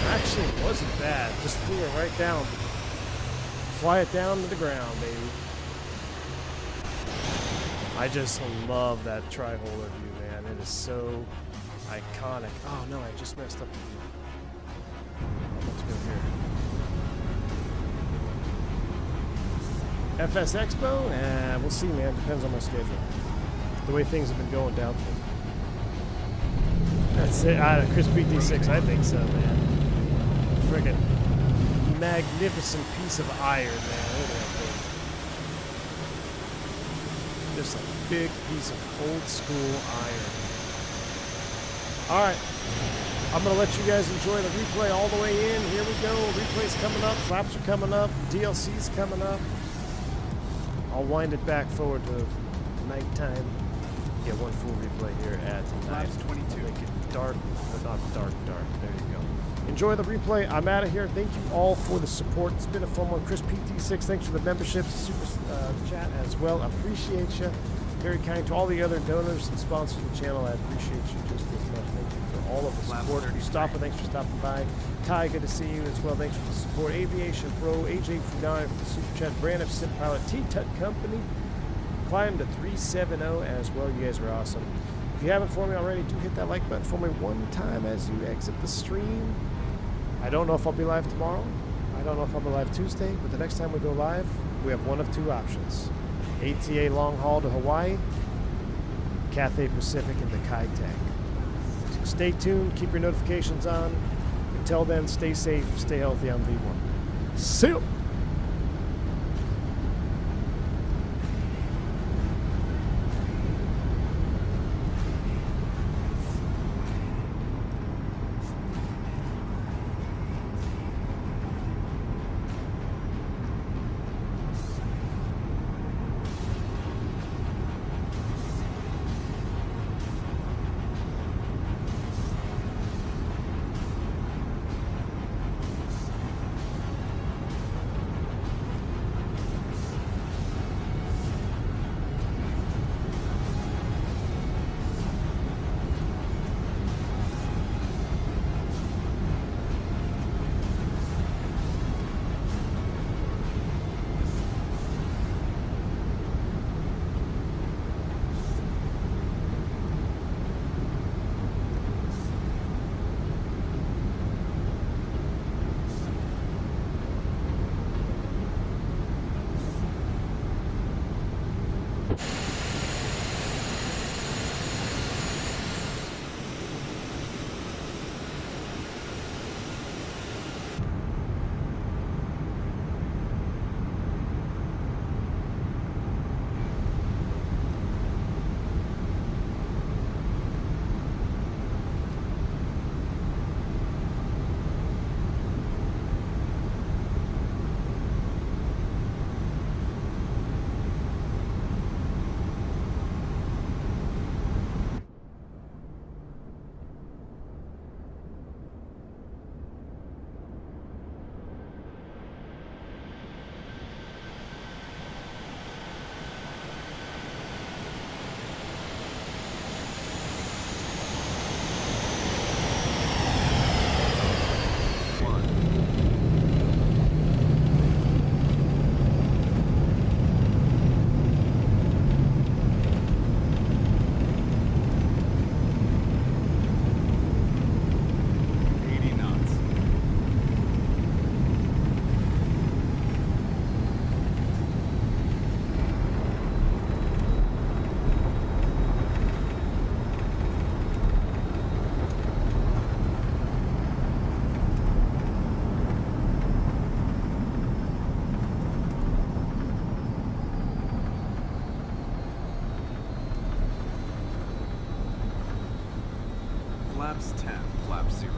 Actually, it wasn't bad. Just flew it right down. Fly it down to the ground, baby. I just love that tri-holder view, man. It is so iconic. Oh no, I just messed up the view. Let's go here. FS Expo? Nah, we'll see, man. Depends on my schedule. The way things have been going doubtful. That's it. Chris BT6, I think so, man. Friggin' magnificent piece of iron, man. Look at that thing. Just a big piece of old school iron. Alright. I'm going to let you guys enjoy the replay all the way in. Here we go. Replay's coming up. Flaps are coming up. DLC's coming up. I'll wind it back forward to nighttime. Get one full replay here at night. Flaps 22. Make it dark, but not dark. There you go. Enjoy the replay. I'm out of here. Thank you all for the support. It's been a fun one. Chris PT6, thanks for the memberships, super chat as well. Appreciate you. Very kind to all the other donors and sponsors of the channel. I appreciate you just as much. Thank you for all of the support. Mustafa, thanks for stopping by. Ty, good to see you as well. Thanks for the support. Aviation Pro, AJ49 for the super chat. Brand of Sim Pilot, T-Tut Company. Climb to 370 as well. You guys are awesome. If you haven't for me already, do hit that like button for me one time as you exit the stream. I don't know if I'll be live tomorrow. I don't know if I'll be live Tuesday, but the next time we go live, we have one of two options. ATA long haul to Hawaii, Cathay Pacific into Kai-Tak. So stay tuned, keep your notifications on. Until then, stay safe, stay healthy on V1. See you! Flaps 10, flap 0.